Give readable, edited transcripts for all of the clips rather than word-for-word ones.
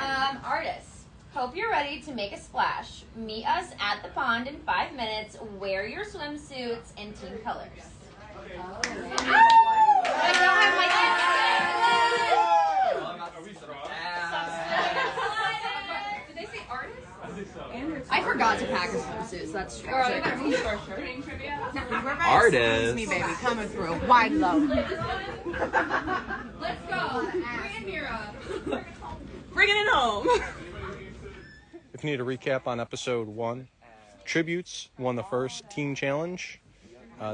Artists, hope you're ready to make a splash. Meet us at the pond in 5 minutes. Wear your swimsuits and team colors. I don't have my Did they say artists? I forgot to pack a swimsuit, so that's true. Artists. Me, baby, coming through. Wide low. Let's go. Bring in Mira. Bringing it home. If you need a recap on episode 1, Tributes won the first team challenge.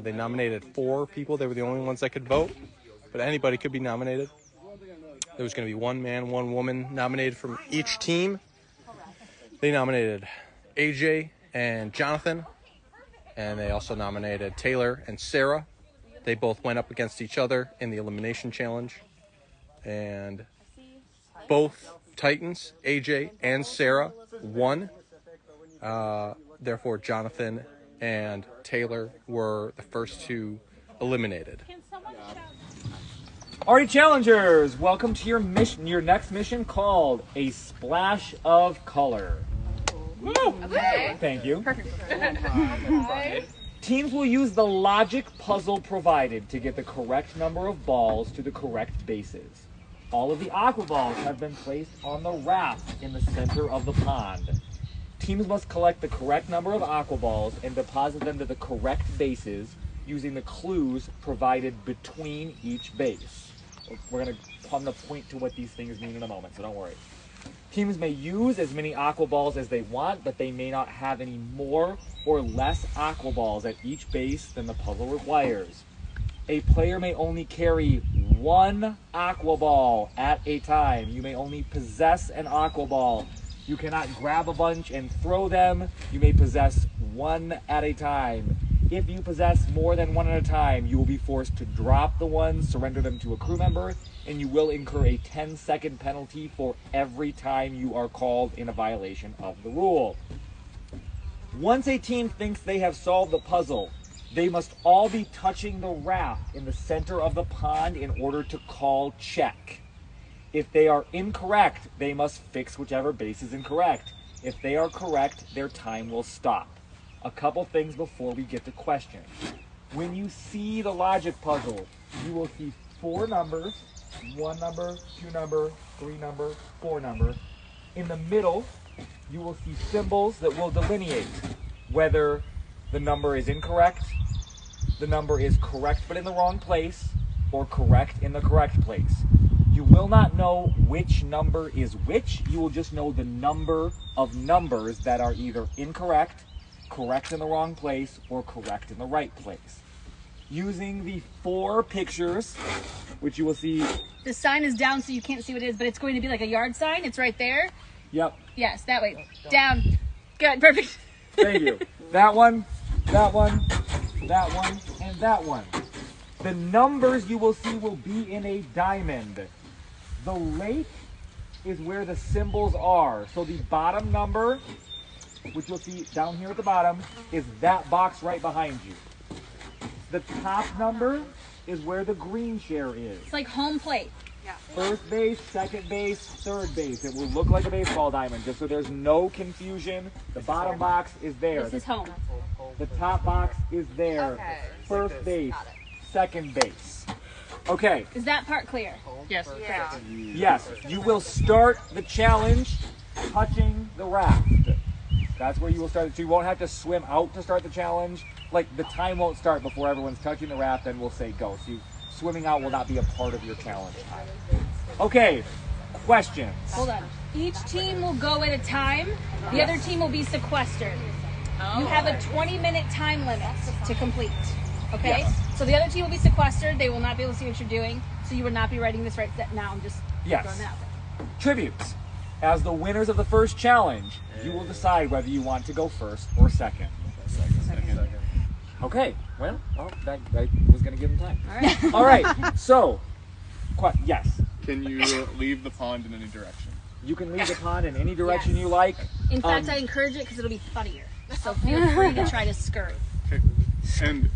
They nominated 4 people. They were the only ones that could vote, but anybody could be nominated. There was going to be 1 man, 1 woman nominated from each team. They nominated AJ and Jonathan, and they also nominated Taylor and Sarah. They both went up against each other in the elimination challenge, and both Titans, AJ and Sarah, won. Therefore, Jonathan and Taylor were the first 2 eliminated. Alrighty, challengers, welcome to your mission. Your next mission called A Splash of Color. Woo! Okay. Thank you. Perfect. Teams will use the logic puzzle provided to get the correct number of balls to the correct bases. All of the aqua balls have been placed on the raft in the center of the pond. Teams must collect the correct number of aqua balls and deposit them to the correct bases using the clues provided between each base. We're going to point to what these things mean in a moment, so don't worry. Teams may use as many aqua balls as they want, but they may not have any more or less aqua balls at each base than the puzzle requires. A player may only carry 1 aqua ball at a time. You may only possess an aqua ball. You cannot grab a bunch and throw them. You may possess 1 at a time. If you possess more than 1 at a time, you will be forced to drop the ones, surrender them to a crew member, and you will incur a 10-second penalty for every time you are called in a violation of the rule. Once a team thinks they have solved the puzzle, they must all be touching the raft in the center of the pond in order to call check. If they are incorrect, they must fix whichever base is incorrect. If they are correct, their time will stop. A couple things before we get to questions. When you see the logic puzzle, you will see 4 numbers, 1 number, 2 number, 3 number, 4 number. In the middle, you will see symbols that will delineate whether the number is incorrect, the number is correct but in the wrong place, or correct in the correct place. You will not know which number is which. You will just know the number of numbers that are either incorrect, correct in the wrong place, or correct in the right place. Using the 4 pictures, which you will see. The sign is down so you can't see what it is, but it's going to be like a yard sign. It's right there. Yep. Yes, that way. Down. Good, perfect. Thank you. That one, that one, that one, and that one. The numbers you will see will be in a diamond. The lake is where the symbols are. So the bottom number, which you'll see down here at the bottom, is that box right behind you. The top number is where the green share is. It's like home plate. First base, second base, third base. It will look like a baseball diamond, just so there's no confusion. The bottom box is there. This is home. The top box is there. Okay. First base, second base. Okay. Is that part clear? Yes. Yeah. Yes, you will start the challenge touching the raft. That's where you will start. So you won't have to swim out to start the challenge. Like, the time won't start before everyone's touching the raft, and we'll say go. So swimming out will not be a part of your challenge time. Okay, questions. Hold on. Each team will go at a time. The other team will be sequestered. You have a 20-minute time limit to complete. Okay? Yes. So the other team will be sequestered. They will not be able to see what you're doing. So you would not be writing this right now. I'm just Yes. throwing that out there. Tributes. As the winners of the first challenge, you will decide whether you want to go first or second. Second. Okay, well, that was going to give them time. All right, so, yes. Can you leave the pond in any direction? You can leave the pond in any direction you like. In fact, I encourage it because it'll be funnier. So feel free to try to scurry. Okay. And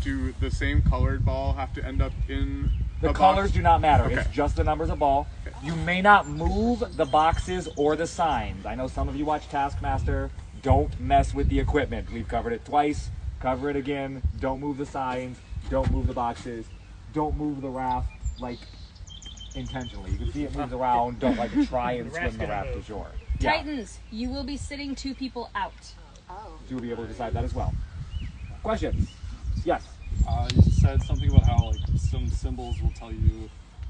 do the same colored ball have to end up in The a colors box? do not matter. Okay. It's just the numbers of ball. Okay. You may not move the boxes or the signs. I know some of you watch Taskmaster. Don't mess with the equipment. We've covered it twice. Cover it again. Don't move the signs. Don't move the boxes. Don't move the raft, like, intentionally. You can see it moves around. Don't, like, try and swim the raft to shore. Yeah. Titans, you will be sitting 2 people out. Oh. You'll be able to decide that as well. Questions? Yes. You said something about how like some symbols will tell you,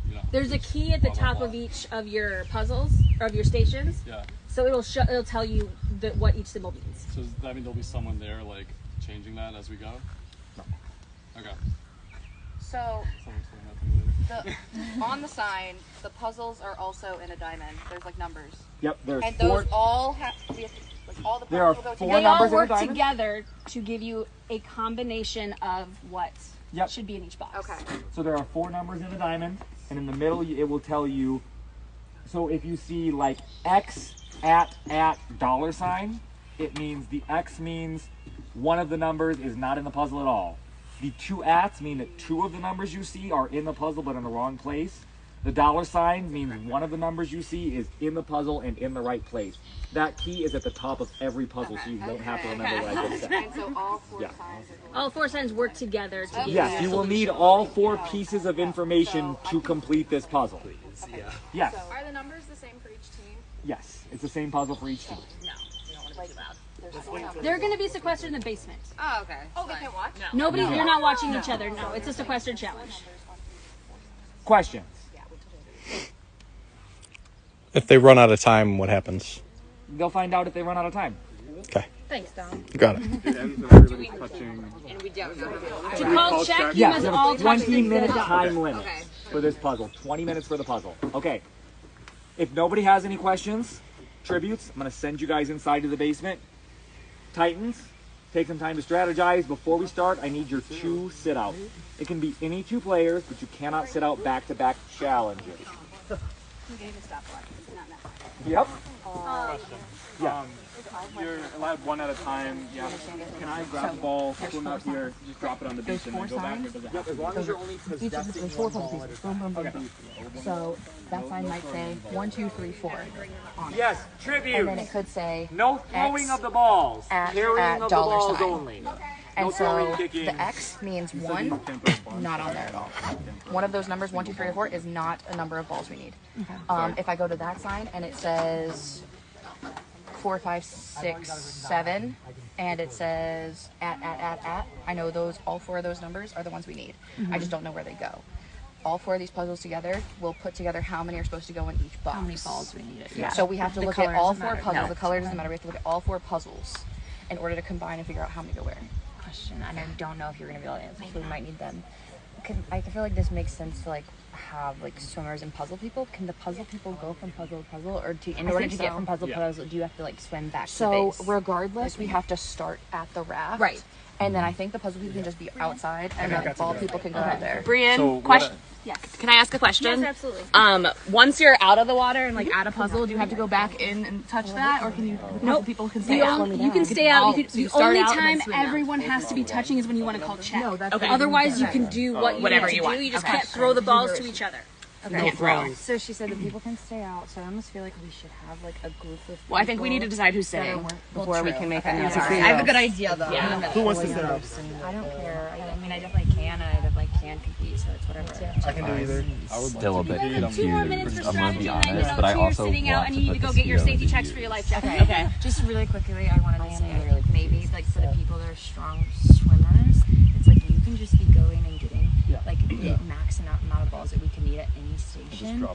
you know. There's a key at the top of each of your puzzles or of your stations. Yeah. So it'll tell you what each symbol means. So does that mean there'll be someone there like changing that as we go? No. Okay. So Someone explain that to me later. On the sign, the puzzles are also in a diamond. There's like numbers. Yep, there's And four. those all have to be, like all the There are puzzles will go four together. They all numbers in a work diamond? together to give you a combination of what Yep. should be in each box. Okay. So there are 4 numbers in a diamond, and in the middle it will tell you. So if you see like X at $, it means the X means one of the numbers is not in the puzzle at all. The 2 ats mean that 2 of the numbers you see are in the puzzle but in the wrong place. The $ means one of the numbers you see is in the puzzle and in the right place. That key is at the top of every puzzle, so you don't have to remember what I just said. And so all 4 Yeah. signs are going. All 4 signs work together to give Yes, you will need all 4 pieces of information to complete this puzzle. Yes, Are the numbers the same for each team? yes, it's the same puzzle for each team. They're going to be sequestered in the basement. Oh, okay. Oh, they can watch? Nobody, you're not watching each other. No, it's a sequestered challenge. Questions? If they run out of time, what happens? They'll find out if they run out of time. Okay. Thanks, Dom. Got it. It ends when everybody's touching. And we don't know how To call check, you Yes, must you have all a touch 20-minute the time limit for this puzzle. 20 minutes for the puzzle. Okay. If nobody has any questions, tributes, I'm going to send you guys inside to the basement. Titans, take some time to strategize. Before we start, I need your 2 sit-outs. It can be any 2 players, but you cannot sit out back-to-back challenges. Yep. Yeah. You're allowed 1 at a time. Yeah. Can I grab the ball, swim up here, just drop it on the beach, and then go back? Or does it have As long as you're only possessing There's 4 one puzzle ball pieces. at a Boom, boom, time. boom, boom. So that sign might say 1, 2, 3, 4 on it. Yes, And then tribute. it could say No throwing X of the balls. at Carrying of the dollar balls sign. only. and no so throwing, kicking. the X means 1, not on there at all. One of those numbers, 1, 2, 3, or 4, is not a number of balls we need. If I go to that sign and it says 4, 5, 6, 7, and it says at, I know those, all 4 of those numbers are the ones we need. I just don't know where they go. All 4 of these puzzles together will put together how many are supposed to go in each box. How many balls we need? Yeah. So we have to The look at color all doesn't 4 matter. puzzles. No. The color doesn't matter. We have to look at all 4 puzzles in order to combine and figure out how many go where. Question, and I don't know if you're gonna be able to answer, so we might need them. I feel like this makes sense to like have like swimmers and puzzle people. Can the puzzle people go from puzzle to puzzle, or in order to get from puzzle to puzzle, do you have to like swim back to the So base? regardless, we have to start at the raft. Right. And then I think the puzzle people can just be outside, and then ball people can go out there. Brian, So question. Yes. Can I ask a question? Yes, absolutely. Once you're out of the water and like at a puzzle, do you have to go back in and touch that, or can you? Nope. People can stay The out. only, you can stay out. You So can, you the start only out and then time swim out. everyone has to be touching is when you want to call check. Okay. Otherwise, you can do what you Whatever need to you do. want. You just Okay. can't throw the balls to each other. Can't throw. So she said the people can stay out. So I almost feel like we should have like a group of. Well, I think we need to decide who's that are staying more- before we can make any. Yeah. Sorry. I have a good idea though. Yeah. Who wants to sit out? I don't care. I mean, I definitely can. I definitely can compete. So it's whatever. I can do either. Still a bit confused. 2 more minutes for I'm gonna be strategy, and then honest, you but I know 2 you're also sitting out, want and to you need to put go this get your together safety with checks you. for your life jacket. Okay. Just really quickly, I wanted to say maybe like for the people that are strong swimmers, it's like you can just be going and getting like the max amount of balls that we can need at any station,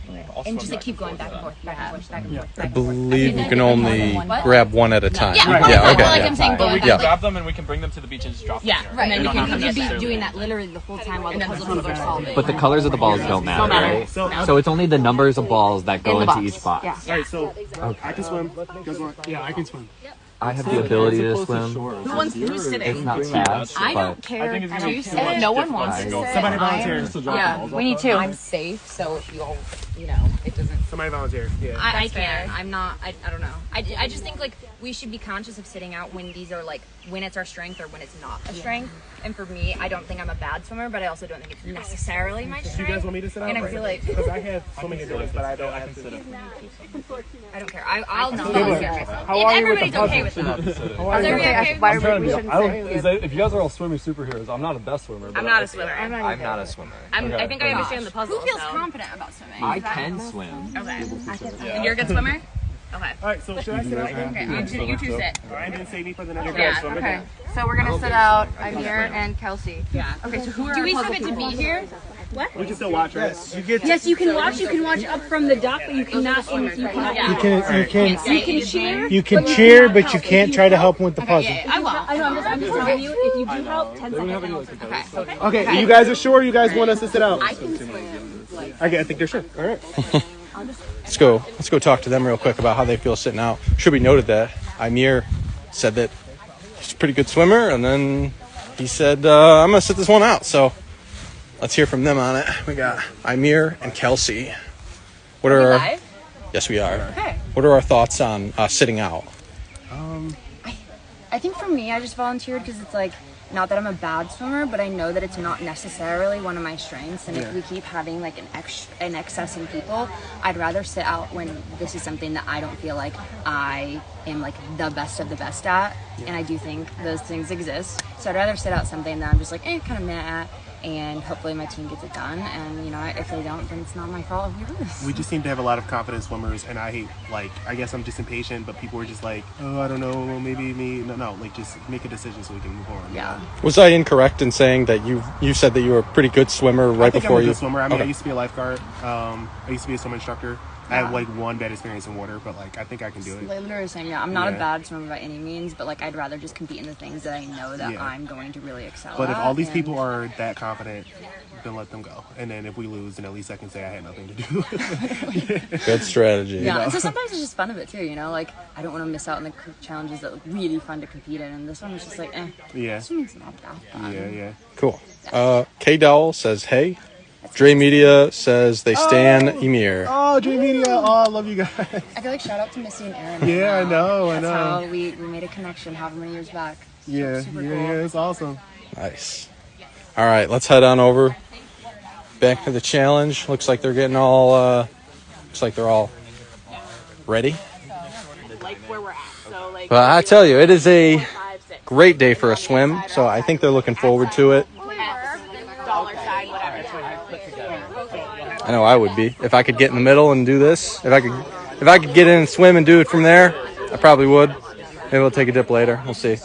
and just like keep going back and forth, back and forth, back and forth, back I and forth. believe you can only grab 1 at a time. Yeah. Yeah. I feel Okay. like I'm saying Yeah. going We back. can grab them and we can bring them to the beach and just drop them Yeah. here. Right. And We you don't have can to just be necessarily- doing that literally the whole time while the puzzle people are solving. But the colors of the balls don't matter, right? So it's only the numbers of balls that go In the into box. each box. Yeah. Alright, so I can swim. Yeah, I can swim. I have the ability to swim. Who's sitting? It's not fast, I don't but care. I think it's gonna be too If much no one difference wants to to go. sit, Somebody I'm- volunteers to drop the balls. We need to. I'm safe, so if you all it doesn't. Somebody volunteer. Yeah. I can. I'm not. I don't know. I just think like we should be conscious of sitting out when these are like when it's our strength or when it's not a strength. And for me, I don't think I'm a bad swimmer, but I also don't think it's necessarily my strength. Do you guys want me to sit out? And I feel like because I have swimming endurance, but I don't. I can sit up. I don't care. I'll not volunteer. How are you with the okay with that. How are you? If you guys are all swimming superheroes, I'm not a best swimmer. I'm not a swimmer. I'm not a swimmer. I think I understand the puzzle. Who feels confident about swimming? I can swim. Okay. And you're a good swimmer? Okay. All right, so should I sit out? Okay, you two sit. Ryan didn't save me for the next one. Okay. So we're gonna sit out Amir and Kelsey. Yeah. Okay, so who are Do we our have it to be here? What? We can still watch, right? Yes, you can watch. You can watch up from the dock, but you cannot. You cannot. You can cheer. You can cheer, but you can't try to help them with the puzzle. I will. I know. I'm just telling you. If you do help, 10 seconds. Okay. You guys are sure? You guys want us to sit out? I can swim. I think they're sure. All right. Let's go talk to them real quick about how they feel sitting out. Should be noted that Amir said that he's a pretty good swimmer, and then he said, I'm going to sit this one out. So let's hear from them on it. We got Amir and Kelsey. What are our... live? Yes, we are. Okay. What are our thoughts on sitting out? I think for me, I just volunteered because it's like, not that I'm a bad swimmer, but I know that it's not necessarily one of my strengths. And if we keep having like an excess in people, I'd rather sit out when this is something that I don't feel like I am like the best of the best at. And I do think those things exist. So I'd rather sit out something that I'm just like, kind of meh at. And hopefully my team gets it done. And, if they don't, then it's not my fault if we lose. We just seem to have a lot of confident swimmers, and I hate, I guess I'm just impatient, but people are just like, oh, I don't know, maybe me. No, just make a decision so we can move on. Yeah. Was I incorrect in saying that you said that you were a pretty good swimmer right before you? I'm a good swimmer. I mean, I used to be a lifeguard. I used to be a swim instructor. I had one bad experience in water, but I think I can do it. Like literally saying, I'm not a bad swimmer by any means, but I'd rather just compete in the things that I know that I'm going to really excel at. But if all these people are that confident, then let them go. And then if we lose, then at least I can say I had nothing to do with it. Good strategy. Yeah, so sometimes it's just fun of it too, I don't want to miss out on the challenges that look really fun to compete in, and this one was just like, Yeah. Swimming's not that fun. Yeah. Cool. K Dowell says, hey. Dre Media says they stan Emir. Oh, Dre Media. Oh, I love you guys. I feel like shout out to Missy and Aaron. Yeah, I know. That's how we made a connection however many years back. Super cool. It's awesome. Nice. All right, let's head on over. Back to the challenge. Looks like they're getting all, they're all ready. Like where we're at. So like. But I tell you, it is a great day for a swim, so I think they're looking forward to it. Dollar sign, whatever. I know I would be if I could get in the middle and do this. If I could get in and swim and do it from there, I probably would. Maybe we'll take a dip later. We'll see.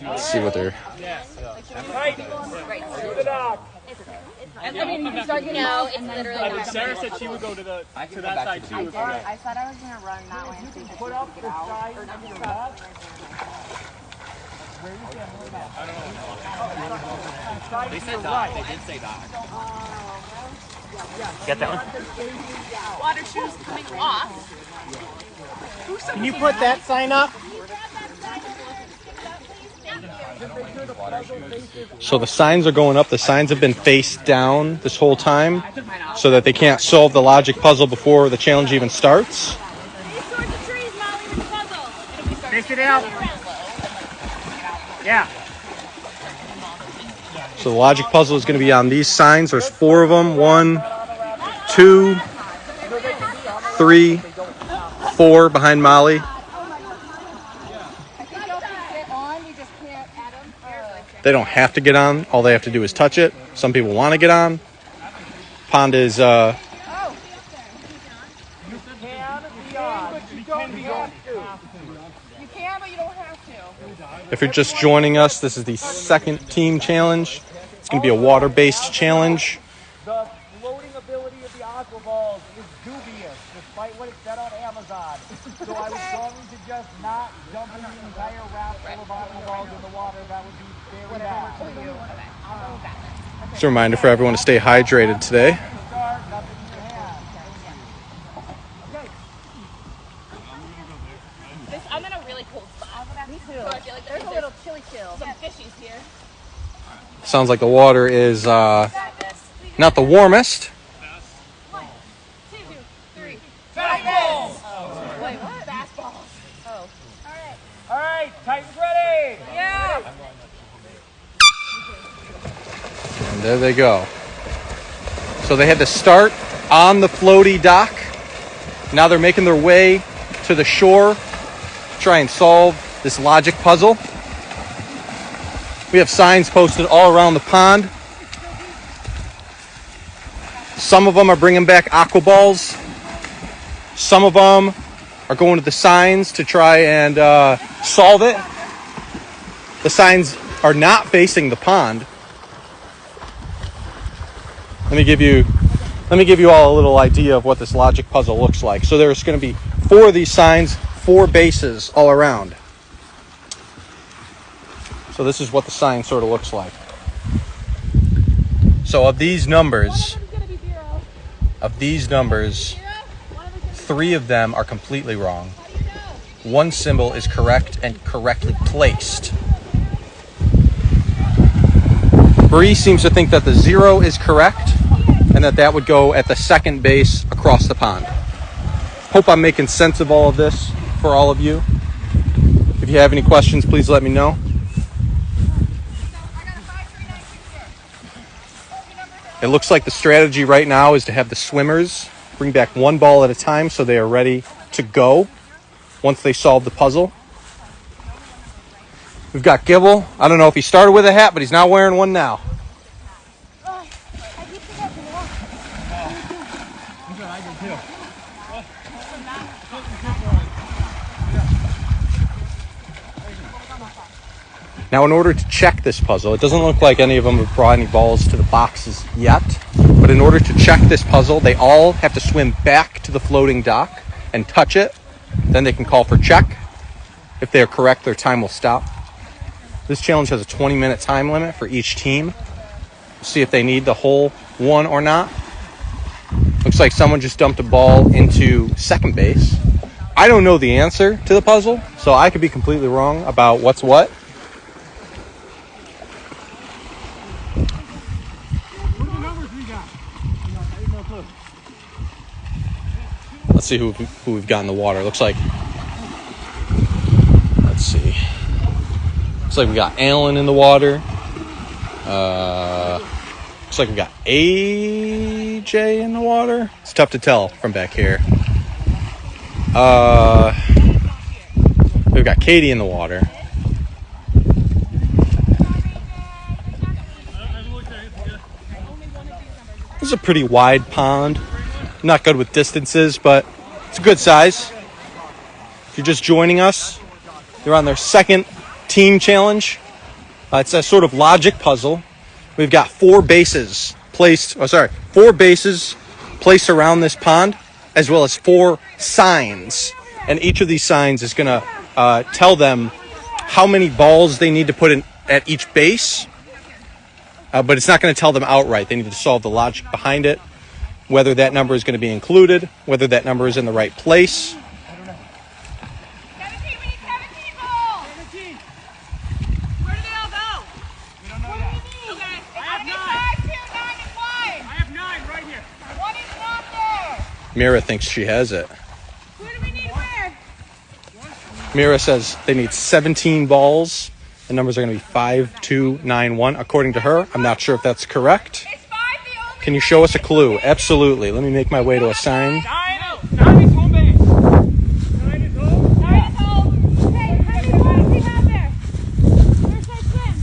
Let's see what they're. No, it's literally. Sarah said she would go to that side too. I said I was going to run that way and see if Put up the side of your back. They said dock. They did say dock. Get that one? Water shoes coming off. Can you put that sign up? So the signs are going up. The signs have been face down this whole time so that they can't solve the logic puzzle before the challenge even starts. Face it out. Yeah. So the logic puzzle is going to be on these signs. There's 4 of them. 1, 2, 3, 4 behind Molly. They don't have to get on. All they have to do is touch it. Some people want to get on. Pond is if you're just joining us, this is the second team challenge. It's going to be a water-based challenge. The floating ability of the aqua balls is dubious, despite what it said on Amazon. So I was going to just not dump in the entire raft full of aqua balls in the water. That would be very bad. Just a reminder for everyone to stay hydrated today. I'm in a really cold spot. Me too. So I feel like there's a little chilly chill. Some fishies here. Sounds like the water is not the warmest, And there they go. So they had to start on the floaty dock. Now they're making their way to the shore to try and solve this logic puzzle. We have signs posted all around the pond. Some of them are bringing back aqua balls. Some of them are going to the signs to try and solve it. The signs are not facing the pond. Let me give you all a little idea of what this logic puzzle looks like. So there's going to be 4 of these signs, 4 bases all around. So this is what the sign sort of looks like. So of these numbers, 3 of them are completely wrong. 1 symbol is correct and correctly placed. Bree seems to think that the 0 is correct and that would go at the second base across the pond. Hope I'm making sense of all of this for all of you. If you have any questions, please let me know. It looks like the strategy right now is to have the swimmers bring back 1 ball at a time so they are ready to go once they solve the puzzle. We've got Gibble. I don't know if he started with a hat, but he's not wearing one now. Now, in order to check this puzzle, it doesn't look like any of them have brought any balls to the boxes yet, but in order to check this puzzle, they all have to swim back to the floating dock and touch it. Then they can call for check. If they are correct, their time will stop. This challenge has a 20-minute time limit for each team. We'll see if they need the whole one or not. Looks like someone just dumped a ball into second base. I don't know the answer to the puzzle, so I could be completely wrong about what's what. Let's see who we've got in the water. Looks like we got Alan in the water. Looks like we got AJ in the water. It's tough to tell from back here. We've got Katie in the water. This is a pretty wide pond. Not good with distances, but it's a good size. If you're just joining us, they're on their second team challenge. It's a sort of logic puzzle. We've got 4 bases placed around this pond, as well as 4 signs. And each of these signs is going to tell them how many balls they need to put in at each base. But it's not going to tell them outright. They need to solve the logic behind it. Whether that number is going to be included, whether that number is in the right place. 17, we need 17 balls! 17. Where do they all go? We don't know yet. Okay. I have 9. 5, 2, 9, and 1. I have 9 right here. 1 is not there. Mira thinks she has it. Where do we need where? Mira says they need 17 balls. The numbers are going to be 5, 2, 9, 1. According to her, I'm not sure if that's correct. Can you show us a clue? Absolutely. Let me make my way to a sign. 9 is home base. 9 is home. 9 is home. Hey, how many balls do we have there? Where's my swim?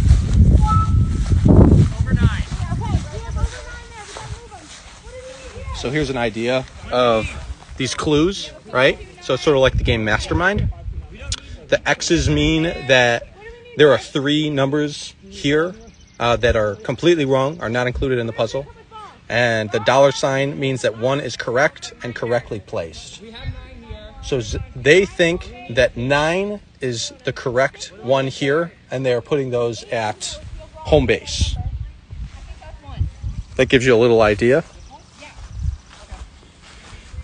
Over 9. Okay, we have over 9 there. We gotta move them. What do we need here? So here's an idea of these clues, right? So it's sort of like the game Mastermind. The X's mean that there are 3 numbers here that are completely wrong, are not included in the puzzle. And the $sign means that 1 is correct and correctly placed. So they think that 9 is the correct one here, and they are putting those at home base. That gives you a little idea.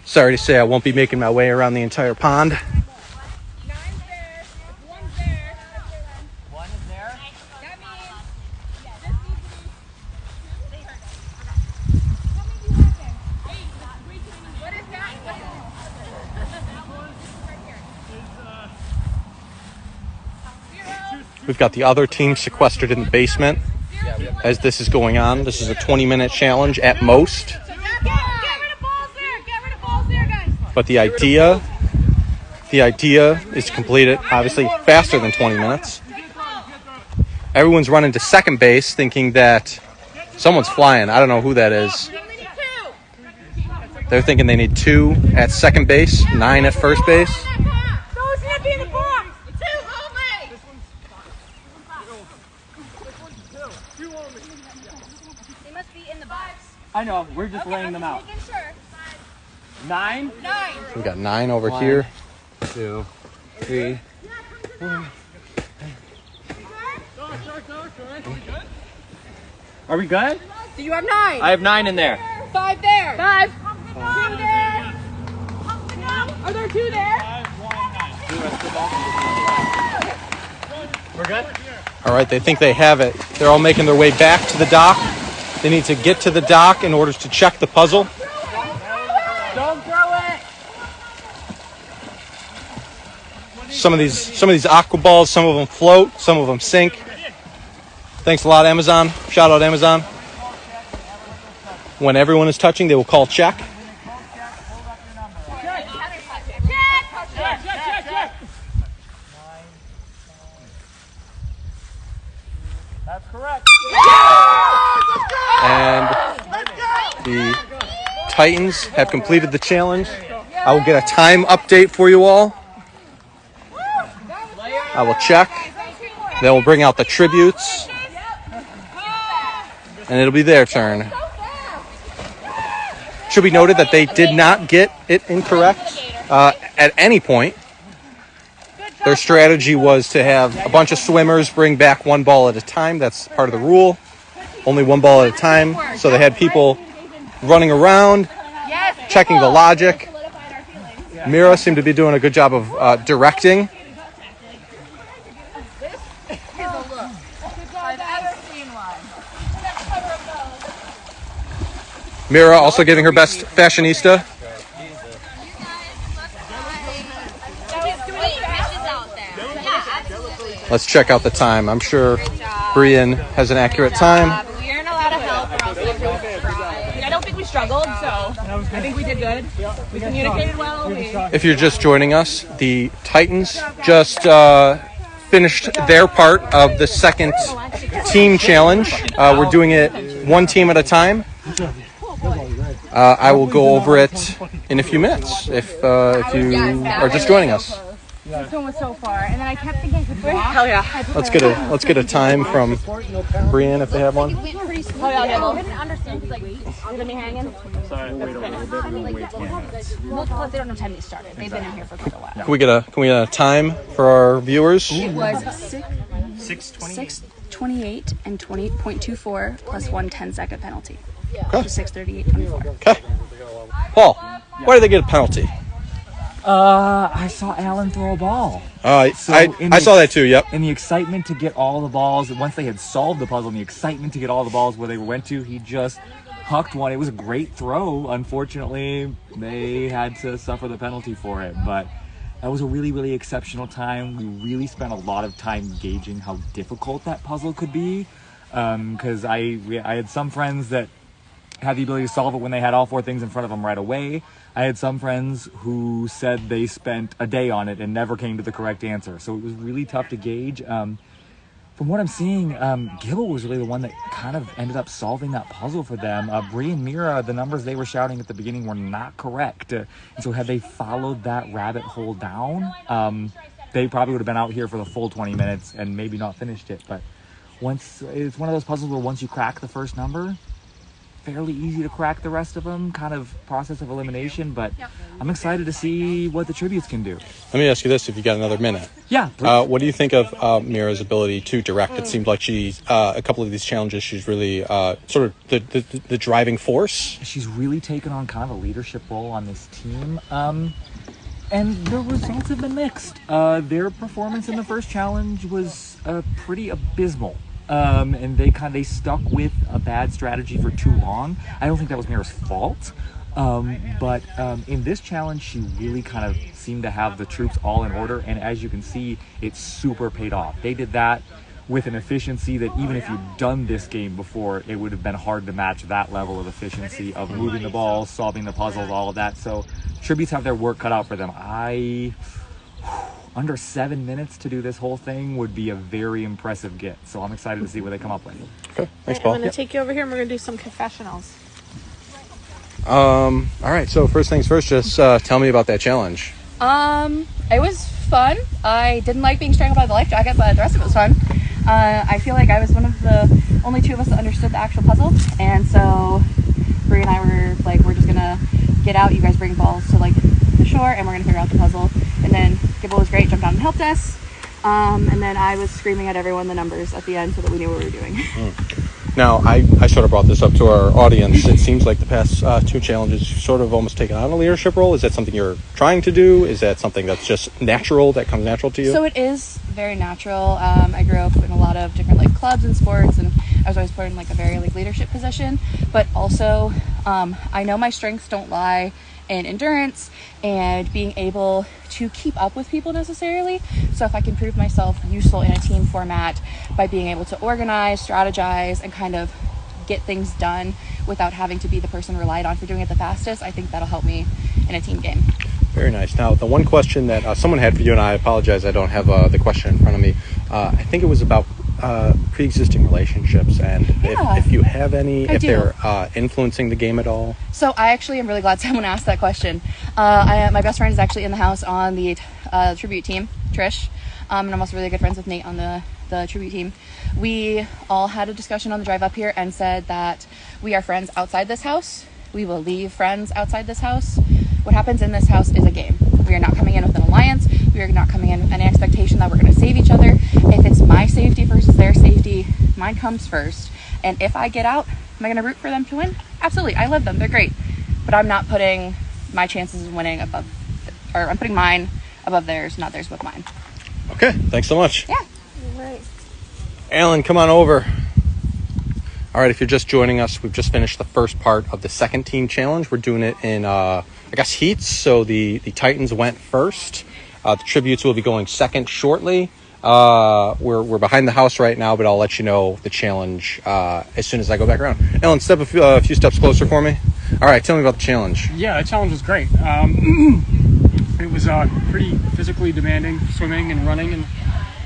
Sorry to say I won't be making my way around the entire pond. We've got the other team sequestered in the basement. as this is going on. This is a 20-minute challenge at most. Get rid of balls there. Get rid of balls there, guys. But the idea is to complete it obviously faster than 20 minutes. Everyone's running to second base thinking that someone's flying. I don't know who that is. They're thinking they need 2 at second base, 9 at first base. Those need to be in the box. 2 only. They must be in the box. I know. We're just laying them out. Making sure. 9. We got 9 over here. 2, 3, 4. Are we good? Do you have 9? I have 9 in there. 5 there. 5. 2 there. Are there 2 there? We're good? All right, they think they have it. They're all making their way back to the dock. They need to get to the dock in order to check the puzzle. Don't throw it. Some of these aqua balls, some of them float, some of them sink. Thanks a lot, Amazon. Shout out, Amazon. When everyone is touching, they will call check. That's correct. And the Titans have completed the challenge. I will get a time update for you all. I will check. Then we'll bring out the tributes. And it'll be their turn. Should be noted that they did not get it incorrect at any point. Their strategy was to have a bunch of swimmers bring back 1 ball at a time. That's part of the rule. Only 1 ball at a time. So they had people running around, checking the logic. Mira seemed to be doing a good job of directing. Mira also giving her best fashionista. Let's check out the time. I'm sure Brian has an accurate time. We aren't allowed to help or else we'll try. I don't think we struggled, so I think we did good. We communicated well. If you're just joining us, the Titans just finished their part of the second team challenge. We're doing it 1 team at a time. I will go over it in a few minutes if you are just joining us. This one was so far, and then I kept thinking I could walk. Hell yeah! Let's get a time from Brian if they have one. Oh yeah, I didn't understand because like me hanging. Sorry, we'll wait a little bit. We'll wait 10 minutes. Well, plus they don't know time they started. They've been in here for quite a while. Can we get a time for our viewers? It was 6:28 and 20.24 plus 1 10-second penalty. Okay. So 6:38.24. Okay. Paul, why did they get a penalty? I saw Alan throw a ball. I saw that too, yep. In the excitement to get all the balls, once they had solved the puzzle, and the excitement to get all the balls where they went to, he just hucked one. It was a great throw. Unfortunately, they had to suffer the penalty for it, but that was a really, really exceptional time. We really spent a lot of time gauging how difficult that puzzle could be, because I had some friends that had the ability to solve it when they had all 4 things in front of them right away. I had some friends who said they spent a day on it and never came to the correct answer. So it was really tough to gauge. From what I'm seeing, Gil was really the one that kind of ended up solving that puzzle for them. Bree and Mira, the numbers they were shouting at the beginning were not correct. And so had they followed that rabbit hole down, they probably would have been out here for the full 20 minutes and maybe not finished it. But it's one of those puzzles where once you crack the first number, fairly easy to crack the rest of them, kind of process of elimination, but I'm excited to see what the tributes can do. Let me ask you this, if you got another minute. Yeah. What do you think of Mira's ability to direct? It seemed like she's, a couple of these challenges, she's really sort of the driving force. She's really taken on kind of a leadership role on this team. And the results have been mixed. Their performance in the first challenge was pretty abysmal. And they stuck with a bad strategy for too long. I don't think that was Mira's fault. But in this challenge, she really kind of seemed to have the troops all in order. And as you can see, it super paid off. They did that with an efficiency that even if you'd done this game before, it would have been hard to match that level of efficiency of moving the balls, solving the puzzles, all of that. So tributes have their work cut out for them. Under 7 minutes to do this whole thing would be a very impressive get. So I'm excited to see what they come up with. Okay, thanks, Paul. I'm going to take you over here and we're going to do some confessionals. All right, so first things first, just tell me about that challenge. It was fun. I didn't like being strangled by the life jacket, but the rest of it was fun. I feel like I was one of the only two of us that understood the actual puzzle, and so Brie and I were like, we're just gonna get out, you guys bring balls to like the shore, and we're gonna figure out the puzzle. And then Gibble was great, jumped on and helped us, and then I was screaming at everyone the numbers at the end so that we knew what we were doing. Now, I sort of brought this up to our audience. It seems like the past two challenges, you've sort of almost taken on a leadership role. Is that something you're trying to do? Is that something that's just natural, that comes natural to you? So it is very natural. I grew up in a lot of different like clubs and sports, and I was always put in like a very like leadership position. But also, I know my strengths don't lie in endurance and being able to keep up with people necessarily. So if I can prove myself useful in a team format by being able to organize, strategize, and kind of get things done without having to be the person relied on for doing it the fastest, I think that'll help me in a team game. Very nice. Now, the one question that someone had for you, and I apologize, I don't have the question in front of me. I think it was about pre-existing relationships, and if you have any, if they're influencing the game at all. So I actually am really glad someone asked that question. My best friend is actually in the house on the tribute team, Trish, and I'm also really good friends with Nate on the tribute team. We all had a discussion on the drive up here and said that we are friends outside this house. We will leave friends outside this house. What happens in this house is a game. We are not coming in with an alliance. We are not coming in with any expectation that we're going to save each other. If it's my safety versus their safety, mine comes first. And if I get out, am I going to root for them to win? Absolutely. I love them. They're great. But I'm not putting my chances of winning above, or I'm putting mine above theirs, not theirs above mine. Okay. Thanks so much. Yeah. Right. Alan, come on over. All right, if you're just joining us, we've just finished the first part of the second team challenge. We're doing it in, I guess, heats. So the Titans went first. The tributes will be going second shortly. We're behind the house right now, but I'll let you know the challenge as soon as I go back around. Alan, step a few steps closer for me. All right, tell me about the challenge. Yeah, the challenge was great. It was pretty physically demanding, swimming and running,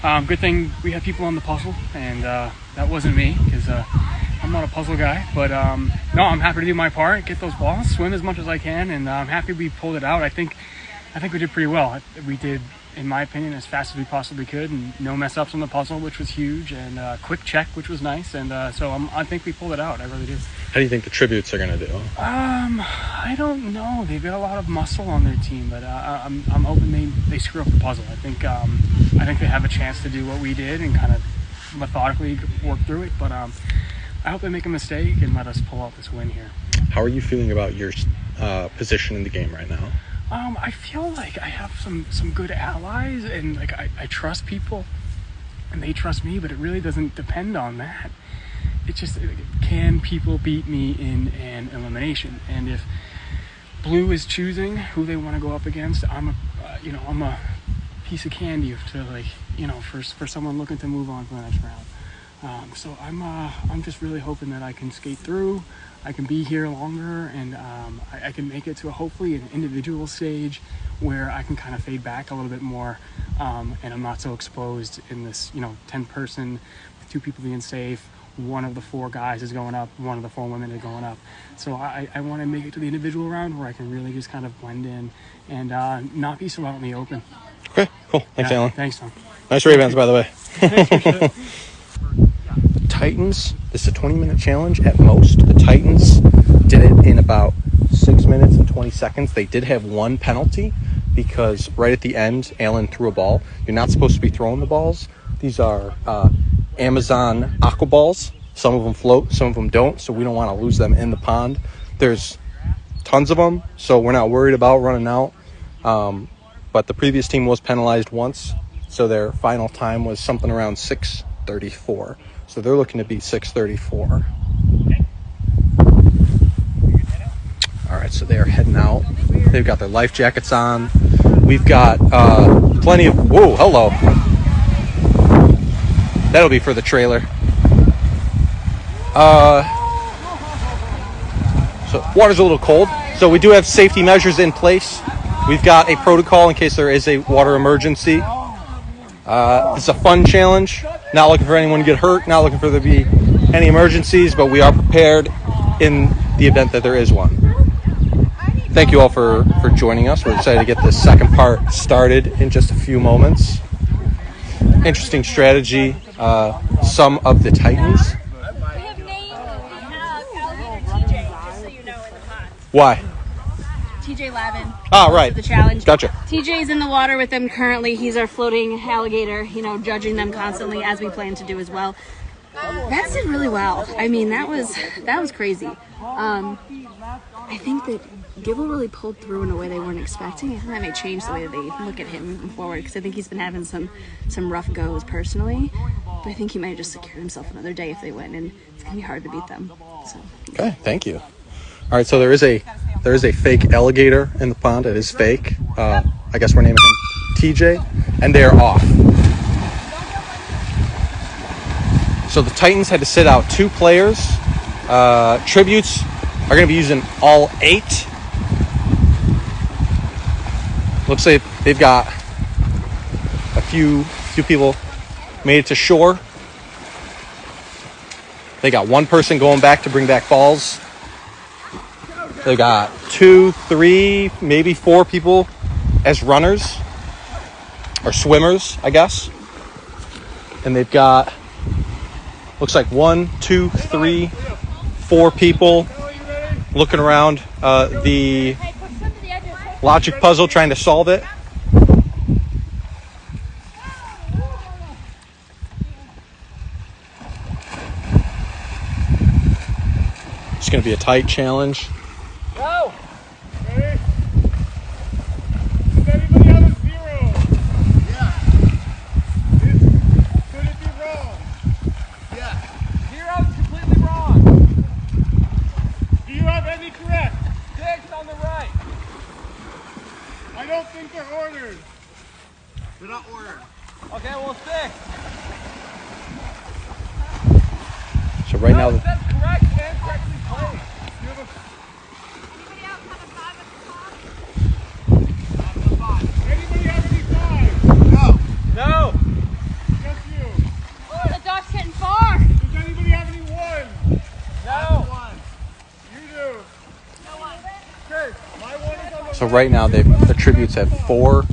and good thing we had people on the puzzle, and that wasn't me, because I'm not a puzzle guy. But no, I'm happy to do my part, get those balls, swim as much as I can, and I'm happy we pulled it out. I think we did pretty well. We did, in my opinion, as fast as we possibly could, and no mess ups on the puzzle, which was huge, and quick check, which was nice, and so I think we pulled it out. I really do. How do you think the tributes are going to do? I don't know. They've got a lot of muscle on their team, but I'm hoping they screw up the puzzle. I think they have a chance to do what we did and kind of methodically work through it, but I hope they make a mistake and let us pull out this win here. How are you feeling about your position in the game right now? I feel like I have some good allies, and like I trust people and they trust me, but it really doesn't depend on that. It's just, can people beat me in an elimination? And if blue is choosing who they want to go up against, I'm a piece of candy for someone looking to move on to the next round. So I'm just really hoping that I can skate through. I can be here longer, and I can make it to hopefully an individual stage where I can kind of fade back a little bit more, and I'm not so exposed in this 10-person with 2 people being safe. One of the 4 guys is going up, one of the 4 women is going up. So I want to make it to the individual round where I can really just kind of blend in and not be so out in the open. Okay, cool. Thanks, Alan. Thanks, Tom. Nice Ray-Bans, by the way. Titans, this is a 20-minute challenge at most. The Titans did it in about 6 minutes and 20 seconds. They did have one penalty because right at the end, Alan threw a ball. You're not supposed to be throwing the balls. These are Amazon aqua balls. Some of them float, some of them don't, so we don't want to lose them in the pond. There's tons of them, so we're not worried about running out. But the previous team was penalized once, so their final time was something around 6:34. So they're looking to beat 6:34. All right, so they are heading out. They've got their life jackets on. We've got plenty of... Whoa, hello. That'll be for the trailer. So water's a little cold, so we do have safety measures in place. We've got a protocol in case there is a water emergency. It's a fun challenge. Not looking for anyone to get hurt, not looking for there to be any emergencies, but we are prepared in the event that there is one. Thank you all for joining us. We're excited to get this second part started in just a few moments. Interesting strategy. Some of the Titans. We have named the alligator TJ, just so you know, in the pond. Why? TJ Lavin. Ah, right. The challenge. Gotcha. TJ's in the water with them currently. He's our floating alligator, judging them constantly, as we plan to do as well. That did really well. I mean, that was crazy. I think that Gibble really pulled through in a way they weren't expecting. I think that may change the way that they look at him moving forward, because I think he's been having some rough goes personally. But I think he might have just secured himself another day if they win, and it's gonna be hard to beat them. So. Okay, thank you. All right, so there is a fake alligator in the pond. It is fake. I guess we're naming him TJ, and they are off. So the Titans had to sit out 2 players. Tributes are going to be using all 8. Looks like they've got a few people made it to shore. They got 1 person going back to bring back balls. They got 2, 3, maybe 4 people as runners or swimmers, I guess. And they've got, looks like 1, 2, 3, 4 people looking around the logic puzzle, trying to solve it. It's going to be a tight challenge. Go! Ready? Does anybody have a 0? Yeah. Could it be wrong? Yeah. 0 is completely wrong. Do you have any correct? 6 on the right. I don't think they're ordered. They're not ordered. Okay, well 6. So right now, that's correct and correctly played. Anybody have any 5? No. Just you. Oh, the dog's getting far. Does anybody have any 1? No. You do. No 1. Okay, my 1 is on the so right now the tributes have 4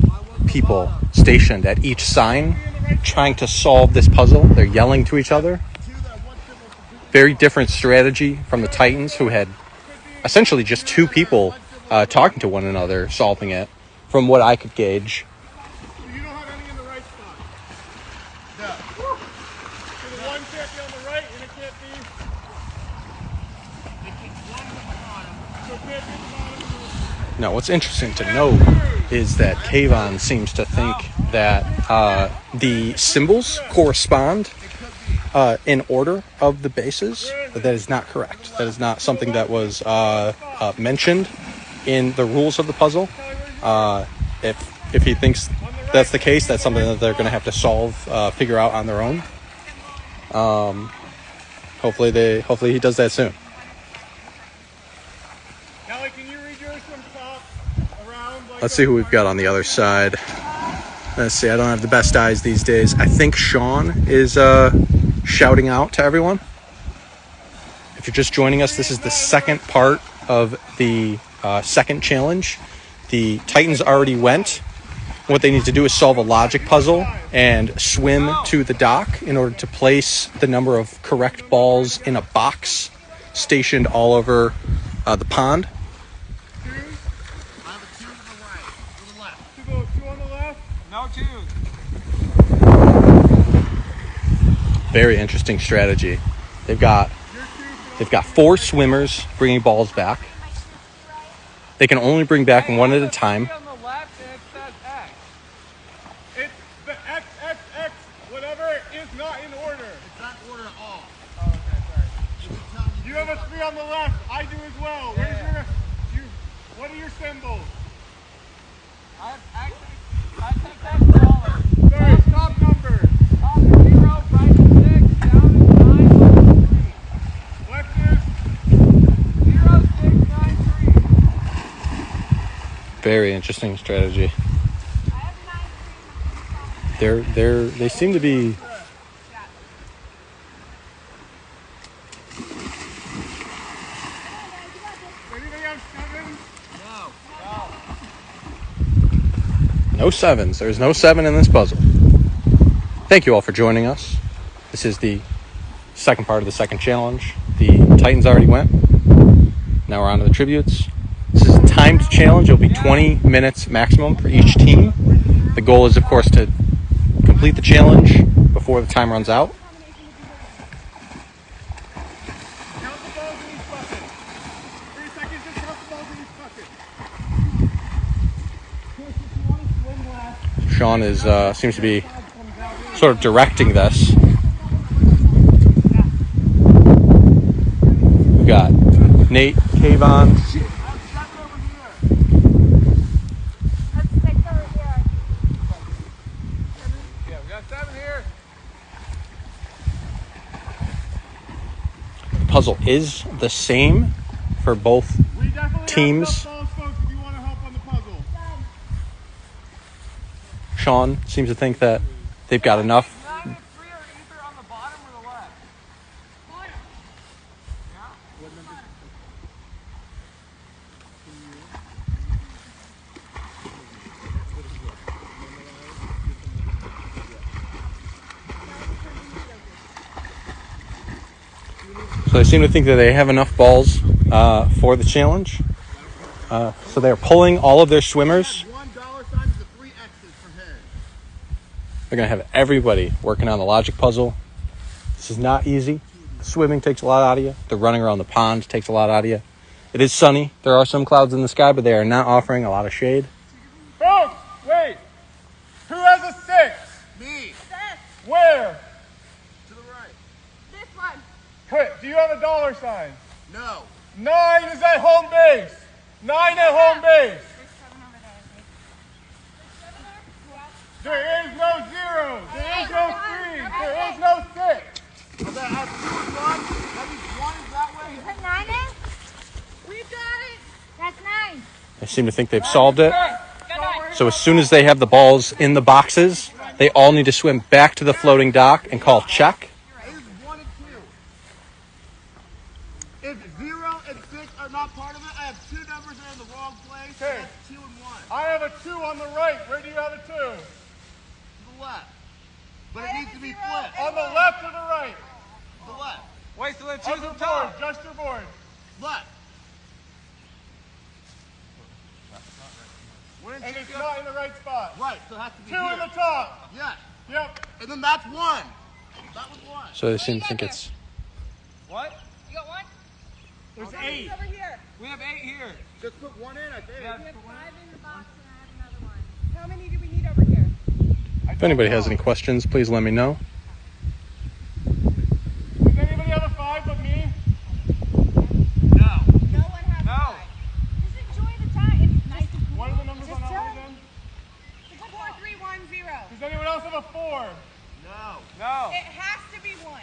people stationed at each sign trying to solve this puzzle. They're yelling to each other. Very different strategy from the Titans, who had essentially just 2 people talking to one another, solving it, from what I could gauge. You don't have any in the right spot. No. So the 1 can't be on the right, and it can't be. So it can't be at the bottom. Now, what's interesting to note is that Kayvon seems to think that the symbols correspond in order of the bases, but that is not correct. That is not something that was mentioned in the rules of the puzzle. If he thinks that's the case, that's something that they're going to have to solve, figure out on their own. Hopefully he does that soon. Kelly, can you read yours from top around? Let's see who we've got on the other side. Let's see. I don't have the best eyes these days. I think Sean is shouting out to everyone. If you're just joining us, this is the second part of the second challenge. The Titans already went. What they need to do is solve a logic puzzle and swim to the dock in order to place the number of correct balls in a box stationed all over the pond. 2. I have a 2 to the right, to the left. 2 on the left? No 2. Very interesting strategy. They've got 4 swimmers bringing balls back. They can only bring back 1 at a time. On the left, and it says X. It's the X, X, X, whatever is not in order. It's not in order at all. Oh, okay, sorry. You have a 3 on the left. I do as well. Where's what are your symbols? I have X for all. Sorry, stop numbers. 0, right? Very interesting strategy. They seem to be. No sevens. There's no 7 in this puzzle. Thank you all for joining us. This is the second part of the second challenge. The Titans already went. Now we're on to the tributes. This is a timed challenge. It'll be 20 minutes maximum for each team. The goal is, of course, to complete the challenge before the time runs out. Sean is seems to be sort of directing this. We've got Nate, Kayvon. The puzzle is the same for both teams. Sean seems to think that they've got enough. So they seem to think that they have enough balls for the challenge. So they're pulling all of their swimmers. They're going to have everybody working on the logic puzzle. This is not easy. Swimming takes a lot out of you. The running around the pond takes a lot out of you. It is sunny. There are some clouds in the sky, but they are not offering a lot of shade. Folks, wait. Who has a 6? Me. Where? To the right. This one. Quit. Do you have a $sign? No. 9 is at home base. 9 at home base. There is no 0. There is no 3. There is no 6. Okay, I have 2 and 1. That means 1 is that way. Put 9 in? We've got it. That's 9. They seem to think they've solved it. So as soon as they have the balls in the boxes, they all need to swim back to the floating dock and call check. It is 1 and 2. If 0 and 6 are not part of it, I have 2 numbers that are in the wrong place. So that's 2 and 1. I have a 2 on the right. Where do you have a 2? Left. But it needs to be flipped. On the left or the right? The left. Wait, so then choose the top. Just your board. Left. And it's not in the right spot. Right, so it has to be 2 in the top. Yes. Yep. And then that's 1. That was 1. So they seem to think it's... What? You got 1? There's 8. Over here. We have 8 here. Just put 1 in, I think. Yeah. We have 5 in the box and I have another 1. How many do we need over here? If anybody has any questions, please let me know. Does anybody have a 5 but me? No. No one has a 5. Just enjoy the time. It's nice and cool. What are the numbers on that one again? 4310. Does anyone else have a 4? No. No. It has to be 1.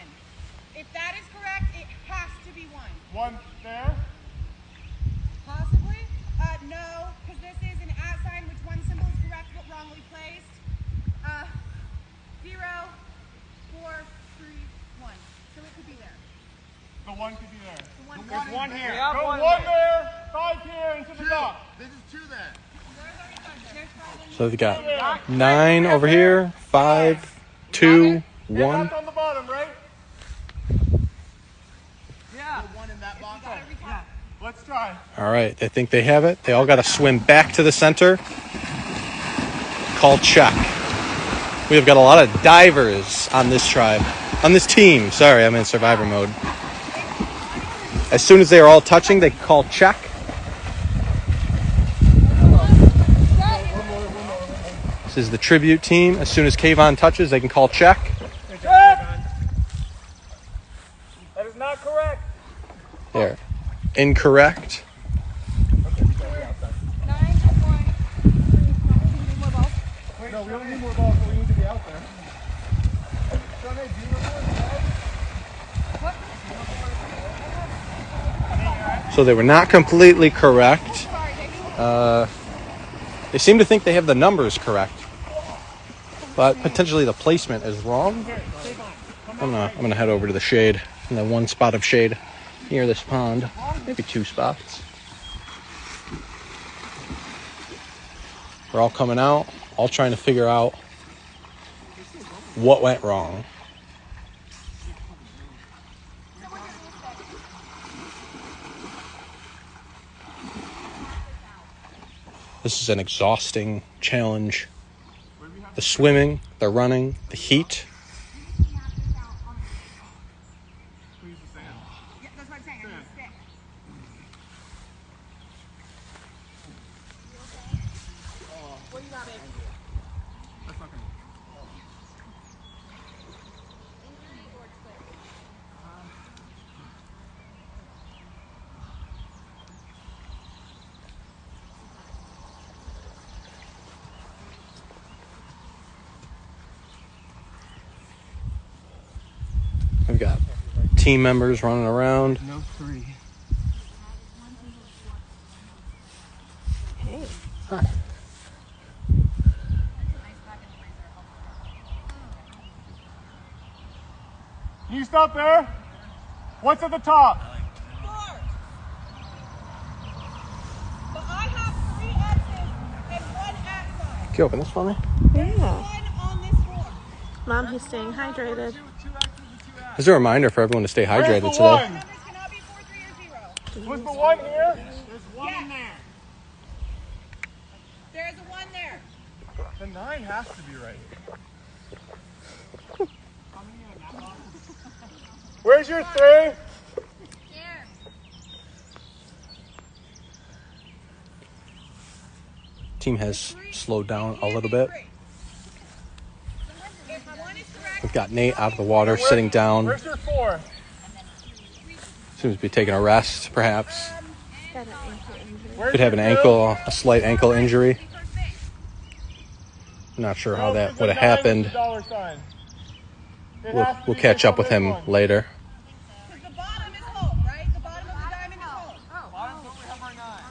If that is correct, it has to be 1. 1 there? Possibly. No, because this is an @ sign, which one symbol is correct but wrongly placed. 0, 4, 3, 1. So it could be there. The 1 could be there. There's 1 here. Go 1 there, 5 here, into the dock. This is 2 then. So they've got 9 over here, 5, 2, 1. On the bottom, right? Yeah. 1 in that box. Yeah. Let's try. All right, they think they have it. They all got to swim back to the center. Call check. We have got a lot of divers on this tribe. On this team. Sorry, I'm in survivor mode. As soon as they are all touching, they call check. This is the tribute team. As soon as Kayvon touches, they can call check. Check! That is not correct. There. Incorrect. No, we don't need more balls, but we need to be out there. So they were not completely correct. They seem to think they have the numbers correct, but potentially the placement is wrong. I'm gonna head over to the shade, and the one spot of shade near this pond, maybe 2 spots. We're all coming out, all trying to figure out what went wrong. This is an exhausting challenge. The swimming, the running, the heat. We've got team members running around. No 3. Hey. Hi. Can you stop there? What's at the top? 4. But I have 3 X's and 1 X. Can you open this for me? Yeah. One on this 4. Mom, he's staying hydrated. There's a reminder for everyone to stay hydrated Where's the today. one? Was the 1 here? There's 1 in there. There's a 1 there. The 9 has to be right. Where's your 3? Team has slowed down a little bit. We've got Nate out of the water, sitting down. Where's your 4? Seems to be taking a rest, perhaps. Got an ankle injury. Could have an ankle, a slight ankle injury. Not sure how that would have happened. We'll catch up with him later. The bottom is home, right? The bottom of the diamond is home. Bottom where we have our 9.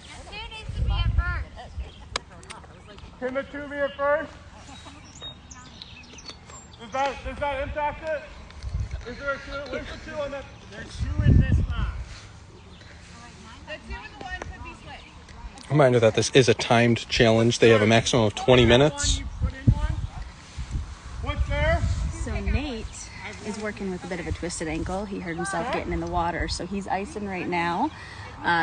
The 2 needs to be at first. Can the 2 be at first? Does that impact it? Is there a 2? Where's the 2 on that? There's 2 in this spot. The 2 and the 1 could be switched. Reminder that this is a timed challenge. They have a maximum of 20 minutes. What's there? So Nate is working with a bit of a twisted ankle. He hurt himself getting in the water, so he's icing right now.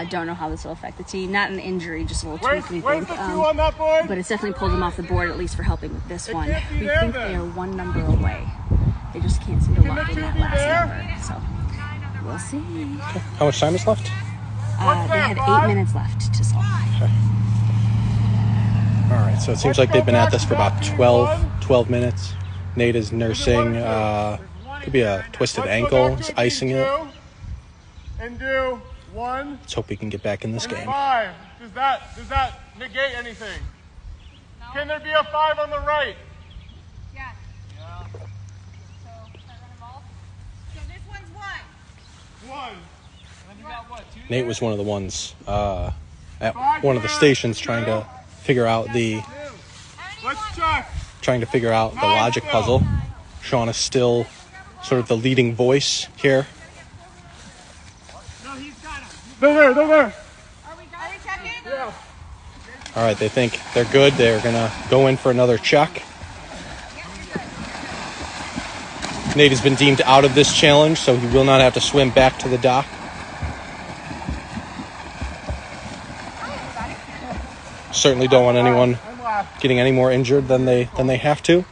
Don't know how this will affect the team. Not an injury, just a little tweak, we think. But it's definitely pulled them off the board, at least for helping with this one. We think they are 1 number away. They just can't seem to lock in that last number. So we'll see. How much time is left? They have 8 minutes left to solve. Okay. All right, so it seems like they've been at this for about 12 minutes. Nate is nursing, could be a twisted ankle, he's icing it. And do 1. Let's hope we can get back in this game. 5. Does that negate anything? No. Can there be a 5 on the right? Yes. Yeah. So, start running balls. So this one's 1. 1. And then you got what? 2? Nate was one of the ones at one of the stations trying to figure out the logic puzzle. Sean is still sort of the leading voice here. They're there. Are we checking? Yeah. All right, they think they're good. They're gonna go in for another check. Nate has been deemed out of this challenge, so he will not have to swim back to the dock. Certainly don't want anyone getting any more injured than they have to,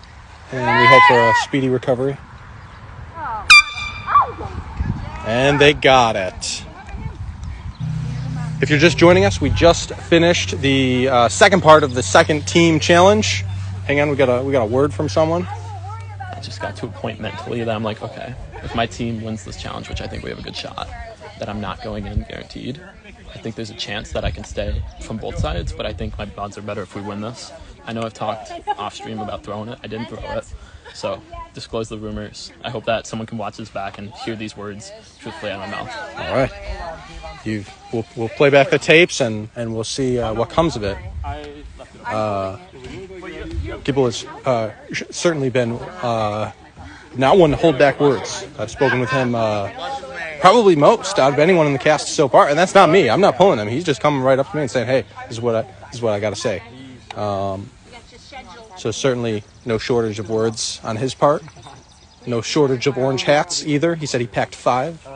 and we hope for a speedy recovery. And they got it. If you're just joining us, we just finished the second part of the second team challenge. Hang on, we got a word from someone. I just got to a point mentally that I'm like, okay, if my team wins this challenge, which I think we have a good shot, that I'm not going in guaranteed. I think there's a chance that I can stay from both sides, but I think my odds are better if we win this. I know I've talked off stream about throwing it. I didn't throw it. So disclose the rumors. I hope that someone can watch this back and hear these words truthfully out of my mouth. All right. We'll play back the tapes and we'll see what comes of it. Gibble has certainly been not one to hold back words. I've spoken with him probably most out of anyone in the cast so far, and that's not me. I'm not pulling him. He's just coming right up to me and saying, "Hey, this is what I got to say." So certainly no shortage of words on his part. No shortage of orange hats either. He said he packed 5.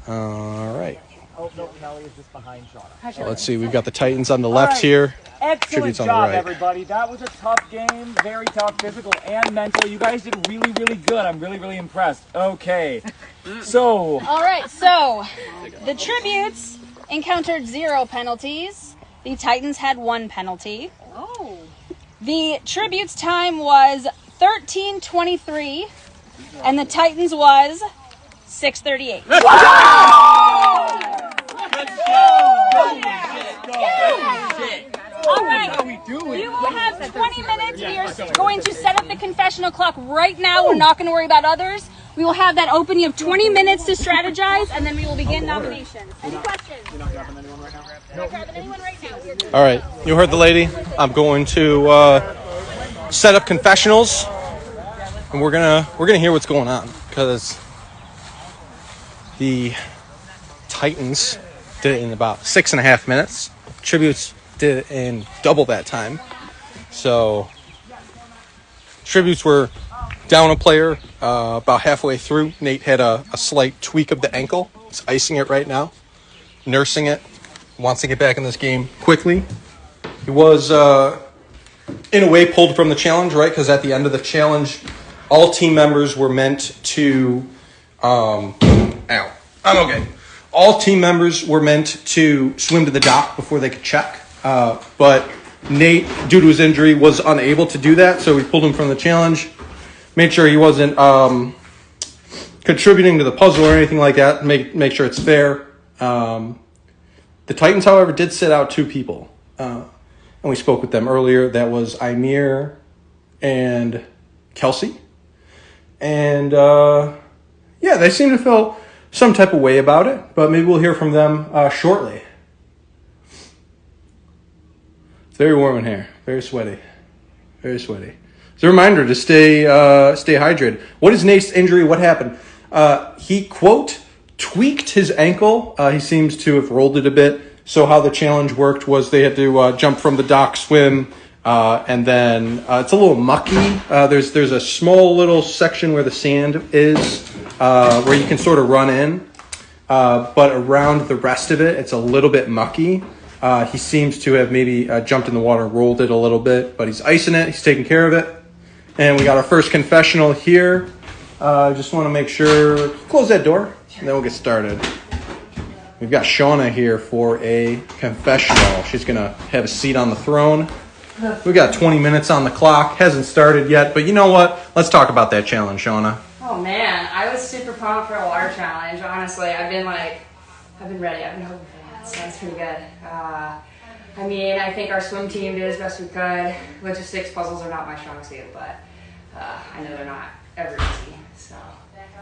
All right. Oh, no, Kelly is just behind Shauna. So let's see. We've got the Titans on the left here. Excellent Tributes on job, the right. everybody. That was a tough game. Very tough, physical and mental. You guys did really, really good. I'm really, really impressed. Okay. So. All right, so the Tributes encountered 0 penalties. The Titans had 1 penalty. Oh. The Tributes time was 13:23, and the Titans was 6:38. All right, you will have 20 minutes. We are going to set up the confessional clock right now. We're not going to worry about others. We will have that open. You have 20 minutes to strategize, and then we will begin nominations. Any questions? You're not grabbing anyone right now? I'm not grabbing anyone right now. All right. You heard the lady. I'm going to set up confessionals, and we're gonna hear what's going on because the Titans did it in about 6.5 minutes. Tributes did it in double that time. So Tributes were down a player about halfway through. Nate had a slight tweak of the ankle. He's icing it right now, nursing it. Wants to get back in this game quickly. He was, in a way, pulled from the challenge, right? Because at the end of the challenge, all team members were meant to... I'm okay. All team members were meant to swim to the dock before they could check. But Nate, due to his injury, was unable to do that, so we pulled him from the challenge. Made sure he wasn't contributing to the puzzle or anything like that. Make sure it's fair. The Titans, however, did sit out 2 people. And we spoke with them earlier. That was Imir and Kelsey. And, they seem to feel some type of way about it. But maybe we'll hear from them shortly. It's very warm in here. Very sweaty. Very sweaty. It's a reminder to stay hydrated. What is Nate's injury? What happened? He, quote, tweaked his ankle. He seems to have rolled it a bit. So how the challenge worked was they had to jump from the dock, swim, and then it's a little mucky. There's a small little section where the sand is, where you can sort of run in. But around the rest of it, it's a little bit mucky. He seems to have maybe jumped in the water and rolled it a little bit, but he's icing it. He's taking care of it. And we got our first confessional here. Just want to make sure, close that door, and then we'll get started. We've got Shauna here for a confessional. She's going to have a seat on the throne. We've got 20 minutes on the clock. Hasn't started yet, but you know what? Let's talk about that challenge, Shauna. Oh man, I was super pumped for a water challenge. Honestly, I've been ready. I've been hoping for that, so that's pretty good. I think our swim team did as best we could. Logistics puzzles are not my strong suit, but I know they're not ever easy. So,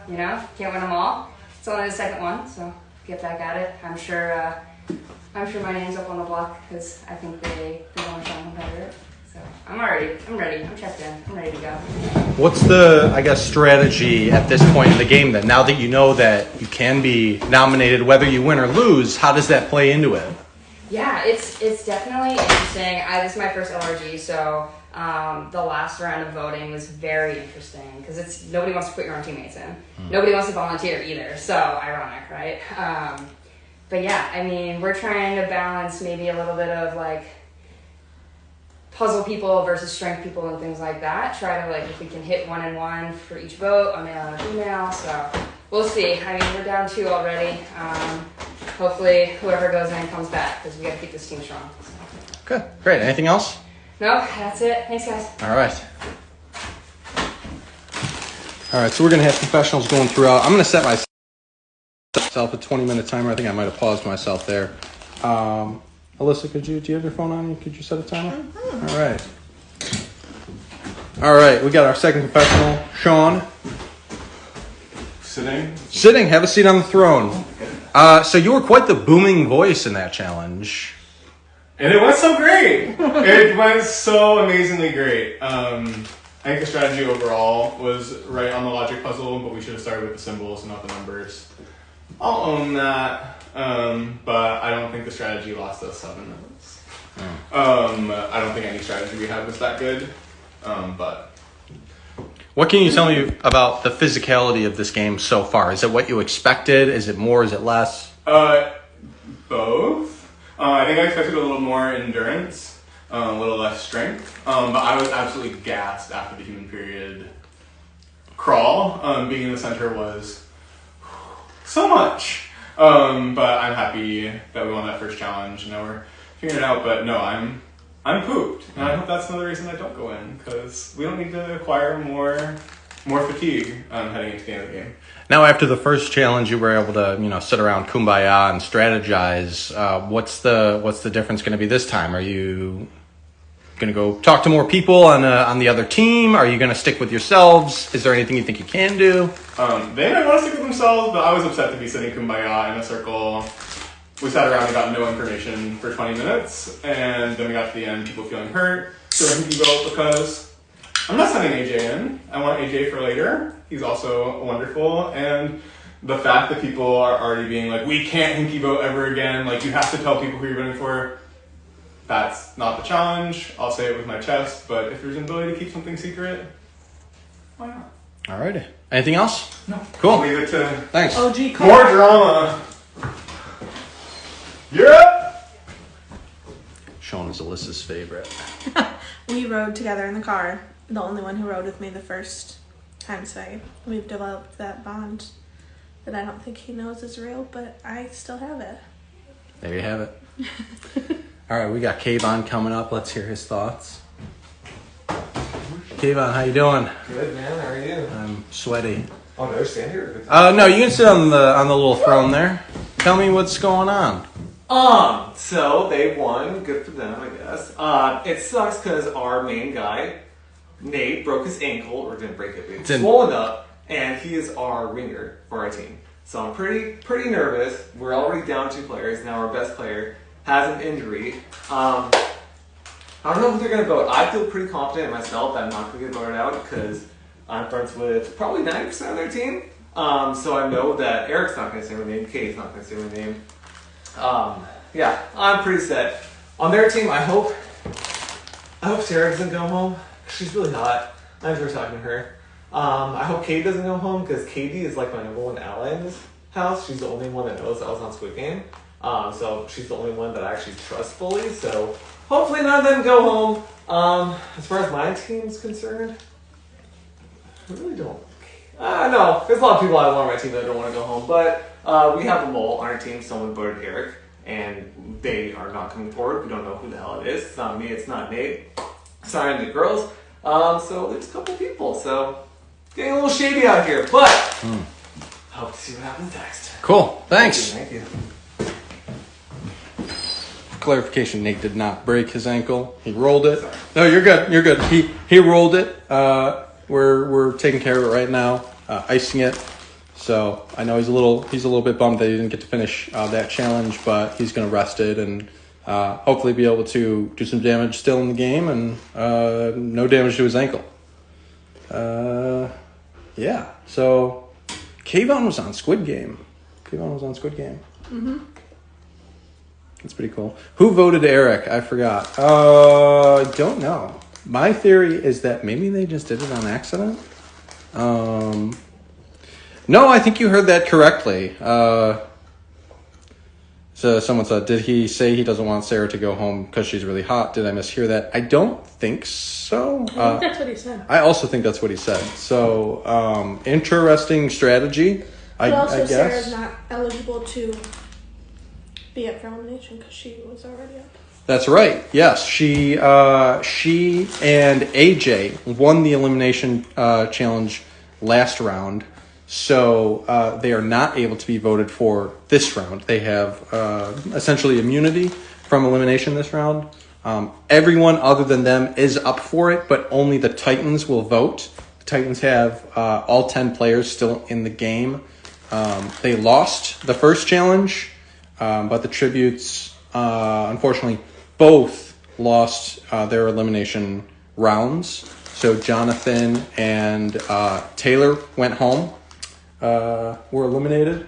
can't win them all. It's only the second one, so get back at it. I'm sure my name's up on the block because I think they want to try and competitor. So I'm ready. I'm checked in. I'm ready to go. What's the, strategy at this point in the game then? Now that you know that you can be nominated whether you win or lose, how does that play into it? Yeah, it's definitely interesting. This is my first LRG, so the last round of voting was very interesting because nobody wants to put your own teammates in. Nobody wants to volunteer either, so ironic, right? But yeah, we're trying to balance maybe a little bit of puzzle people versus strength people and things like that. Try to if we can hit 1 and 1 for each vote, a male and a female. So we'll see. We're down 2 already. Hopefully whoever goes in comes back because we got to keep this team strong. So. Okay, great. Anything else? No, that's it. Thanks, guys. All right, so we're going to have confessionals going throughout. I'm going to set myself a 20-minute timer. I think I might have paused myself there. Alyssa, do you have your phone on you? Could you set a timer? Mm-hmm. All right. All right, we got our second confessional. Sean. Sitting. Have a seat on the throne. So you were quite the booming voice in that challenge. And it went so great. It went so amazingly great. I think the strategy overall was right on the logic puzzle, but we should have started with the symbols and not the numbers. I'll own that. But I don't think the strategy lost us 7 minutes. I don't think any strategy we had was that good. But what can you tell me about the physicality of this game so far? Is it what you expected? Is it more? Is it less? Both. I think I expected a little more endurance, a little less strength. But I was absolutely gassed after the human period crawl. Being in the center was so much. But I'm happy that we won that first challenge. Now we're figuring it out. But no, I'm pooped, and I hope that's another reason I don't go in, because we don't need to acquire more fatigue heading into the end of the game. Now, after the first challenge, you were able to, sit around kumbaya and strategize. What's the difference going to be this time? Are you going to go talk to more people on the other team? Are you going to stick with yourselves? Is there anything you think you can do? They might want to stick with themselves, but I was upset to be sitting kumbaya in a circle. We sat around and got no information for 20 minutes, and then we got to the end, people feeling hurt, feeling hinky vote because I'm not sending AJ in. I want AJ for later. He's also wonderful, and the fact that people are already being like, we can't hinky vote ever again, like you have to tell people who you're voting for, that's not the challenge. I'll say it with my chest, but if there's an ability to keep something secret, why not? Alrighty. Anything else? No. Cool. I'll leave it to Thanks. OG Cole. More drama. You're up! Sean is Alyssa's favorite. We rode together in the car. The only one who rode with me the first time, so we've developed that bond that I don't think he knows is real, but I still have it. There you have it. All right, we got Kayvon coming up. Let's hear his thoughts. Kayvon, how you doing? Good, man. How are you? I'm sweaty. Oh, no, stand here. No, you can sit on the little throne there. Tell me what's going on. So they won. Good for them, I guess. It sucks because our main guy, Nate, broke his ankle, or didn't break it, but it's swollen up, and he is our ringer for our team. So I'm pretty nervous. We're already down 2 players. Now our best player has an injury. I don't know who they're going to vote. I feel pretty confident in myself that I'm not going to get voted out because I'm friends with probably 90% of their team. So I know that Eric's not going to say my name, Kate's not going to say my name. Yeah, I'm pretty set. On their team, I hope Sarah doesn't go home. She's really hot. I enjoy talking to her. I hope Kate doesn't go home because Katie is like my #1 ally in this house. She's the only one that knows that I was on Squid Game. So she's the only one that I actually trust fully. So hopefully none of them go home. As far as my team's concerned, I really don't. No, there's a lot of people I want on my team that don't want to go home, but we have a mole on our team. Someone voted Eric, and they are not coming forward. We don't know who the hell it is. It's not me. It's not Nate. It's not any of the girls. So there's a couple people. So getting a little shady out here, but hope to see what happens next. Cool. Thanks. Thank you. Clarification: Nate did not break his ankle. He rolled it. No, you're good. You're good. He rolled it. We're taking care of it right now, icing it. So I know he's a little bit bummed that he didn't get to finish that challenge, but he's going to rest it and hopefully be able to do some damage still in the game and no damage to his ankle. Yeah. So Kayvon was on Squid Game. Mm-hmm. That's pretty cool. Who voted Eric? I forgot. Don't know. My theory is that maybe they just did it on accident. No, I think you heard that correctly. So someone said, did he say he doesn't want Sarah to go home because she's really hot? Did I mishear that? I don't think so. I think that's what he said. I also think that's what he said. So, interesting strategy, But also I guess. Sarah's not eligible to be up for elimination because she was already up. That's right. Yes, she and AJ won the elimination challenge last round, so they are not able to be voted for this round. They have essentially immunity from elimination this round. Everyone other than them is up for it, but only the Titans will vote. The Titans have all 10 players still in the game. They lost the first challenge, but the Tributes, unfortunately, both lost their elimination rounds. So Jonathan and Taylor went home, were eliminated.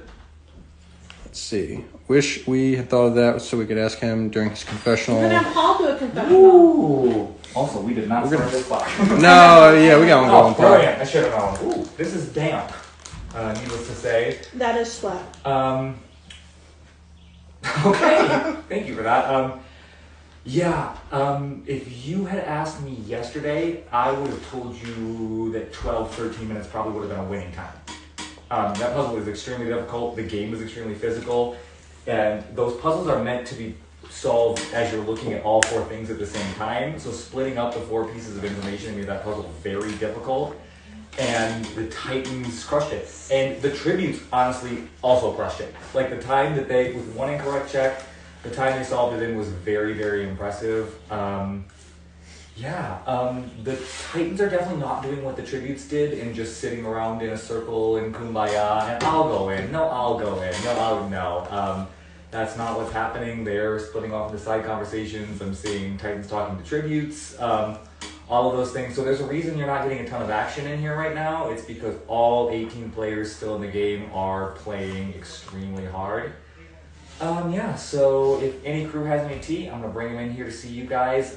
Let's see. Wish we had thought of that so we could ask him during his confessional. We're gonna have Paul do a confessional. Ooh. Also, we did not start this clock. No, yeah, we got one going. Brilliant. I should have known. Ooh, this is damp. Needless to say. That is sweat. Okay. Thank you for that. If you had asked me yesterday, I would have told you that 12, 13 minutes probably would have been a winning time. That puzzle is extremely difficult. The game is extremely physical. And those puzzles are meant to be solved as you're looking at all 4 things at the same time. So splitting up the 4 pieces of information made that puzzle very difficult. And the Titans crushed it. And the Tributes, honestly, also crushed it. Like the time that they, with 1 incorrect check, the time they solved it in was very, very impressive. The Titans are definitely not doing what the Tributes did and just sitting around in a circle in Kumbaya and I'll go in, no, I'll go in, no. That's not what's happening. They're splitting off into side conversations. I'm seeing Titans talking to Tributes, all of those things. So there's a reason you're not getting a ton of action in here right now. It's because all 18 players still in the game are playing extremely hard. So if any crew has any tea, I'm gonna bring them in here to see you guys.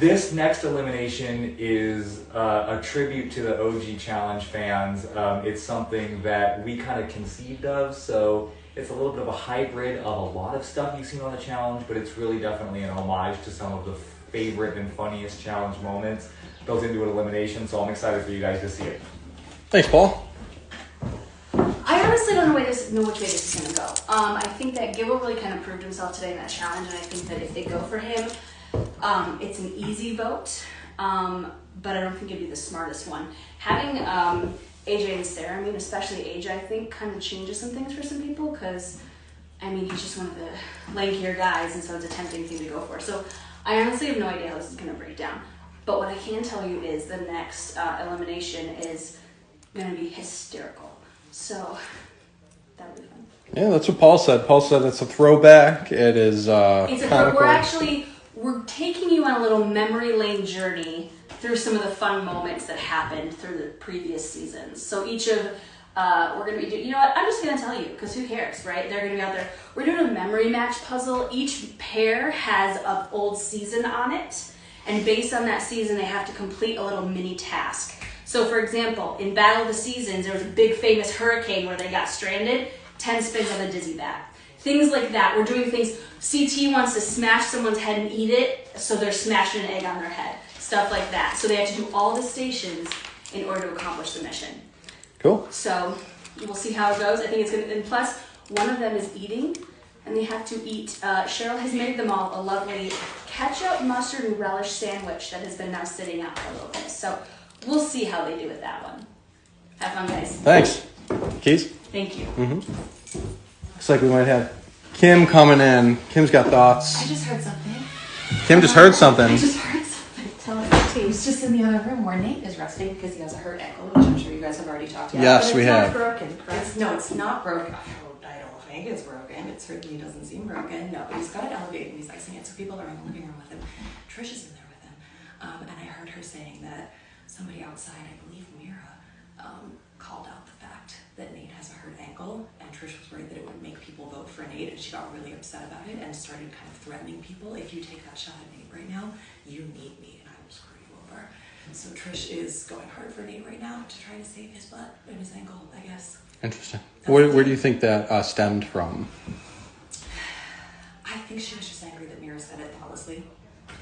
This next elimination is a tribute to the OG Challenge fans. It's something that we kind of conceived of, so it's a little bit of a hybrid of a lot of stuff you've seen on the challenge, but it's really definitely an homage to some of the favorite and funniest challenge moments built into an elimination, so I'm excited for you guys to see it. Thanks, Paul. I honestly don't know which way this is going to go. I think that Gibble really kind of proved himself today in that challenge, and I think that if they go for him, it's an easy vote, but I don't think it'd be the smartest one. Having AJ and Sarah, especially AJ, I think kind of changes some things for some people because, he's just one of the lankier guys, and so it's a tempting thing to go for. So I honestly have no idea how this is going to break down. But what I can tell you is the next elimination is going to be hysterical. So that'll be fun. Yeah, that's what Paul said. Paul said it's a throwback. It is We're taking you on a little memory lane journey through some of the fun moments that happened through the previous seasons. So each of, we're going to be doing, I'm just going to tell you, because who cares, right? They're going to be out there. We're doing a memory match puzzle. Each pair has an old season on it. And based on that season, they have to complete a little mini task. So for example, in Battle of the Seasons, there was a big famous hurricane where they got stranded, 10 spins on the dizzy bat. Things like that. We're doing things, CT wants to smash someone's head and eat it, so they're smashing an egg on their head. Stuff like that. So they have to do all the stations in order to accomplish the mission. Cool. So we'll see how it goes. I think it's going to, and plus, one of them is eating, and they have to eat, Cheryl has made them all a lovely ketchup, mustard, and relish sandwich that has been now sitting out for a little bit. So we'll see how they do with that one. Have fun, guys. Thanks. Keys? Thank you. Looks like we might have Kim coming in. Kim's got thoughts. I just heard something. Kim just heard something. I just heard something. Tell us the tea. He's just in the other room where Nate is resting because he has a hurt ankle, which I'm sure you guys have already talked about. Yes, we have. It's not broken, correct? No, it's not broken. I don't think it's broken. It certainly doesn't seem broken. No, but he's got it elevated and he's icing it, so people are in the living room with him. Trish is in there with him. And I heard her saying that somebody outside, I believe Mira, called out the fact that Nate has a hurt ankle, and Trish was worried that it would make people vote for Nate, and she got really upset about it and started kind of threatening people. If you take that shot at Nate right now, you need me and I will screw you over. So Trish is going hard for Nate right now to try to save his butt and his ankle, I guess. Interesting. Where do you think that stemmed from? I think she was just angry that Mira said it thoughtlessly.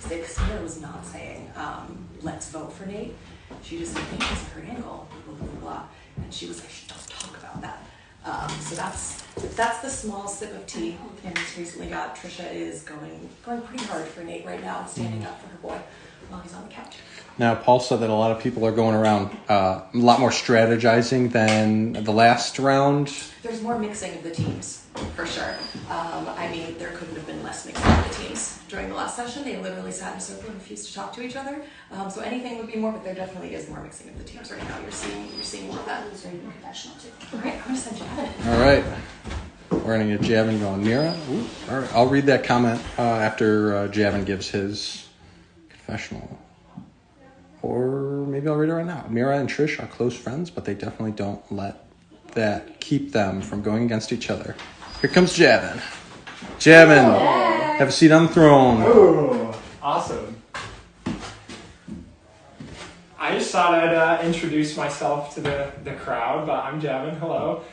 Because Mira was not saying, let's vote for Nate. She just said, Nate has a hurt ankle, blah, blah, blah, blah. And she was like, don't talk about that. So that's the small sip of tea Kim's recently got. Trisha is going pretty hard for Nate right now, standing up for her boy while he's on the couch. Now, Paul said that a lot of people are going around a lot more strategizing than the last round. There's more mixing of the teams, for sure. There couldn't have been less mixing of the teams. teams during the last session. They literally sat in a circle and refused to talk to each other. So anything would be more, but there definitely is more mixing of the teams right now. You're seeing more of that. It's very professional too. All right, I'm gonna send Javin. All right. We're going to get Javin going. Mira? Ooh, all right. I'll read that comment after Javin gives his confessional. Or maybe I'll read it right now. Mira and Trish are close friends, but they definitely don't let that keep them from going against each other. Here comes Javin. Javin, have a seat on the throne. Oh, awesome. I just thought I'd introduce myself to the crowd, but I'm Javin. Hello.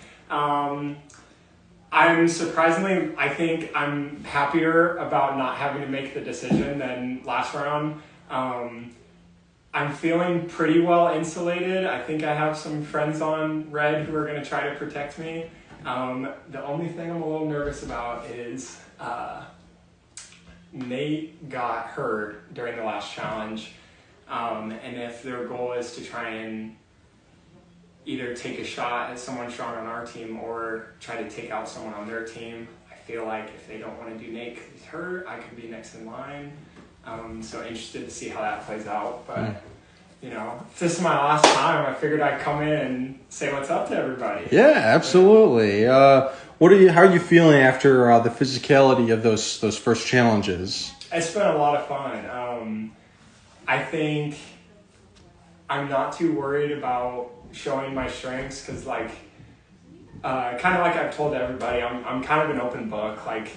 I'm surprisingly, I think I'm happier about not having to make the decision than last round. I'm feeling pretty well insulated. I think I have some friends on red who are going to try to protect me. The only thing I'm a little nervous about is Nate got hurt during the last challenge. And if their goal is to try and either take a shot at someone strong on our team or try to take out someone on their team, I feel like if they don't want to do Nate because he's hurt, I could be next in line. So interested to see how that plays out. But, you know, if this is my last time, I figured I'd come in and say what's up to everybody. Yeah, absolutely. How are you feeling after the physicality of those first challenges? It's been a lot of fun. I think I'm not too worried about showing my strengths because, like, kind of like I've told everybody, I'm kind of an open book. Like,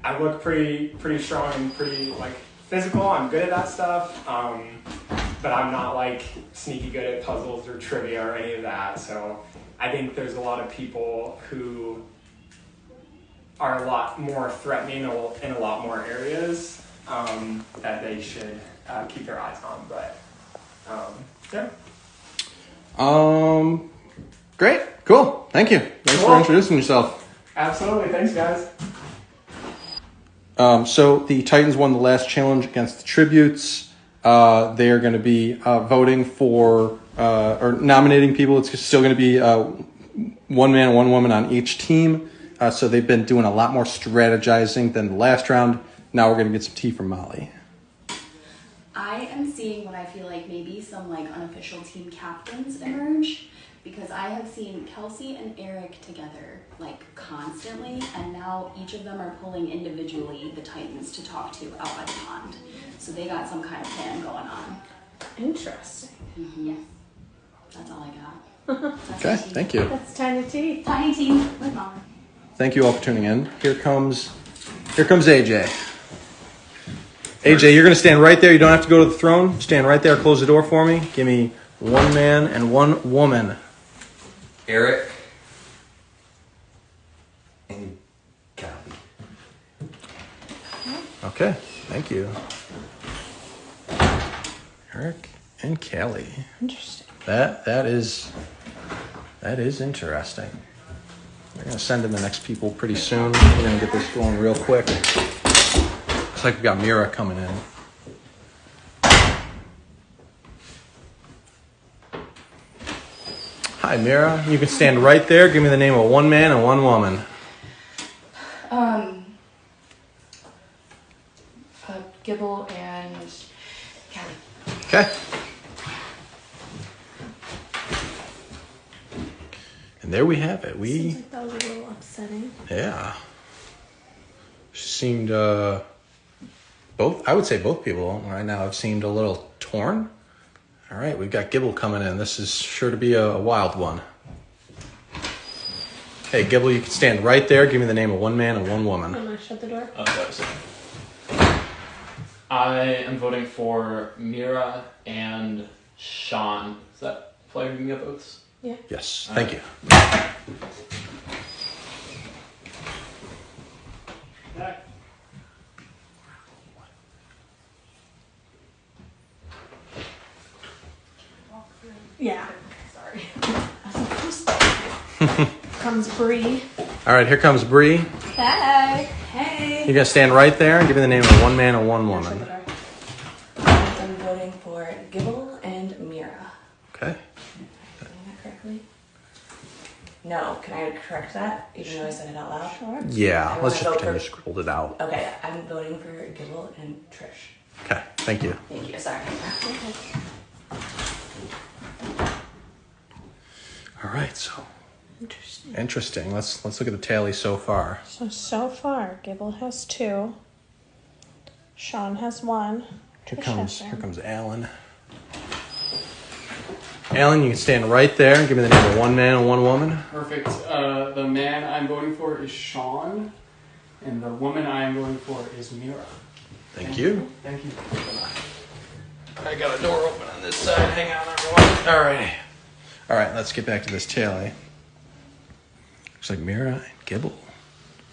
I look pretty strong and pretty, like, physical. I'm good at that stuff, but I'm not, like, sneaky good at puzzles or trivia or any of that. So I think there's a lot of people who are a lot more threatening in a lot more areas that they should keep their eyes on. But, yeah. Great. Cool. Thank you. Thanks for introducing yourself. Absolutely. Thanks, guys. So the Titans won the last challenge against the Tributes. They are going to be voting for or nominating people. It's still going to be one man and one woman on each team. So they've been doing a lot more strategizing than the last round. Now we're going to get some tea from Molly. I am seeing what I feel like maybe some like unofficial team captains emerge, because I have seen Kelsey and Eric together like constantly, and now each of them are pulling individually the Titans to talk to out by the pond. So they got some kind of plan going on. Interesting. Mm-hmm. Yes. That's all I got. Okay, thank you. That's tiny tea. Tiny team with Mom. Thank you all for tuning in. Here comes AJ. AJ, you're going to stand right there. You don't have to go to the throne. Stand right there. Close the door for me. Give me one man and one woman. Eric and Callie. Okay, thank you. Eric and Callie. Interesting. That is interesting. We're going to send in the next people pretty soon. We're going to get this going real quick. Looks like we got Mira coming in. Hi, Mira. You can stand right there. Give me the name of one man and one woman. Gibble and Callie. Okay. And there we have it. Seems like that was a little upsetting. Yeah. Seemed, I would say both people right now have seemed a little torn. All right, we've got Gibble coming in. This is sure to be a wild one. Hey, Gibble, you can stand right there. Give me the name of one man and one woman. I'm going to shut the door. Oh, that was it. I am voting for Mira and Sean. Is that player you can get votes? Yeah. Yes, thank you. Yeah. Sorry. Comes Bree. All right, here comes Bree. Hey. Hey. You're going to stand right there and give me the name of one man and one woman. I'm voting for Gibble and Mira. Okay. Saying that correctly? No, can I correct that, even though I said it out loud? Sure. Yeah, let's just pretend you scrolled it out. Okay, I'm voting for Gibble and Trish. Okay, thank you. Thank you, sorry. All right, so interesting. Let's look at the tally so far. So far, Gibble has 2. Sean has 1. Here comes Alan. Alan, you can stand right there and give me the name of one man and one woman. Perfect. The man I'm voting for is Sean, and the woman I'm voting for is Mira. Thank you. Thank you. I got a door open on this side. Hang on, everyone. All right, let's get back to this tally. Looks like Mira and Gibble.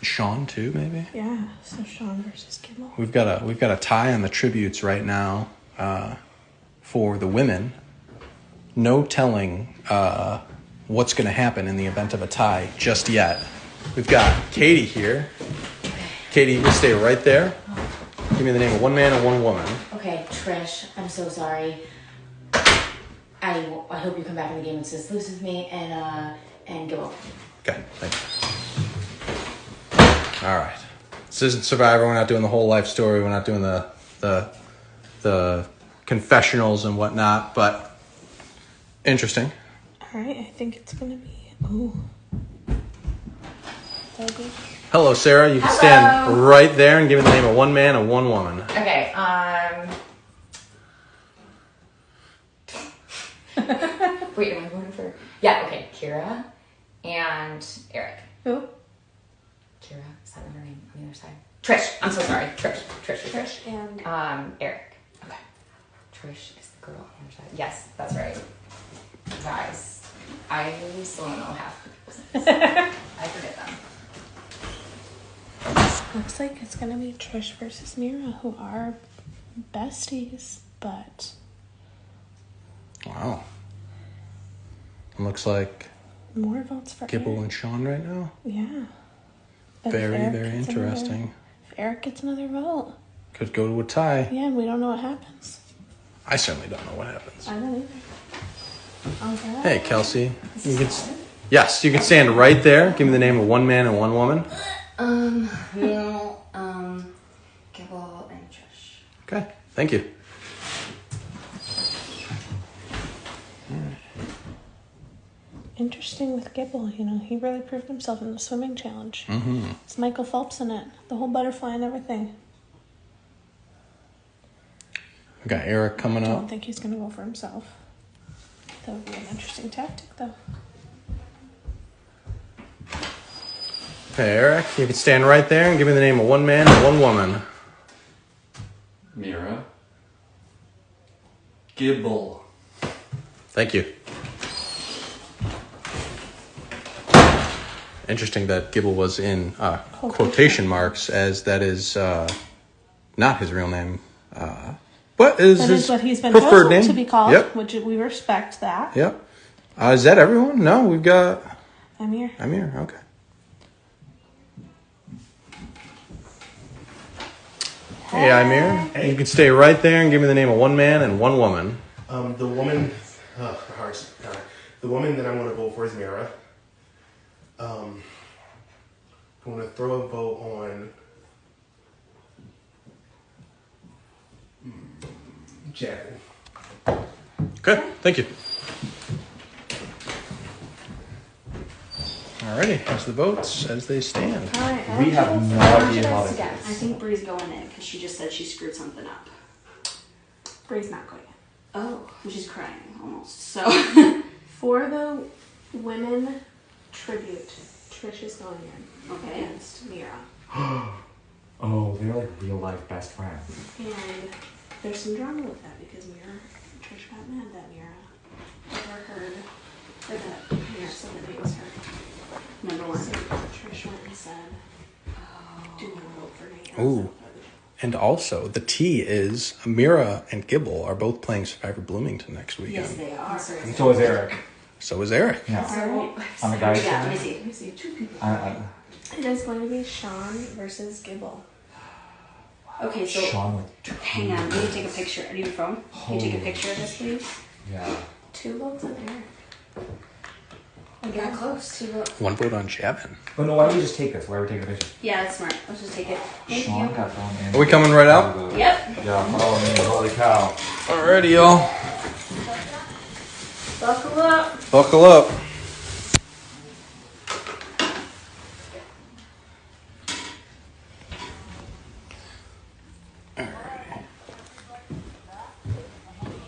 Sean too, maybe? Yeah, so Sean versus Gibble. We've got a tie on the tributes right now for the women. No telling what's going to happen in the event of a tie just yet. We've got Katie here. Katie, you can stay right there. Give me the name of one man and one woman. Okay, Trish, I'm so sorry. I hope you come back in the game and sis loose with me and Gibble. Okay, thank you. All right. This isn't Survivor. We're not doing the whole life story. We're not doing the confessionals and whatnot, but interesting. All right, I think it's going to be... Ooh. Toby. Hello, Sarah. You can stand right there and give me the name of one man and one woman. Okay, wait, am I voting for... Yeah, okay, Kira and Eric. Who? Kira, is that her name on the other side? Trish, I'm so sorry. Trish. And... Eric. Okay. Trish is the girl on the other side. Yes, that's right. Guys, I still don't know half the people's names. I forget them. Looks like it's going to be Trish versus Mira, who are besties, but... Wow. Looks like more votes for Gibble Eric. and Sean right now. Yeah. But Very interesting. If Eric gets another vote... Could go to a tie. Yeah, we don't know what happens. I certainly don't know what happens. I don't either. Okay. Hey, Kelsey. You can stand right there. Give me the name of one man and one woman. Gibble and Trish. Okay, thank you. Interesting with Gibble, he really proved himself in the swimming challenge. Mm-hmm. It's Michael Phelps in it. The whole butterfly and everything. We got Eric coming I up. don't think he's going to go for himself. That would be an interesting tactic, though. Okay, Eric, you can stand right there and give me the name of one man and one woman. Mira. Gibble. Thank you. Interesting that Gibble was in quotation marks, as that is not his real name. But is that his is what he's been preferred chosen name to be called, Yep. which we respect that. Yep. Is that everyone? No, we've got Amir. Okay. Hey, Amir. Hey. You can stay right there and give me the name of one man and one woman. The woman, the woman that I'm going to vote for is Mira. I'm going to throw a vote on Janet. Okay, thank you. Alrighty, here's the votes as they stand. All right, We have no idea how to guess. I think Bree's going in because she just said she screwed something up. Bree's not going in. Oh, she's crying almost. So for the women tribute, Trish is going in against Mira. Oh, they're like real life best friends. And there's some drama with that because Trish got mad that Mira overheard that Mira said that it was her. Number one. So Trish went and said, do you want to vote for Nate? Ooh. And also, the T is Mira and Gibble are both playing Survivor Bloomington next weekend. Yes, they are. And so is Eric. So is Eric. Yeah. All right. On the guy's Yeah, side. let me see. Two people. It is going to be Sean versus Gibble. Okay, so Sean with hang on. Let me take a picture. Are you your phone? Can you take a picture of this, please? Yeah. 2 votes on Eric. We got close to it. One vote on Javin. Oh no, why don't we just take this? Why are we taking a picture? Yeah, that's smart. Let's just take it. Thank Sean you. got thrown in. Are we coming right out? Yep. Yeah, follow me. Holy cow. Alrighty, y'all. Buckle up. Buckle up.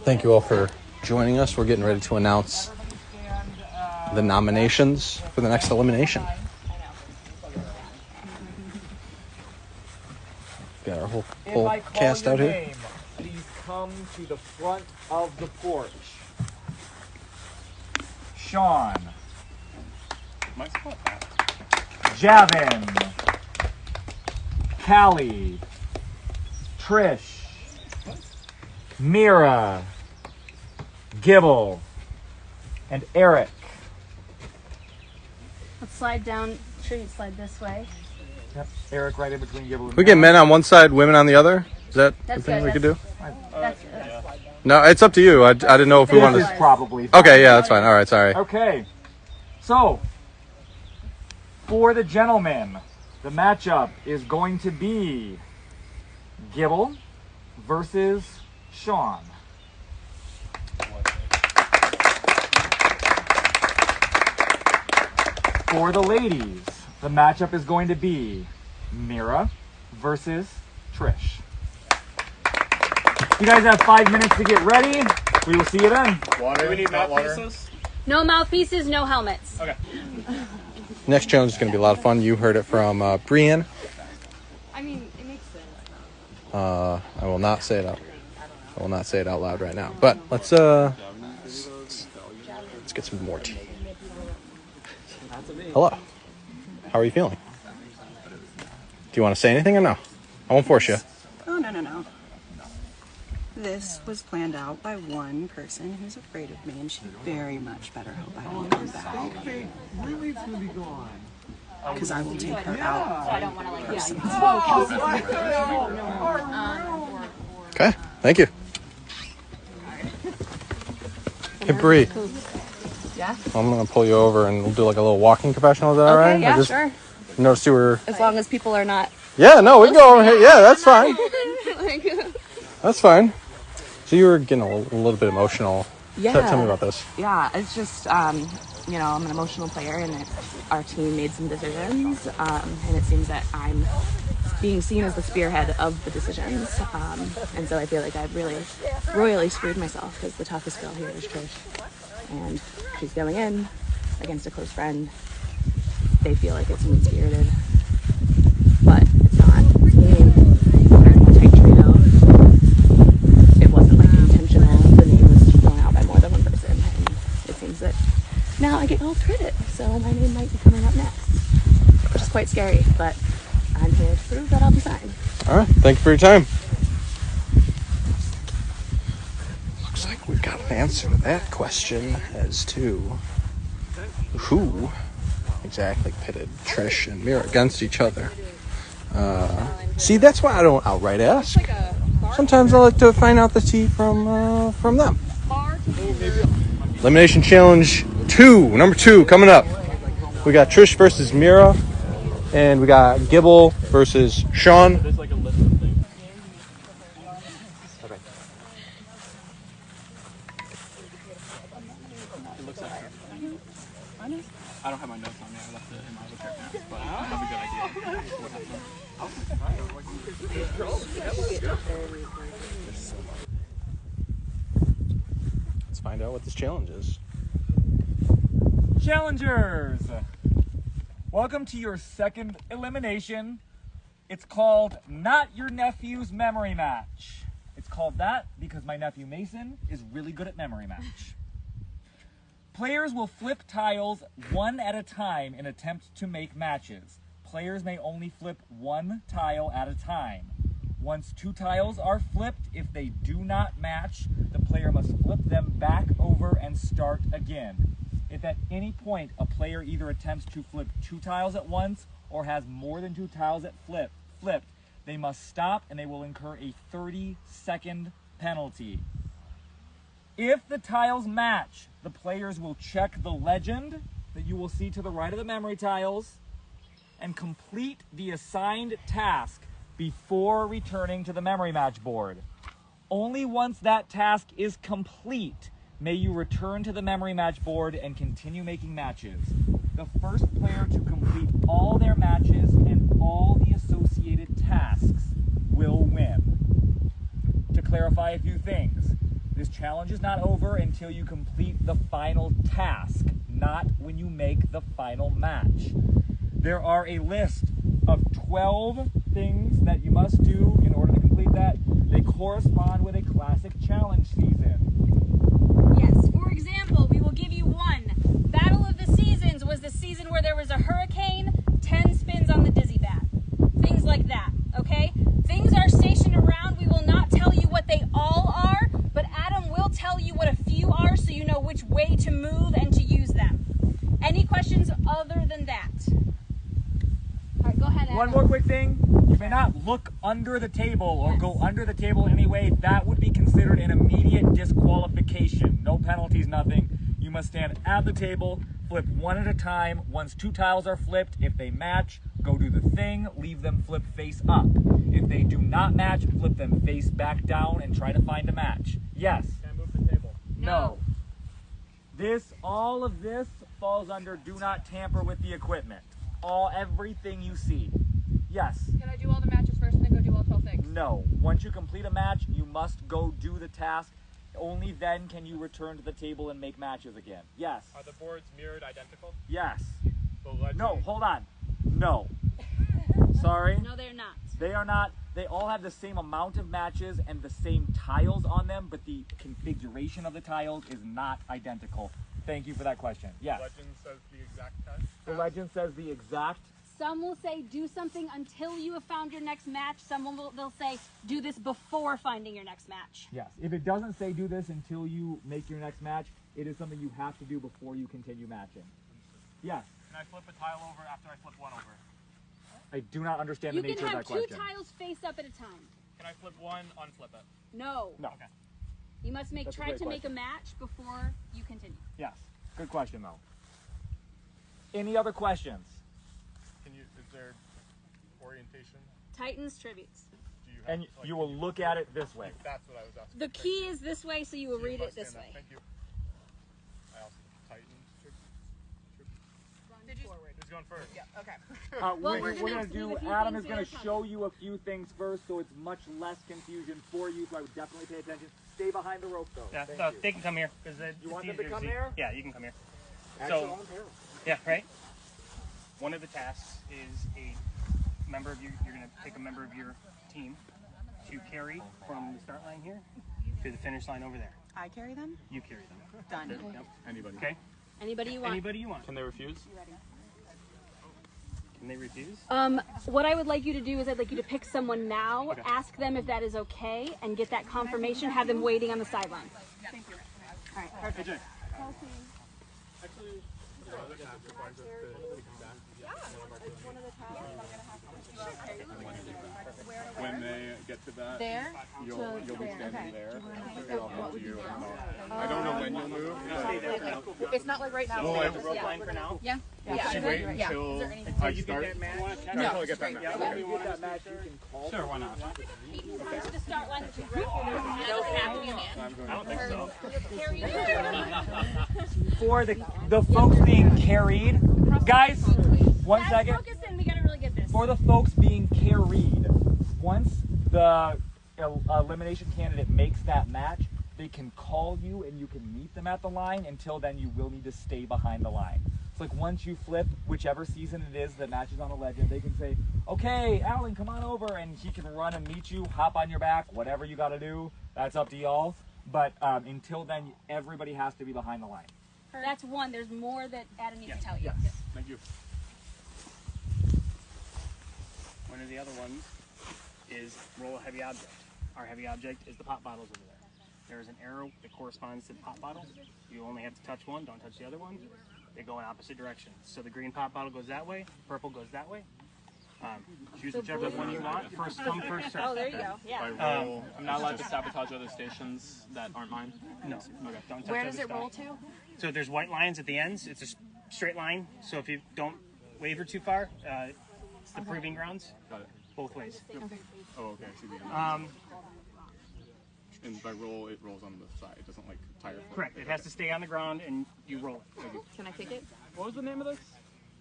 Thank you all for joining us. We're getting ready to announce the nominations for the next elimination. Got our whole If I call cast your out here. name, please come to the front of the porch. Sean. Javin. Callie. Trish. Mira. Gibble. And Eric. Let's slide down. Sure, you slide this way. Yep, Eric right in between Gibble and We get men on one side, women on the other. Is that the That's thing good. we could do? That's No, it's up to you. I didn't know if we This wanted is to. probably fine. Okay, yeah, that's fine. All right, sorry. Okay. So, for the gentlemen, the matchup is going to be Gibble versus Sean. For the ladies, the matchup is going to be Mira versus Trish. You guys have 5 minutes to get ready. We will see you then. Water. Do we need mouthpieces? No mouthpieces, no helmets. Okay. Next challenge is going to be a lot of fun. You heard it from Brienne. I mean, it makes sense. I will not say it out. I will not say it out loud right now. But let's get some more tea. Hello. How are you feeling? Do you want to say anything or no? I won't force you. Oh, no. This was planned out by one person who's afraid of me, and she very much better hope I don't come back. Really gonna be gone. Because I will take her out. So I don't want to like. Okay. Thank you. Hey, Bree. Yeah. I'm going to pull you over and we'll do like a little walking confessional. Is that all right? Yeah, I just sure. noticed you were... As long as people are not. Yeah, no, we can go over here. Yeah, that's fine. That's fine. So you were getting a little bit emotional. Yeah. Tell me about this. Yeah, it's just, I'm an emotional player, and our team made some decisions, and it seems that I'm being seen as the spearhead of the decisions, and so I feel like I've really royally screwed myself, because the toughest girl here is Trish, and she's going in against a close friend. They feel like it's mean-spirited, but it's not. It's me. We're in a tight trio. It wasn't like intentional. The name was thrown out by more than one person, and it seems that now I get all credit, so my name might be coming up next, which is quite scary, but I'm here to prove that I'll be fine. All right. Thank you for your time. Looks like we've got an answer to that question as to who exactly pitted Trish and Mira against each other. See, that's why I don't outright ask. Sometimes I like to find out the tea from them. Elimination Challenge 2, number 2, coming up. We got Trish versus Mira, and we got Gibble versus Sean. There's like a list of things. Okay. It looks like I don't have my notes on me. I left it in my other pair of pants, but I have a good idea of what happened. Let's find out what this challenge is. Challengers, welcome to your second elimination. It's called Not Your Nephew's Memory Match. It's called that because my nephew Mason is really good at memory match. Players will flip tiles one at a time in attempt to make matches. Players may only flip one tile at a time. Once 2 tiles are flipped, if they do not match, the player must flip them back over and start again. If at any point a player either attempts to flip 2 tiles at once or has more than 2 tiles at flipped, they must stop and they will incur a 30-second penalty. If the tiles match, the players will check the legend that you will see to the right of the memory tiles and complete the assigned task before returning to the memory match board. Only once that task is complete may you return to the memory match board and continue making matches. The first player to complete all their matches and all the associated tasks will win. To clarify a few things, this challenge is not over until you complete the final task, not when you make the final match. There are a list of 12 things that you must do in order to complete that. They correspond with a classic challenge season. Yes, for example, we will give you one. Battle of the Seasons was the season where there was a hurricane, 10 spins on the dizzy bat. Things like that, okay? Things are stationed around. We will not tell you what they all are, but Adam will tell you what a few are so you know which way to move and to use them. Any questions other than that? All right, go ahead, Adam. One more quick thing. You may not look under the table or go under the table in any way. That would be considered an immediate disqualification. No penalties, nothing. You must stand at the table, flip one at a time. Once 2 tiles are flipped, if they match, go do the thing, leave them flip face up. If they do not match, flip them face back down and try to find a match. Yes? Can I move the table? No. All of this falls under do not tamper with the equipment. Everything you see. Yes? Can I do all the matches first and then go do all 12 things? No. Once you complete a match, you must go do the task. Only then can you return to the table and make matches again. Yes? Are the boards mirrored identical? Yes. The legend. No, hold on. No. Sorry? No, they're not. They are not. They all have the same amount of matches and the same tiles on them, but the configuration of the tiles is not identical. Thank you for that question. Yes? The legend says the exact test? The legend says the exact. Some will say do something until you have found your next match. They'll say do this before finding your next match. Yes. If it doesn't say do this until you make your next match, it is something you have to do before you continue matching. Yes. Can I flip a tile over after I flip one over? I do not understand the nature of that question. You can have 2 tiles face up at a time. Can I flip one, unflip it? No. No. Okay. You must That's a try great to make a question. match before you continue. Yes. Good question, though. Any other questions? Is there orientation? Titans tributes. And you will look at it this way. That's what I was asking. The key is this way, so you will read it this way. Thank you. I also Titans. Did you? Who's going first? Yeah. Okay. We're going to do, Adam is going to show you a few things first, so it's much less confusion for you, so I would definitely pay attention. Stay behind the rope, though. Yeah, Thank you. they can come here. You want them to come here? Yeah, you can come here. Actually, Yeah, right? One of the tasks is a member of you're going to pick a member of your team to carry from the start line here to the finish line over there. I carry them? You carry them. Done. Yep. Anybody. Okay? Anybody you want. Anybody you want. Can they refuse? Can they refuse? What I would like you to do is I'd like you to pick someone now, ask them if that is okay, and get that confirmation, have them waiting on the sideline. Thank you. All right, perfect. AJ. Actually, When they get to that, there? you'll be standing Okay. there. And I'll move you. I don't know when you'll move. It's not like right now. Well, I have to rope line for now? Yeah. Should we wait Yeah. until Until I you start? get that match? No, until I get that match. Yeah, Okay. you get that match, you can call. Sure, why not? The start line, which is right here. It doesn't have to be a man. I don't think so. For the folks being carried, guys, one second. Focus in, we gotta really get this. For the folks being carried, once the elimination candidate makes that match, they can call you and you can meet them at the line. Until then, you will need to stay behind the line. It's like once you flip, whichever season it is that matches on a legend, they can say, okay, Alan, come on over, and he can run and meet you, hop on your back, whatever you got to do. That's up to y'all. But until then, everybody has to be behind the line. That's one. There's more that Adam needs to tell you. Yes. Thank you. One of the other ones is roll a heavy object. Our heavy object is the pop bottles over there. There is an arrow that corresponds to the pop bottles. You only have to touch one, don't touch the other one. They go in opposite directions. So the green pop bottle goes that way, purple goes that way. Choose whichever one you want. First come, first serve. Oh, there you go. Yeah. I'm not allowed to sabotage other stations that aren't mine? No. Okay. Don't touch Where other does it stuff. roll to? So there's white lines at the ends. It's just straight line. So if you don't waver too far, it's the proving grounds. Got it. Both ways. Okay. Oh, okay. I see the end. And by roll, it rolls on the side. It doesn't like tire flip. Correct. It has to stay on the ground and you roll it. Can I kick it? What was the name of this?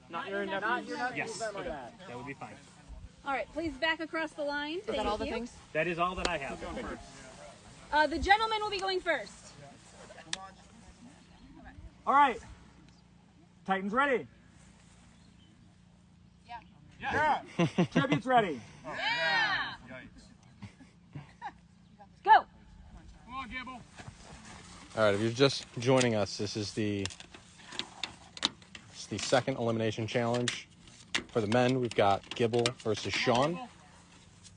Not your nephew. Yes. Okay. That would be fine. All right, please back across the line. Is that all the things? That is all that I have. The gentleman will be going first. All right. Titans ready? Yeah. Tributes ready? Yeah. Go. Come on, Gibble. All right, if you're just joining us, this is the second elimination challenge. For the men, we've got Gibble versus Sean.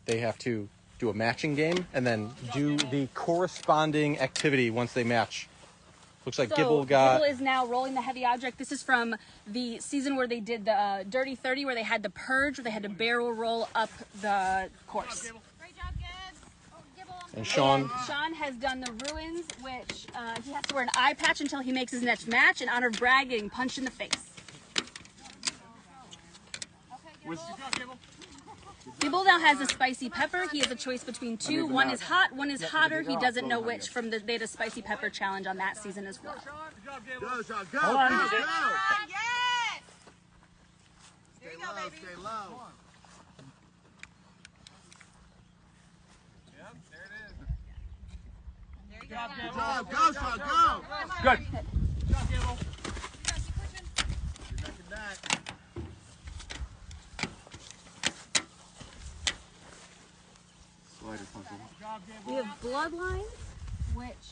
They have to do a matching game and then do the corresponding activity once they match. Looks like So, Gibble Gibble is now rolling the heavy object. This is from the season where they did the Dirty 30, where they had to purge, where they had to barrel roll up the course. And Sean. And Sean has done the ruins, which he has to wear an eye patch until he makes his next match in honor of Brad getting punched in the face. Gibble now has a spicy pepper. He has a choice between two. One is hot, one is hotter. He doesn't know which from they had a spicy pepper challenge on that season as well. Go, Sean, go. Hold on. Go. Yes! Stay low, stay low. Yep, there it is. There you Good job, go, Sean, go. Good. Good job, Gibble. You're back and back. Slider puzzle. We have bloodlines, which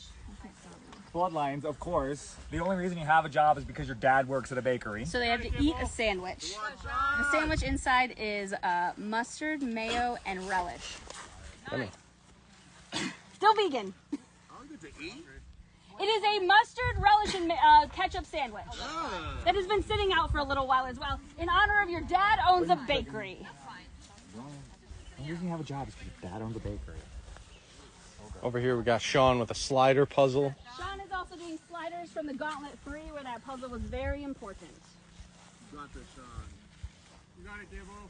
Bloodlines, of course. The only reason you have a job is because your dad works at a bakery. so they have to eat a sandwich. The sandwich inside is mustard, mayo, and relish. Still vegan. I'll get to eat. It is a mustard, relish, and ketchup sandwich that has been sitting out for a little while as well. In honor of your dad owns a bakery. The only reason you have a job is because your dad owns a bakery. Over here we got Sean with a slider puzzle. Sean is also doing sliders from the Gauntlet 3, where that puzzle was very important. You got this, Sean. You got it, Gibble.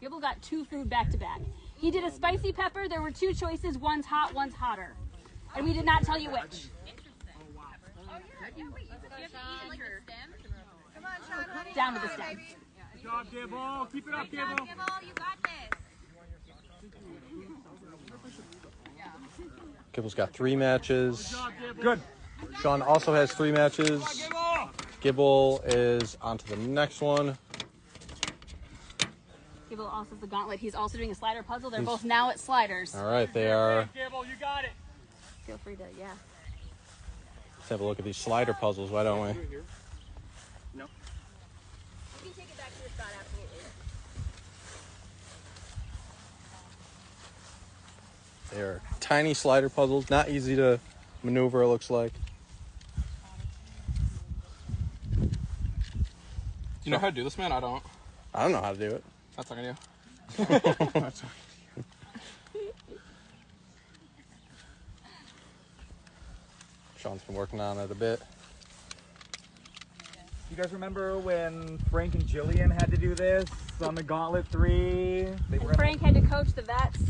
Gibble got 2 food back to back. He did a spicy pepper. There were 2 choices. One's hot, one's hotter. And we did not tell you which. Down to the stem. Good job, Gibble. Keep it up, Gibble. You got this. Gibble's got 3 matches. Good. Sean also has 3 matches. Gibble is on to the next one. Gibble also has the Gauntlet. He's also doing a slider puzzle. They're both now at sliders. All right, they are. Gibble, you got it. Feel free to, yeah. Let's have a look at these slider puzzles, why don't we? No. You can take it back to your spot, absolutely. They are tiny slider puzzles, not easy to maneuver, it looks like. You know how to do this, man? I don't. I don't know how to do it. That's not gonna do. Sean's been working on it a bit. You guys remember when Frank and Jillian had to do this on the Gauntlet 3? Frank had to coach the vets.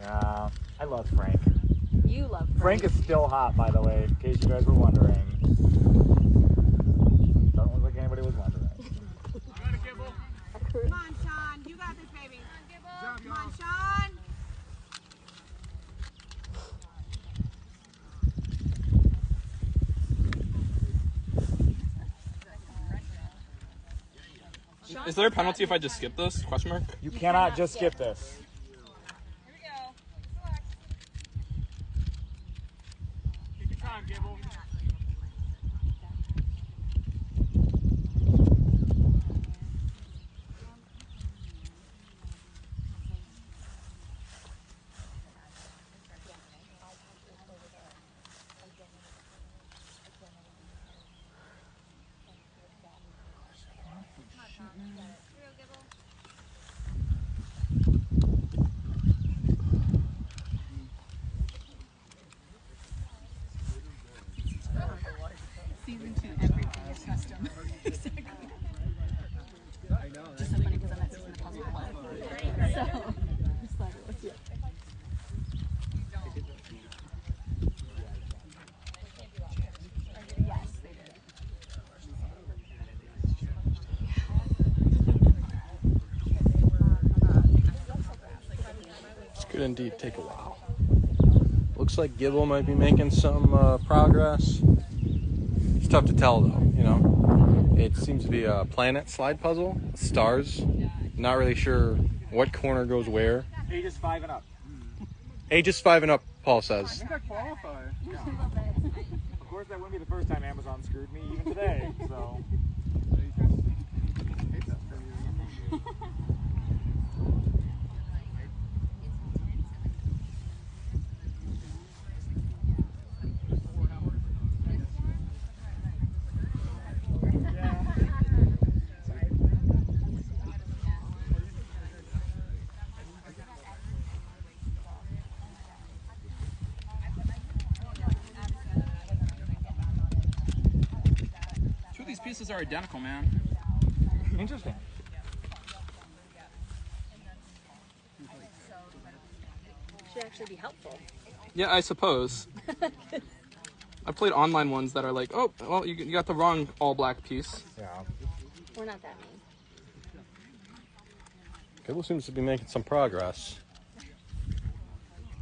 Yeah, I love Frank. You love Frank is still hot, by the way, in case you guys were wondering. Doesn't look like anybody was wondering. Come on, Sean. You got this, baby. Come on, Sean. Is there a penalty if I just skip this? Question mark. You cannot just skip this. Take your time, Gibble. Could indeed take a while. Looks like Gibble might be making some progress. It's tough to tell though, you know. It seems to be a planet slide puzzle, stars. Not really sure what corner goes where. Ages 5 and up. Ages 5 and up, Paul I says. think I qualify. Yeah. Of course, that wouldn't be the first time Amazon screwed me, even today. So. These pieces are identical, man. Interesting. Should actually be helpful. Yeah, I suppose. I played online ones that are like, oh, well, you got the wrong all-black piece. Yeah. We're not that mean. Gibble seems to be making some progress.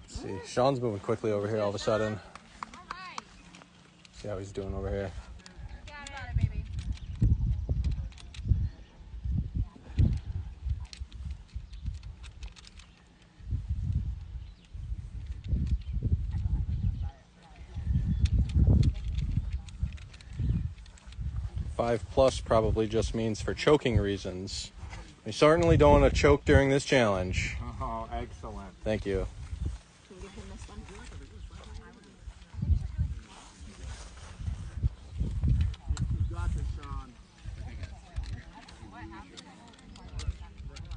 Let's see, Sean's moving quickly over here all of a sudden. See how he's doing over here. 5+ probably just means for choking reasons. We certainly don't want to choke during this challenge. Oh, excellent. Thank you. Can you give him this one? You got this, Sean.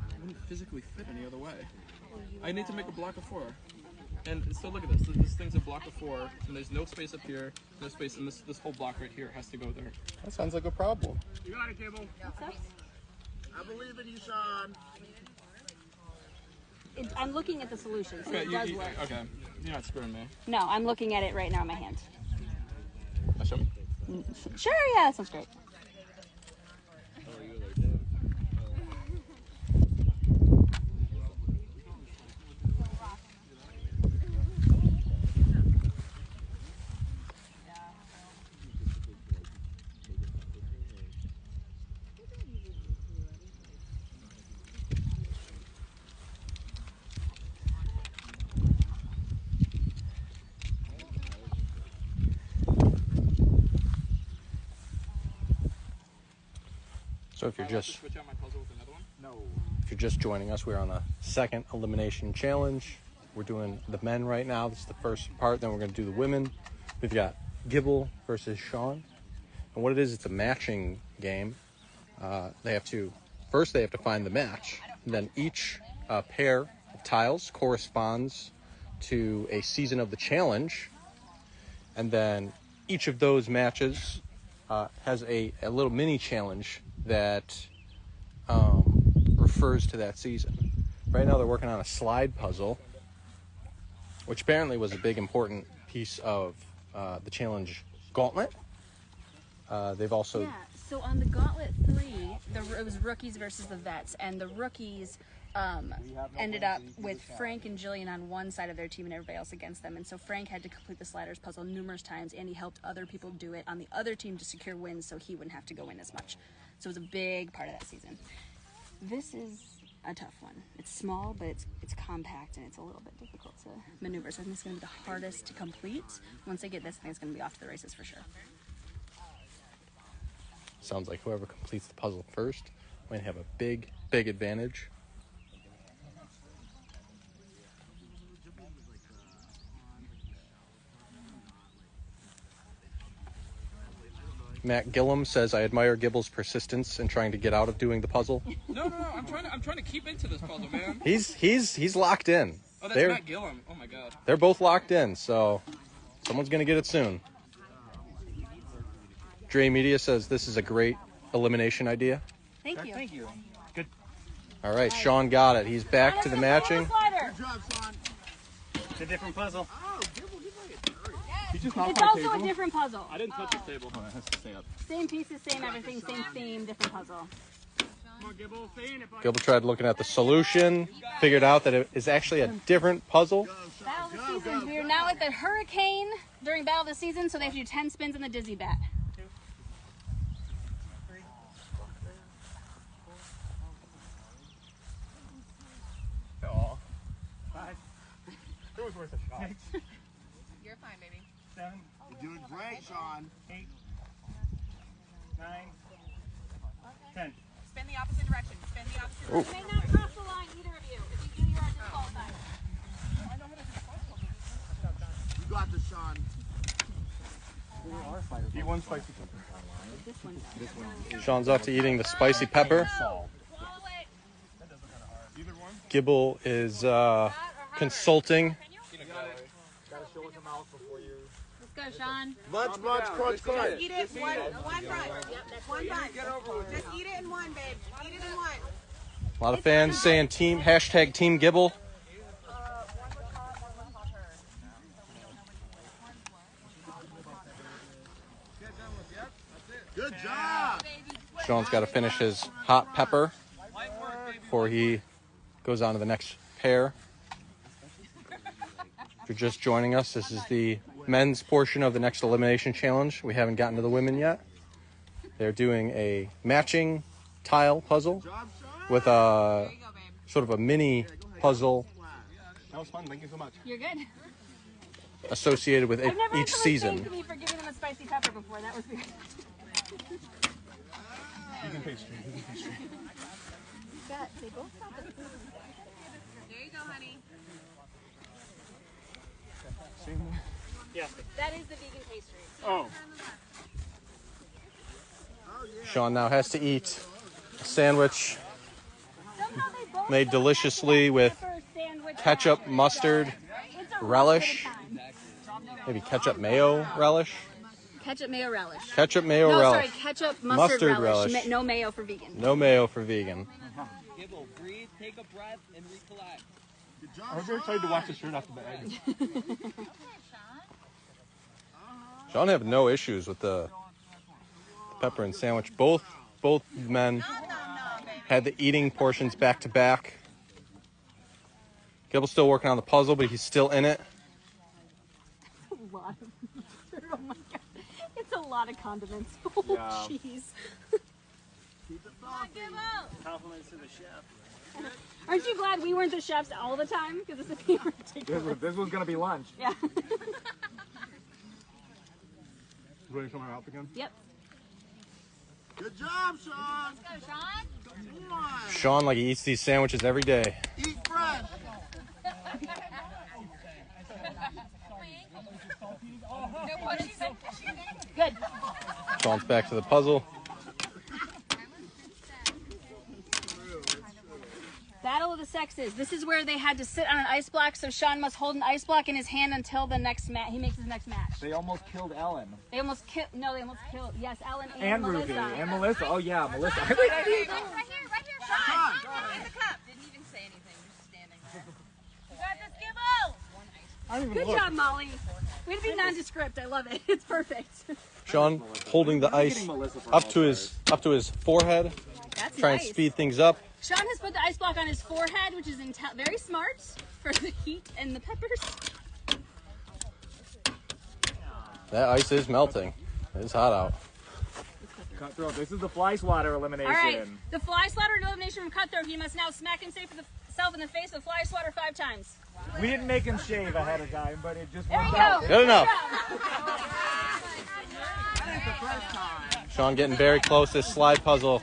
I wouldn't physically fit any other way. I need to make a block of 4. And so look at this. This thing's a block of 4, and there's no space up here, no space, and this whole block right here has to go there. That sounds like a problem. You got it, Gibble. I believe in you, Sean. I'm looking at the solution, so it does work. Okay, you're not screwing me. No, I'm looking at it right now in my hand. Show me. Sure, yeah, that sounds great. So if you're just switch out my puzzle with another one? No. if you're just joining us, we're on the second elimination challenge. We're doing the men right now. This is the first part. Then we're going to do the women. We've got Gibble versus Sean, and what it is, it's a matching game. They have to find the match. And then each pair of tiles corresponds to a season of the challenge, and then each of those matches has a little mini challenge that refers to that season. Right now they're working on a slide puzzle, which apparently was a big important piece of the challenge gauntlet. They've also... Yeah, so on the Gauntlet 3, it was rookies versus the vets, and the rookies ended up with Frank and Jillian on one side of their team and everybody else against them. And so Frank had to complete the sliders puzzle numerous times, and he helped other people do it on the other team to secure wins so he wouldn't have to go in as much. So it was a big part of that season. This is a tough one. It's small, but it's compact, and it's a little bit difficult to maneuver. So I think it's going to be the hardest to complete. Once I get this, I think it's going to be off to the races for sure. Sounds like whoever completes the puzzle first might have a big advantage. Matt Gillum says, I admire Gibble's persistence in trying to get out of doing the puzzle. No, I'm trying to keep into this puzzle, man. He's locked in. Oh, that's Matt Gillum. Oh my god. They're both locked in, so someone's gonna get it soon. Dre Media says this is a great elimination idea. Thank you. Thank you. Good. All right, Sean got it. He's back to the matching. Good job, Sean. It's a different puzzle. Oh, Gibble, get it. It's also a different puzzle. I didn't touch the table. Oh, it has to stay up. Same pieces, same everything, same theme, different puzzle. Gibble tried looking at the solution, figured out that it is actually a different puzzle. Battle of the Seasons. We are now at the Hurricane during Battle of the Season, so they have to do 10 spins in the Dizzy Bat. Oh. 5. It was worth a shot. 6. You're fine, baby. 7. You're doing great, Sean. 8. 9. 10. Spin the opposite direction. Spin the opposite Ooh. direction. You may not cross the line, either of you. If you do, you are disqualified. You got this, Sean. Eat one spicy pepper. This one. Sean's off to eating the spicy pepper. Gibble is consulting. Let's go, Sean. Lunch, crunch. Just eat it one bite. Yep, that's one bite. Just eat it in one, babe. Eat it in one. A lot of fans saying hashtag Team Gibble. Good job. Sean's got to finish his hot pepper before he goes on to the next pair. If you're just joining us, this is the men's portion of the next elimination challenge. We haven't gotten to the women yet. They're doing a matching tile puzzle with a sort of a mini puzzle That was fun. Thank you so much. You're good. associated with I've never had each someone season. thank me for giving them a spicy pepper before. That was weird. Vegan pastry. They both got the food. There you go, honey. Yeah. That is the vegan pastry. Oh. Sean now has to eat a sandwich made deliciously with ketchup, mustard, relish, maybe ketchup mayo relish. Ketchup mayo relish. Ketchup mayo no, relish. sorry, ketchup mustard relish. No mayo for vegan. No mayo for vegan. Gibble, breathe, take a breath, and recollect. I was very excited to wash the shirt off the bag. Sean have no issues with the pepper and sandwich. Both men had the eating portions back to back. Gibble's still working on the puzzle, but he's still in it. A lot of mustard. Oh my god. It's a lot of condiments. Oh, jeez. Compliments to the chef. Aren't you glad we weren't the chefs all the time? Because this would be ridiculous. This was going to be lunch. Yeah. Ready to show my mouth again? Yep. Good job, Sean. Let's go, Sean. Come on. Sean, like he eats these sandwiches every day. Eat fresh. Good. Sean's back to the puzzle. Battle of the Sexes. This is where they had to sit on an ice block, so Sean must hold an ice block in his hand until the next match. He makes his next match. They almost killed Ellen. They almost killed. No, they almost killed. Yes, Ellen And Melissa. Ruby. And Melissa. Oh, yeah, Melissa. Right here, Sean. In the cup. Didn't even say anything, just standing there. You got this, Gibble. I don't even Good look. job, Molly. Way to be nondescript. I love it. It's perfect. Sean holding the ice up to his forehead, That's trying nice. to speed things up. Sean has put the ice block on his forehead, which is very smart for the heat and the peppers. That ice is melting. It's hot out. Cutthroat. This is the fly swatter elimination. All right, the fly swatter elimination from Cutthroat. He must now smack himself in the face with fly swatter 5 times. We didn't make him shave ahead of time, but it just There worked you go. out. Good enough. That ain't the first time. Sean getting very close. This slide puzzle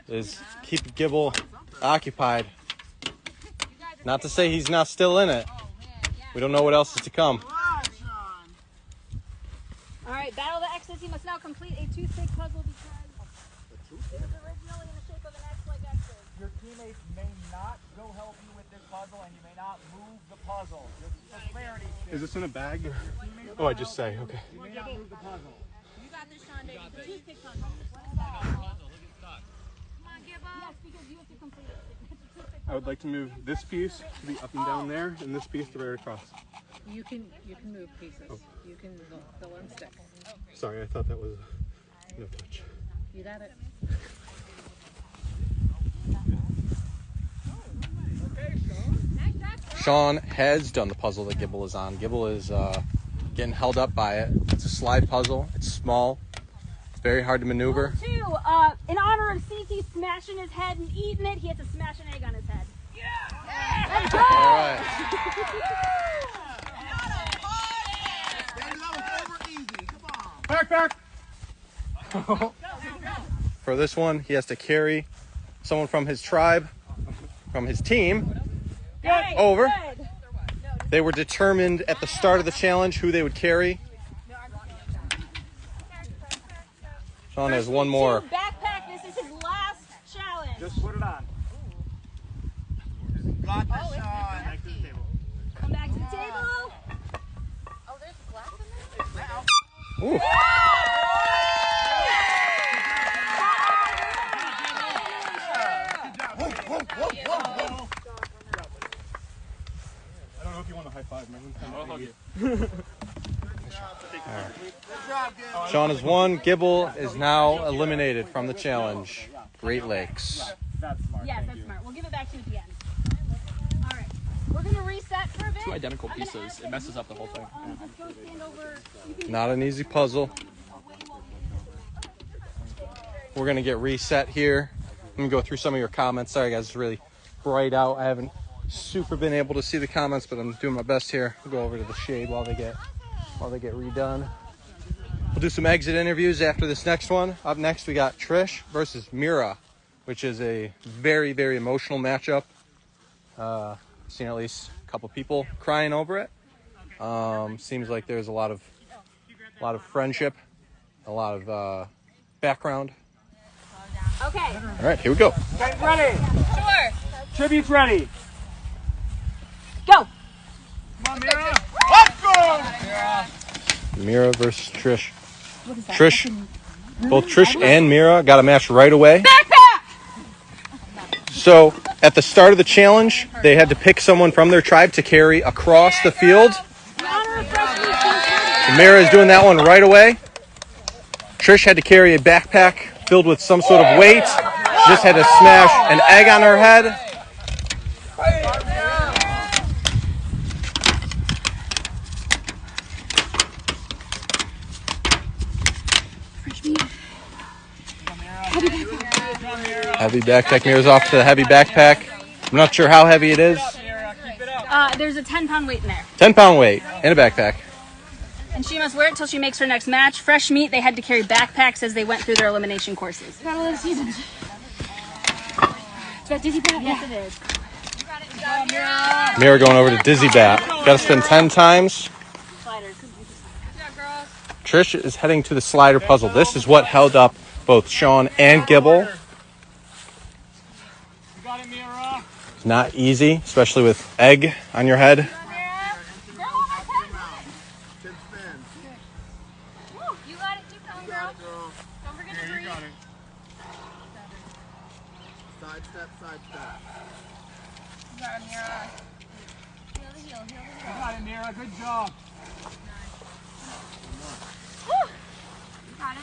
is keeping Gibble occupied. Not to say he's not still in it. We don't know what else is to come. All right, Battle of the X's. He must now complete a toothpick puzzle because it was originally in the shape of an X like X's. Your teammates may not go help you with this puzzle, and you may not move the puzzle. Just for clarity's sake. Is this in a bag? Oh, I just say, okay. You may not move the puzzle. You got this, Sean, baby. The toothpick puzzle. Come on, Gibble. Yes, because you have to complete it. I would like to move this piece to be up and down there, and this piece to right across. You can move pieces. You can fill and stick. Sorry, I thought that was no touch. You got it. Sean has done the puzzle that Gibble is on. Gibble is getting held up by it. It's a slide puzzle. It's small. It's very hard to maneuver. In honor of Cece smashing his head and eating it, he has to smash an egg on his head. Yeah! Let's go! All right. Back. For this one, he has to carry someone from his tribe, from his team, over. They were determined at the start of the challenge who they would carry. Sean has one more. Backpack, this is his last challenge. Just put it on. Got this, Sean. Come back to the table. Oh, there's glass in there? Ooh. I don't know if you want a high five, man. I'll hug you. Sean has won. Gibble is now eliminated from the challenge. Great Lakes. That's smart. Yes, that's smart. We'll give it back to you at the end. All right. We're going to reset for a bit. Two identical pieces. It messes up the whole thing. Let's go stand over. Not an easy puzzle. We're going to get reset here. I'm going to go through some of your comments. Sorry, guys, it's really bright out. I haven't super been able to see the comments, but I'm doing my best here. We'll go over to the shade while they get redone. We'll do some exit interviews after this next one. Up next, we got Trish versus Mira, which is a very, very emotional matchup. Seen at least a couple people crying over it. Seems like there's a lot of friendship, a lot of background. Okay. All right, here we go. Okay, ready? Sure. Tributes ready. Go. Come on, Mira. Let's go! Mira versus Trish. What is that? Trish, both Trish and Mira got a match right away. Backpack! So at the start of the challenge, they had to pick someone from their tribe to carry across the field. Mira is doing that one right away. Trish had to carry a backpack filled with some sort of weight. She just had to smash an egg on her head. Heavy backpack. Mira's off to the heavy backpack. I'm not sure how heavy it is. There's a 10-pound weight in there. 10-pound weight in a backpack. And she must wear it till she makes her next match. Fresh meat, they had to carry backpacks as they went through their elimination courses. Battle of the seasons. It's about Dizzy Bat? Yes, it is. Mira going over to Dizzy Bat. Got to spin 10 times. Trish is heading to the slider puzzle. This is what held up both Sean and Gibble. It's not easy, especially with egg on your head. You got it. Keep going, girl. Don't forget to breathe. Side step. You got it, Mira. Heel the heel. You got it, Mira. Good job. Woo! You got it.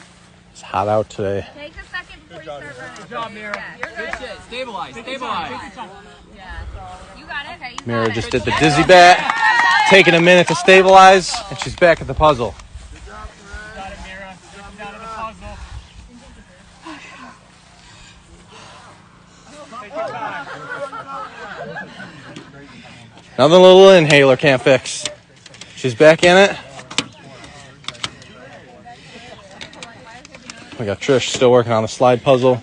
It's hot out today. Take a second before you start running. Good job, Mira. Yeah, you're Good good. shit. Stabilize. Yeah. You got it. Okay, you Mira got just it. did the Dizzy Bat, taking a minute to stabilize, and she's back at the puzzle. Got it, Mira. Jump out of the puzzle. Take your time. Nothing a little inhaler can't fix. She's back in it. We got Trish still working on the slide puzzle.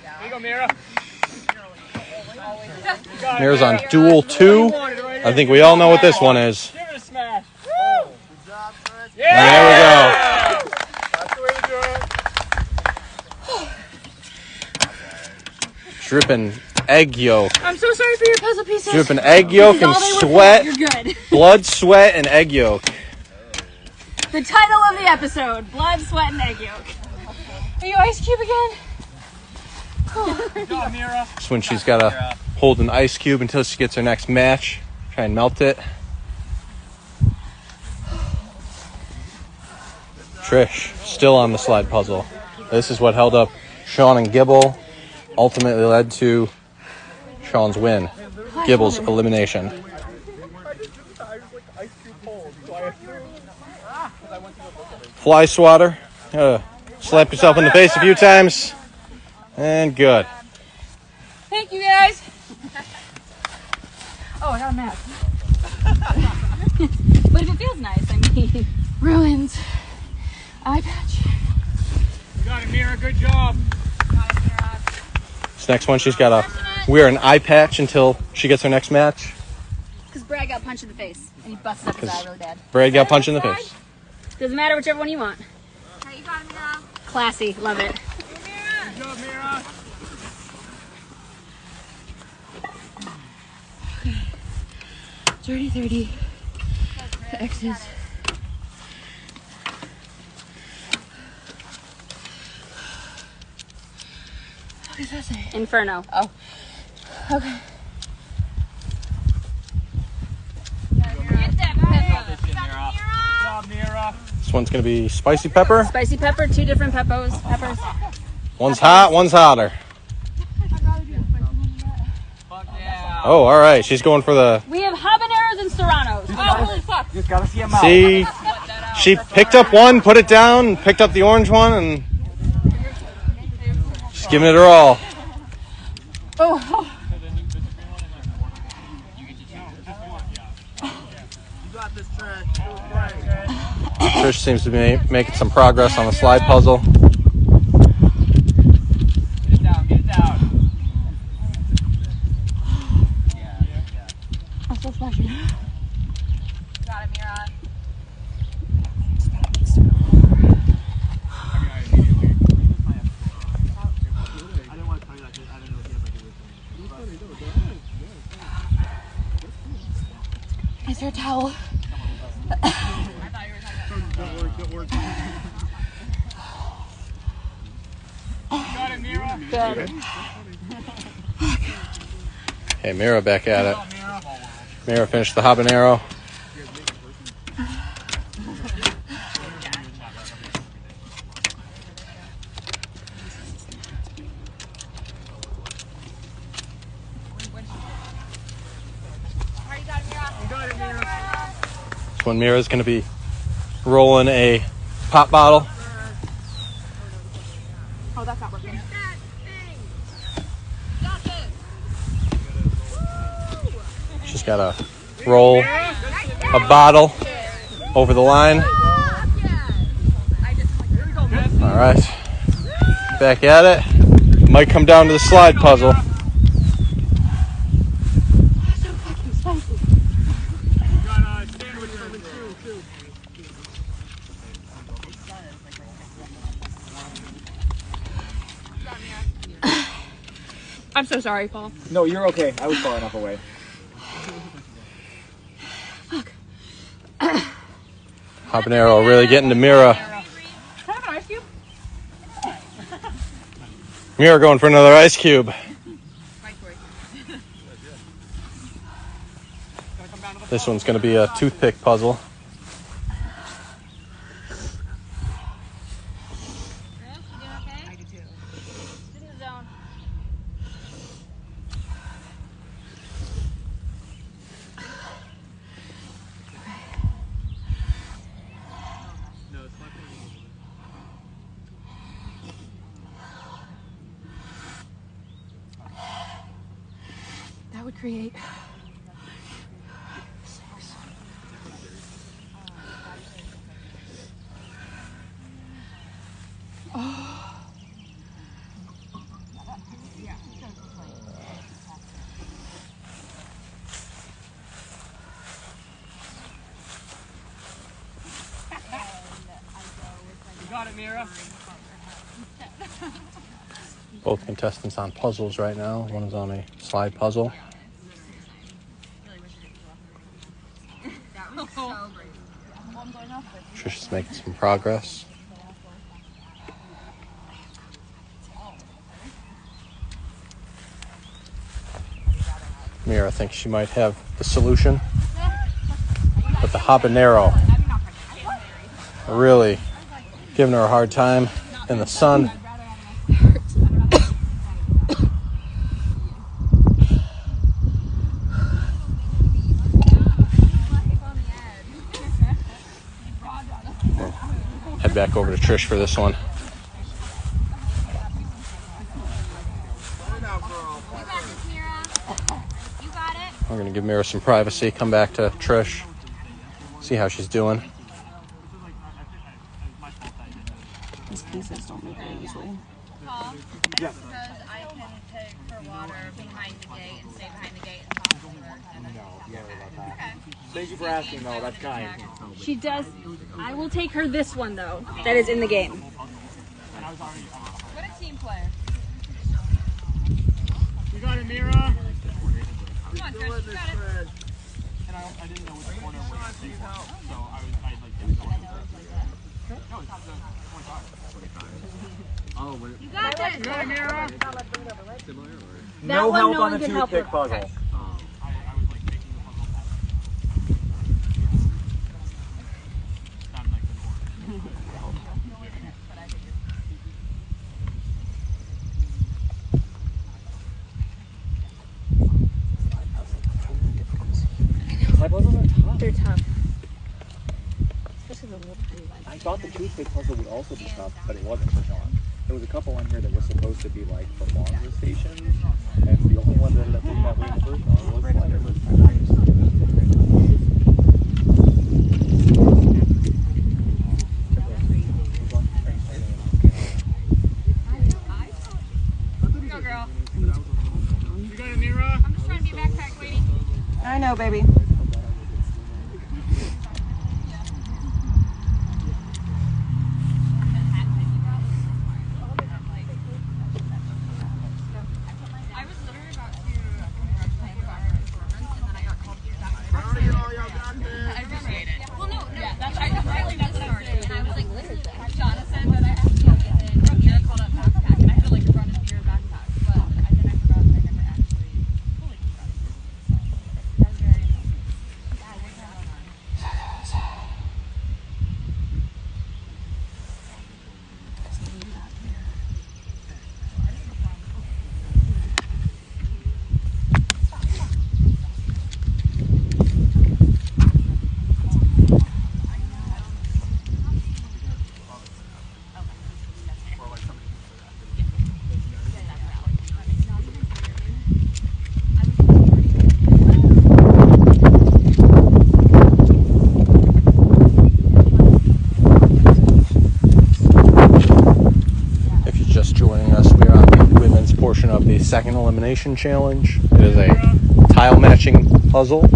There you go, Mira. Mira's on duel 2. I think we all know what this one is. Give it a smash. There we go. That's the way to do it. Dripping egg yolk. I'm so sorry for your puzzle pieces. Dripping egg yolk and sweat. You're good. Blood, sweat, and egg yolk. The title of the episode: Blood, Sweat, and Egg Yolk. Are you Ice Cube again? Good job, Mira. That's when she's got to hold an ice cube until she gets her next match. Try and melt it. Trish, still on the slide puzzle. This is what held up Sean and Gibble, ultimately led to Sean's win. Gibble's elimination. Fly swatter. Slap yourself in the face a few times. And good. Thank you, guys. Oh, I got a map. But if it feels nice, I mean. Ruins. Eye patch. You got it, Mira. Good job. This next one, she's got to wear an eye patch until she gets her next match. Because Brad got punched in the face. And he busted up his eye really bad. Brad got punched in the face. Doesn't matter, whichever one you want. Alright, you got it, Mira. Classy. Love it. Good job, Mira. 30. The X's. What does that say? Inferno. Oh. Okay. This one's going to be spicy pepper. Spicy pepper, 2 different peppers. One's hot, one's hotter. Oh, all right. She's going for the... We have habaneros and serranos. Oh, holy fuck. Just gotta see them out. See, she picked up one, put it down, picked up the orange one, and she's giving it her all. Oh. Trish seems to be making some progress on the slide puzzle. Get it down. I'm so splashy. Got it, Mira. Is there a towel? Don't worry. Got it, Mira. Good. Hey, Mira back at it. Mira finished the habanero. This one, Mira's going to be rolling a pop bottle. Oh, that's not working. She's got to roll a bottle over the line. All right. Back at it. Might come down to the slide puzzle. I'm so sorry, Paul. No, you're okay. I was far enough away. Fuck. Habanero really getting to Mira. Can I have an ice cube? Mira going for another ice cube. This one's going to be a toothpick puzzle. That would create 6. Oh. You got it, Mira. Both contestants on puzzles right now. One is on a slide puzzle. Trisha's making some progress. Mira thinks she might have the solution, but the habanero really giving her a hard time in the sun. Head back over to Trish for this one. We're going to give Mira some privacy, come back to Trish, see how she's doing. These pieces don't move very easily. Paul, yeah. Suppose I can take her water behind the gate and stay behind the gate and talk to her. No, don't worry about that. Thank you for asking, though. That's kind. She does. I will take her this one, though. That is in the game. What a team player. You got it, Mira. Come on, Trish, you got it. And I didn't know which corner was the big one, so I like no, it's not the 25. Oh, you got this. You got it, Mira. Similar or? No help no on the toothpick puzzle. Okay. I was like making the puzzle happen. Not like the norm. Slide puzzles are tough. They're tough. I thought the toothpick puzzle would also be tough, but it wasn't for Sean. There was a couple on here that were supposed to be like for longer stations, and the only one that ended up being that way in the first one was Slider. Go, girl. You got it, Mira. I'm just trying to be a backpack lady. I know, baby. I was literally about to congratulate you on your performance, and then I got called to your back. I appreciate it. Well, no, yeah, that's I really got started, and I was like, listen, Jonathan, that I have to get in. Mira called up backpack, and I feel like I brought it to your backpack, but then I forgot that I never actually fully congratulated you. So that was very nice. Yeah, we're having fun. If you're just joining us, we are on the women's portion of the second elimination challenge. It is a tile matching puzzle.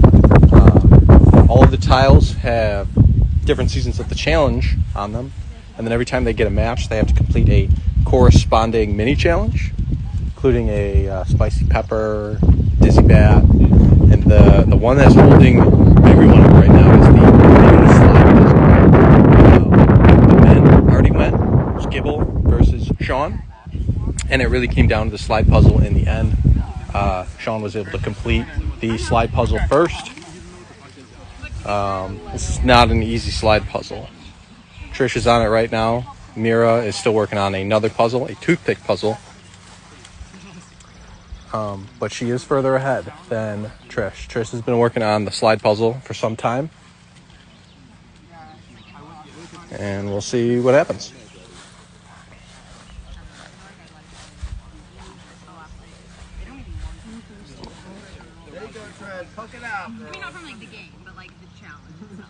All of the tiles have different seasons of the challenge on them, and then every time they get a match, they have to complete a corresponding mini challenge, including a spicy pepper, dizzy bat, and the one that's holding everyone up right now is the mini slide puzzle. The men already went. It was Gibble versus Sean, and it really came down to the slide puzzle in the end. Sean was able to complete the slide puzzle first. This is not an easy slide puzzle. Trish is on it right now. Mira is still working on another puzzle, a toothpick puzzle. But she is further ahead than Trish. Trish has been working on the slide puzzle for some time. And we'll see what happens. There you go, Tread. Poke it out, girl. I mean, not from like the game, but like the challenge itself.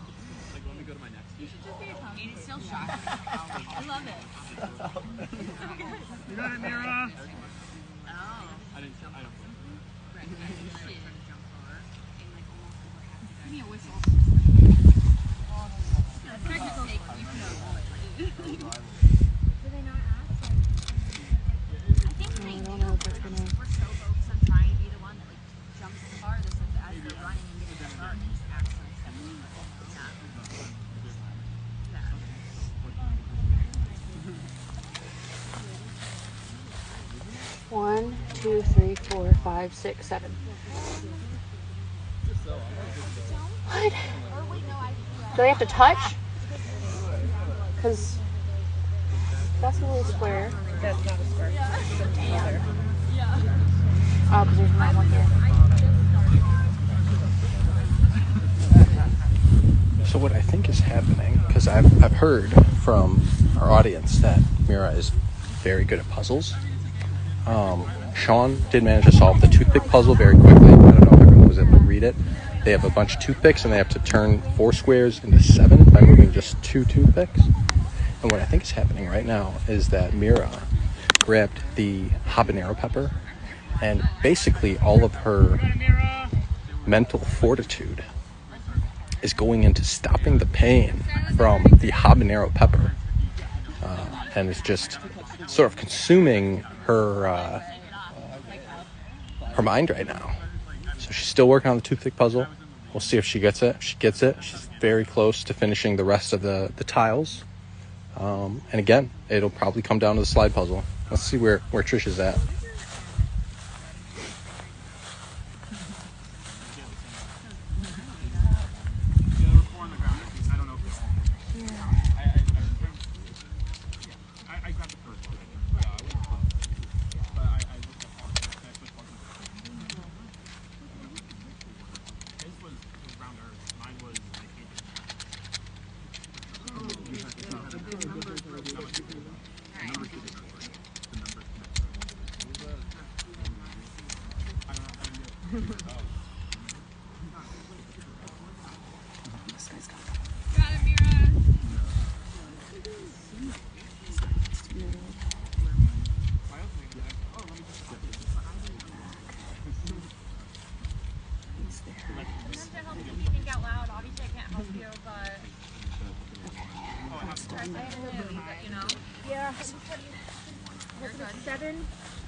Like, let me go to my next. You should just be a tongue. And it's still shocking. I love it. You got it, Mira. Oh. I don't. Give me a whistle. Technical. Do they not ask? I think they do. We're so focused on trying to be the one that like jumps the farthest as they're running and getting the start and just accidentally stepping in. One, 2, 3, 4, 5, 6, 7. What? Do they have to touch? Because That's a little square. That's not a square. It's another. Oh, because there's not one here. So what I think is happening, because I've heard from our audience that Mira is very good at puzzles. Sean did manage to solve the toothpick puzzle very quickly. I don't know if everyone was able to read it. They have a bunch of toothpicks and they have to turn 4 squares into 7 by moving just 2 toothpicks. And what I think is happening right now is that Mira grabbed the habanero pepper, and basically all of her mental fortitude is going into stopping the pain from the habanero pepper, and it's just sort of consuming her her mind right now. So she's still working on the toothpick puzzle. We'll see if she gets it. If she gets it, she's very close to finishing the rest of the tiles. And again, it'll probably come down to the slide puzzle. Let's see where Trish is at.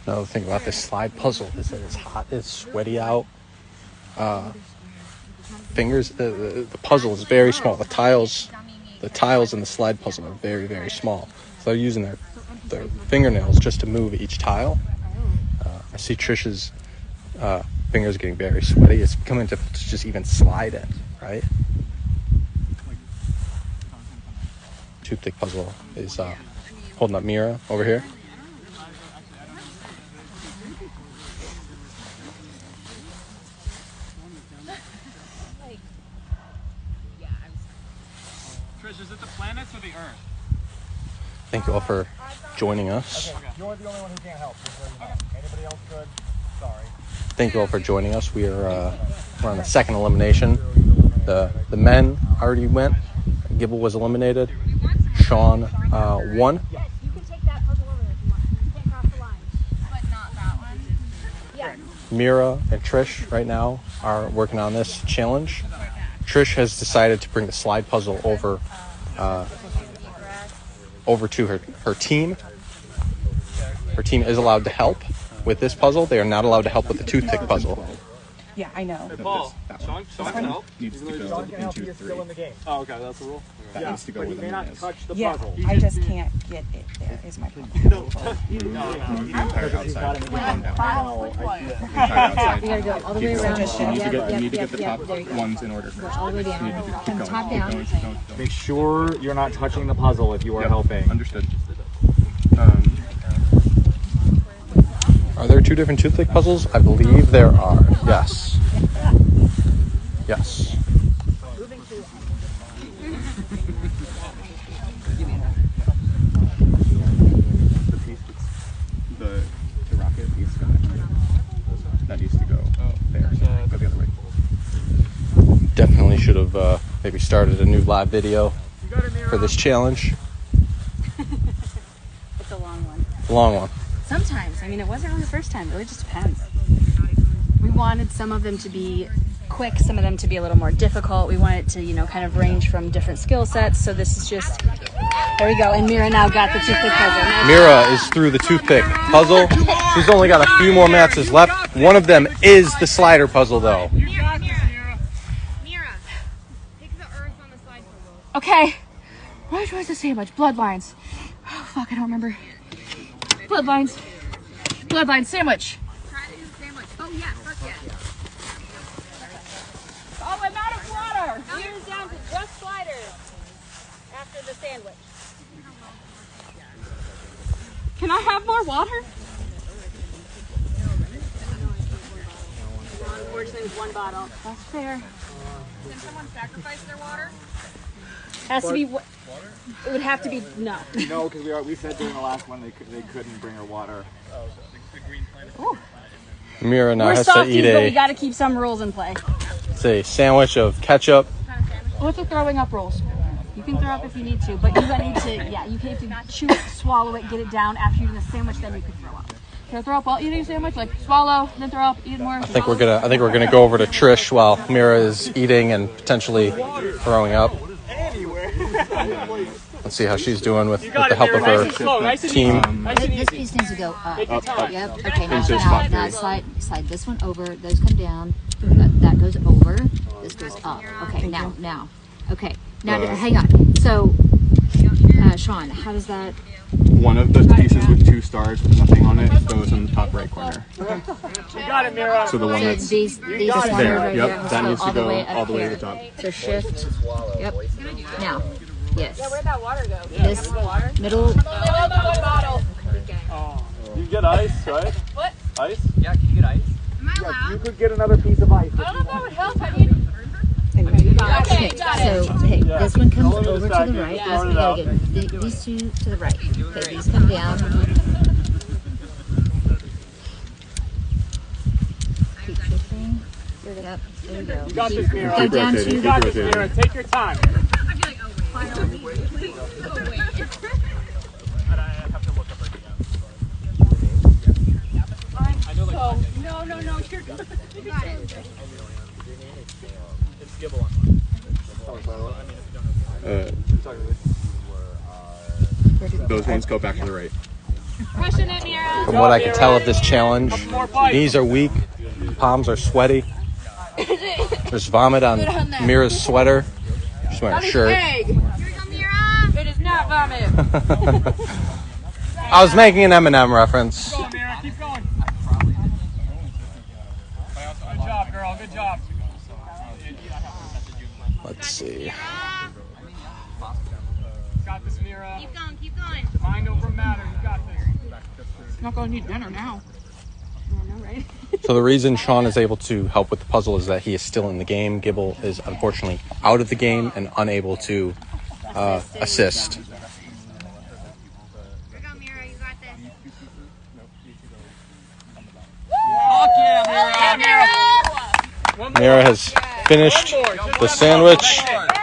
Another thing about this slide puzzle is that it's hot, it's sweaty out. Fingers, the puzzle is very small. The tiles in the slide puzzle are very, very small. So they're using their fingernails just to move each tile. I see Trish's fingers getting very sweaty. It's becoming difficult to just even slide it, right? Toothpick puzzle is holding up Mira over here. Trish, is it the planets or the Earth? Thank you all for joining us. You're the only one who can't help. Anybody else could? Sorry. Thank you all for joining us. We're on the second elimination. The men already went. Gibble was eliminated. Sean won. Yes, you can take that puzzle over there if you want. You can't cross the line. But not that one. Yeah. Mira and Trish right now are working on this challenge. Trish has decided to bring the slide puzzle over to her team. Her team is allowed to help with this puzzle. They are not allowed to help with the toothpick puzzle. Yeah, I know. Hey, Paul, Sean can help. Needs to go into 3. In the game. Oh, okay, that's the rule. That needs to go but where he the may moon not is. touch the Yeah, puzzle. I just can't get it there is my problem. Move the entire outside. The entire outside. You gotta go all the way around. You need to get the top ones in order first. All the way You need down. to keep From going. top Keep down. going, keep going. Make sure you're not touching the puzzle if you are helping. Understood. Are there 2 different toothpick puzzles? I believe there are. Yes. Yes. The rocket needs to go that needs to go there. Go the other way. Definitely should have maybe started a new live video for this challenge. It's a long one. A long one. Sometimes. I mean, it wasn't really the first time. It really just depends. We wanted some of them to be quick, some of them to be a little more difficult. We want it to, kind of range from different skill sets. So this is just, there we go. And Mira now got the toothpick puzzle. Mira is through the toothpick puzzle. She's only got a few more matches left. One of them is the slider puzzle, though. Mira, take the Earth on the slide puzzle. Okay. What was to say about bloodlines? Oh, fuck, I don't remember. Bloodlines. Bloodline sandwich. Try to do the sandwich. Oh yeah, fuck yeah. Oh, I'm out of water. Here's down to just sliders after the sandwich. Can I have more water? Unfortunately, with one bottle. That's fair. Can someone sacrifice their water? Has to be. It would have to be no. No, because we said during the last one they couldn't bring her water. Mira now We're has to softies, eat but we a, got to keep some rules in play. it's a sandwich of ketchup. What's the throwing up rules? You can throw up if you need to, but you need to. Yeah, you have to chew it, swallow it, get it down. After you eat a sandwich, then you can throw up. Can I throw up while eating a sandwich? Like swallow, then throw up, eat more. I think we're gonna go over to Trish while Mira is eating and potentially throwing up. Let's see how she's doing with the help of her team. This piece needs to go up. Yep. Okay. Now, Into a now spot that three. slide this one over. Those come down. That goes over. This goes up. Okay. Now. Okay. Now, hang on. So, Sean, how does that? One of the pieces with 2 stars with nothing on it goes in the top right corner. You got it, Mira. So the one that's these there. right Yep. here That needs to all the go way all the way to here. the top. So shift. Yep. Now. Yes. Yeah, where'd that water go? This middle. One bottle. You get ice, right? What? Ice? Yeah, can you get ice? Am I allowed? You could get another piece of ice. I don't know if that would help. I need. Okay, so hey, this one comes over to the right. Yeah. We gotta get these 2 to the right. Okay, these come down. Keep shifting. Yep, there we go. You got this, Mira. Go down to You got this, Mira. Take your time. I feel like, oh wait. Oh wait. No, you're good. You got it. It's Gibble on. Those ones go back to the right. Pushing it, Mira. From what I can tell of this challenge, knees are weak, palms are sweaty. There's vomit on Mira's sweater. She's wearing a shirt. Here we go, Mira. It is not vomit. I was making an M&M reference. Keep going, Mira. Keep going. Good job, girl. Good job. Let's see. Got this, Mira. Keep going, keep going. Mind over matter. You got this. Not gonna need dinner now. I know, right? So the reason Sean is able to help with the puzzle is that he is still in the game. Gibble is unfortunately out of the game and unable to assist. Here we go, Mira. You got this. Fuck yeah, Mira. Mira has finished the sandwich.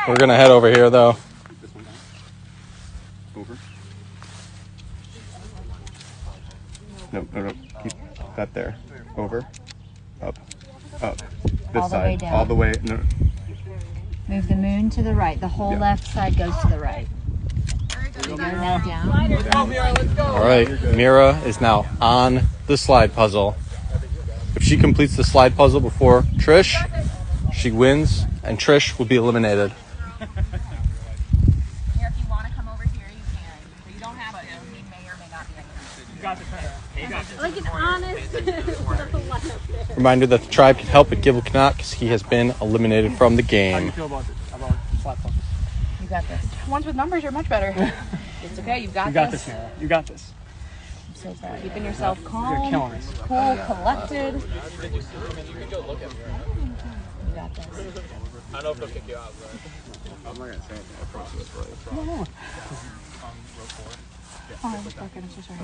We're gonna head over here though. Over. No. Keep that there. Over. Up. This All the side. way down. All the way. No. Move the moon to the right. The whole left side goes to the right. There you go. Now down. All right, Mira is now on the slide puzzle. If she completes the slide puzzle before Trish, she wins, and Trish will be eliminated. Here, if you want to come over here, you can. But you don't have to. He may or may not be able to. You got this, Mira. You got this. Like an honest lineup there. Reminder that the tribe can help, but Gibble cannot because he has been eliminated from the How do you game. feel about this? About slap puzzles? You got this. Ones with numbers are much better. It's okay. You've got You got this, Mira. You got this. I'm so proud. Keeping yourself You're calm, killing us. cool, collected. You got this. I don't know if they'll kick you out, but I'm not gonna say anything. I promise it's right. No. row 4. Oh, fucking, I'm so sorry.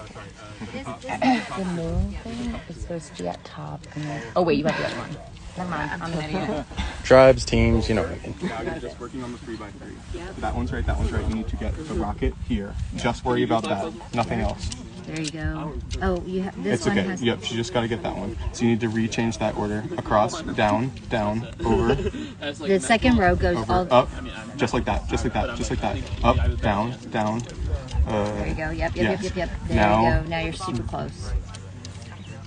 The moon thing is supposed to be at top. And then, oh wait, you got the other one. Never mind. I'm an idiot. Tribes, teams, you know what I mean. Now you're just working on the 3x3. That one's right. That one's right. You need to get the rocket here. Just worry about that. Nothing else. There you go. Oh, you have this It's one okay. has. Yep. You just got to get that one. So you need to rechange that order. Across, down, over, The second row goes all. over, up. Just like that. Just like that. Just like that. Up, down. There you go. Yep. yes. There Now- you go. Now you're super close.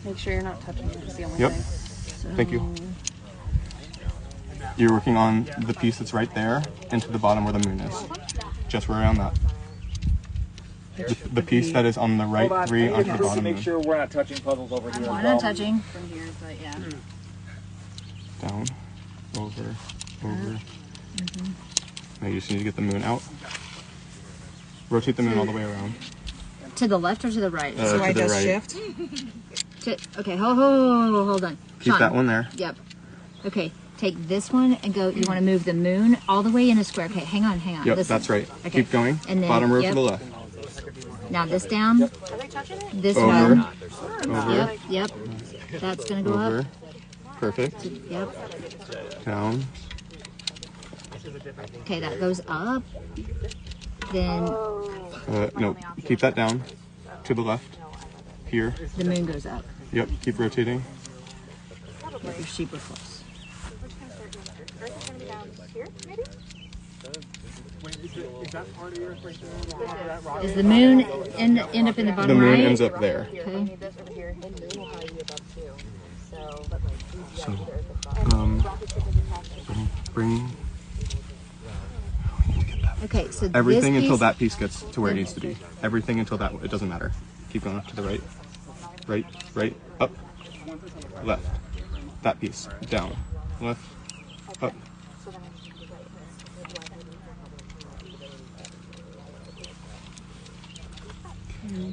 Make sure you're not touching it. That's the only Yep. thing. Thank you. You're working on the piece that's right there into the bottom where the moon is. Just right around that. The piece that is on the right Hold on, 3 I onto need the to bottom make moon. sure we're not touching puzzles over here. We're not touching. From here, but yeah. Down, over. Now you just need to get the moon out. Rotate the moon all the way around. To the left or to the right? So I just shift? Okay, hold on. Keep that one there. Yep. Okay, take this one and go. You want to move the moon all the way in a square. Okay, hang on. Yep, This that's one. right. Okay. Keep going. And then, Bottom row yep. to the left. Now this down. This Over. one. Over. Yep. That's gonna go Over. up. Perfect. Yep. Down. Okay, that goes up. Then No, keep that down. To the left. Here. the moon goes up. Yep, keep rotating. Yep, you're super close. Is the moon end up in the bottom The moon right? ends up there. Okay. So, bring Okay, so everything this until piece, that piece gets to where it needs to be. Everything until that, it doesn't matter. Keep going to the right. Right, up, left. That piece, down, left, up.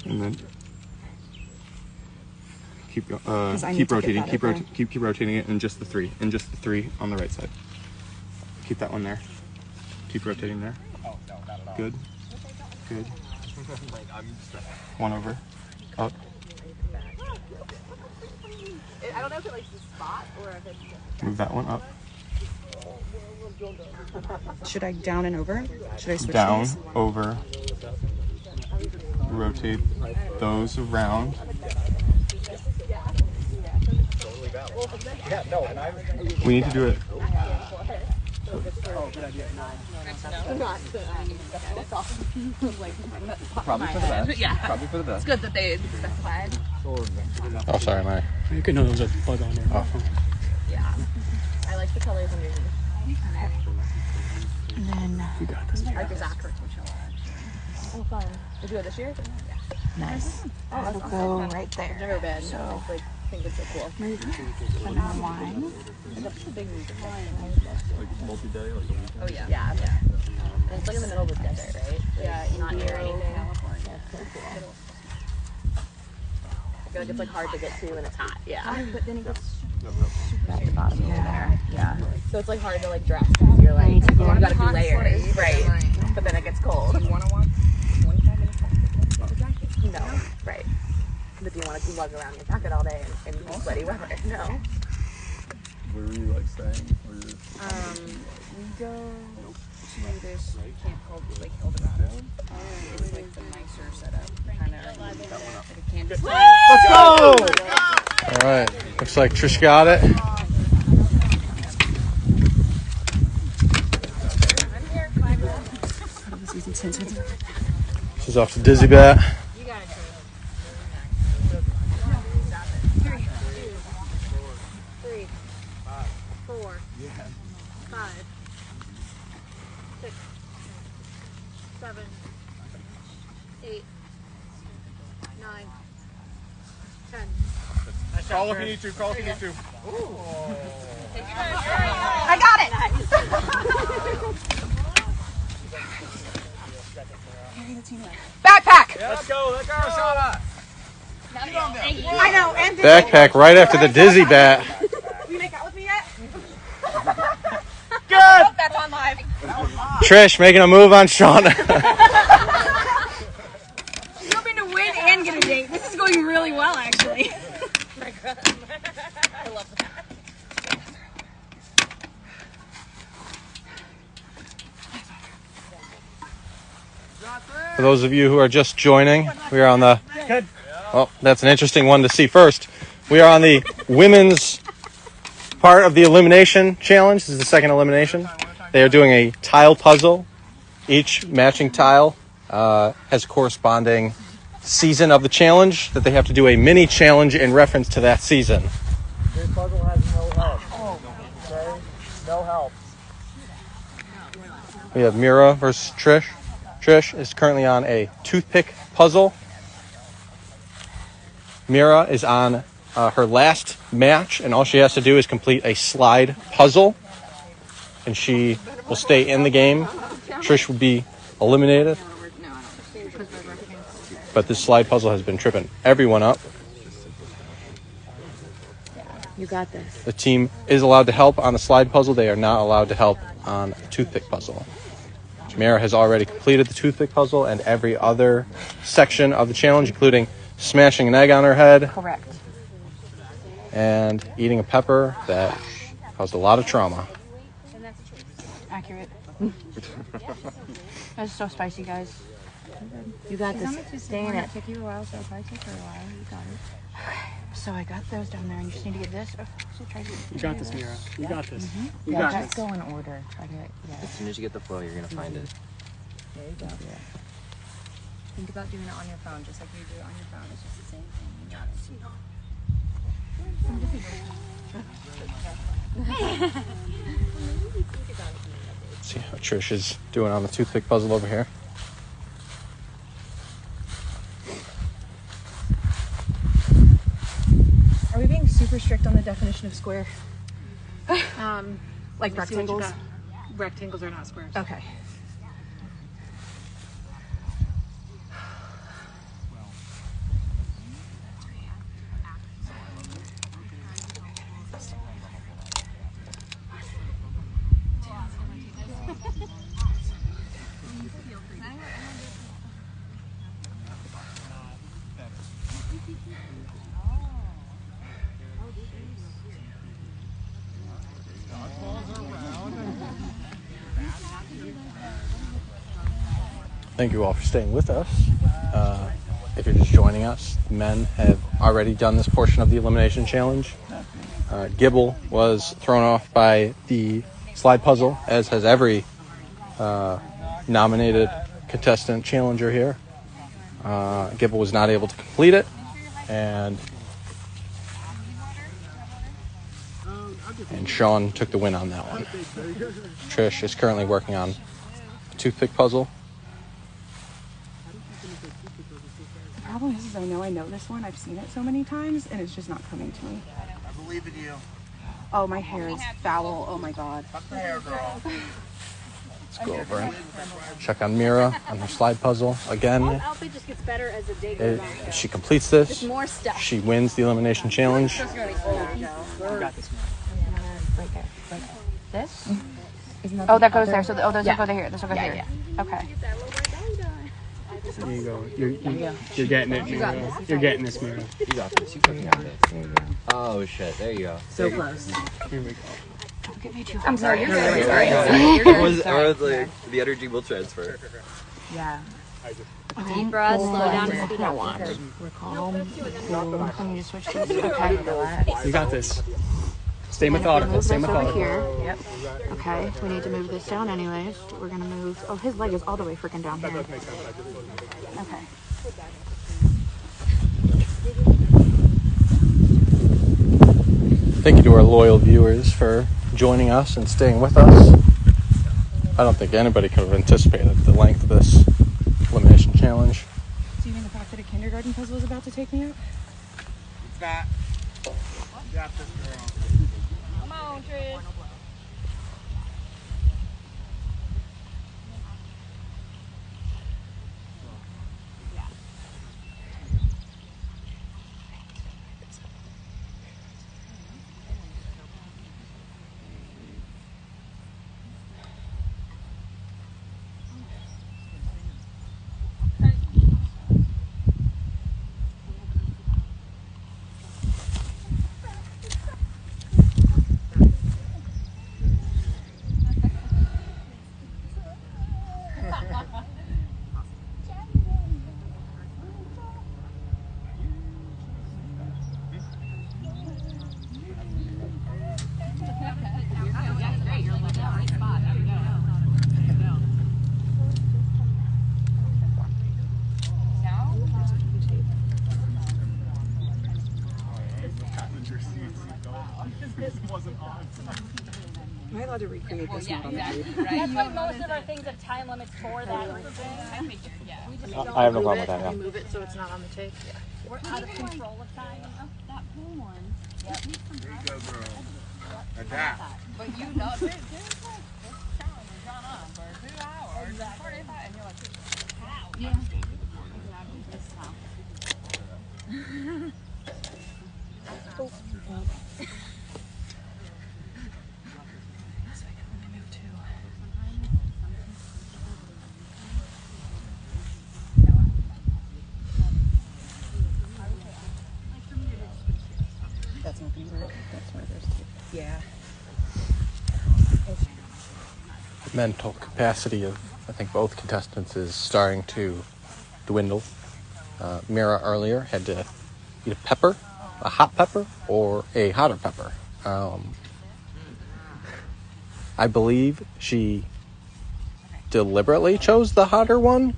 And then keep rotating, keep rotating it in just the three, on the right side. Keep that one there. Keep rotating there. Good. One over, up. I don't know if it likes the spot or if it's... Move that one up. Should I down and over? Should I switch Down, these? over. Rotate those around. We need to do it. Probably for the best. Yeah. Probably for the best. It's good that they specified. Oh, sorry, Mike. You could know there was a bug on there. Oh. Yeah. I like the colors underneath. And then You got this. I like the Zach Coachella. Oh, fun. Did you go this year? Yeah. nice. Oh, It'll that's go awesome. right there. Never been. So I like, think it's so cool. banana wine. It's a big music Like multi-day, like a weekend. Oh yeah. Yeah. And it's like in the middle of the desert, right? Yeah. Not near anything. I feel like it's like hard to get to and it's hot. Yeah. But then it gets at the bottom over there. Yeah. So it's like hard to like dress because you're like, you gotta do layers, right? But then it gets cold. Do you want to walk 25 minutes back to the jacket? No. Right. But do you want to lug around your jacket all day in sweaty weather? No. Where were you like staying? We go to this camp called Lake Eldorado. It's like the nicer setup, kind of like a campus. Let's go! All right, looks like Trish got it. She's off to Dizzy Bat. Call if you need to. Call if you need to. I got it! Backpack! Let's go, Shauna. I know, and Backpack right after the Dizzy Bat. Will you make out with me yet? Good! That's on live. Trish making a move on Shauna. She's hoping to win and get a date. This is going really well, actually. I love that. For those of you who are just joining, we are on the... Oh, that's an interesting one to see first. We are on the women's part of the elimination challenge. This is the second elimination. They are doing a tile puzzle. Each matching tile has a corresponding season of the challenge that they have to do a mini challenge in reference to that season. This puzzle has no help. Okay? No help. We have Mira versus Trish. Trish is currently on a toothpick puzzle. Mira is on her last match, and all she has to do is complete a slide puzzle, and she will stay in the game. Trish will be eliminated. but this slide puzzle has been tripping everyone up. You got this. The team is allowed to help on the slide puzzle. They are not allowed to help on the toothpick puzzle. Mira has already completed the toothpick puzzle and every other section of the challenge, including smashing an egg on her head. Correct. And eating a pepper that caused a lot of trauma. Accurate. That's so spicy, guys. You got this. Stay in it. It took you a while, so it probably took her a while. You got it. So I got those down there, and you just need to get this. Oh, so try to You got this, Mira. You got this. You Yeah, got just this. go in order. Try to, yeah. As soon as you get the flow, you're gonna find it. There you go. Think about doing it on your phone, just like you do it on your phone. It's just the same thing. You got it. Let's see how Trish is doing on the toothpick puzzle over here. Are we being super strict on the definition of square? Like Let me see what you rectangles? got. Rectangles are not squares. Okay. Thank you all for staying with us. If you're just joining us, the men have already done this portion of the elimination challenge. Gibble was thrown off by the slide puzzle, as has every nominated contestant challenger here. Gibble was not able to complete it, and Sean took the win on that one. Trish is currently working on a toothpick puzzle. The problem is I know this one. I've seen it so many times, and it's just not coming to me. I believe in you. Oh, my hair is foul. Oh my god. Fuck the hair, girl. Let's go over and check on Mira on her slide puzzle again. Outfit just gets better as the day goes on. If she completes this, Just more stuff. she wins the elimination challenge. Right there. This? Oh, that goes there. So, this will go here. This will go here. Okay. There you go. You're getting it, Mira. You're getting this, Mira. You got this. You fucking got this. There you go. Oh shit! There you go. So close. Here we go. Don't get me too I'm sorry. You're Sorry. sorry. Or was like the energy will transfer. Yeah. Deep breath, slow down, and speed up. We're calm. Cool. Can you switch this? Okay. You got this. Stay methodical. Stay Over methodical. here. Yep. Okay. We need to move this down anyways. We're gonna move. Oh, his leg is all the way freaking down here. Okay. Thank you to our loyal viewers for joining us and staying with us. I don't think anybody could have anticipated the length of this elimination challenge. Do you mean the fact that a kindergarten puzzle is about to take me out? It's not. You got this, girl. Come on, Trish. Am I allowed to recreate this not on the tape? That's why most of our things have time limits for that reason. I have no problem with that, yeah. Move it so it's not on the tape. We're out of control of time. Oh, that pool one. Yep. There you go, girl. Adapt. But you know, there's like this challenge has gone on for 2 hours, 45, and you're like, how? Yeah. That's not gonna work. That's why there's two. Yeah. Mental capacity of, I think, both contestants is starting to dwindle. Mira earlier had to eat a pepper, a hot pepper, or a hotter pepper. I believe she deliberately chose the hotter one.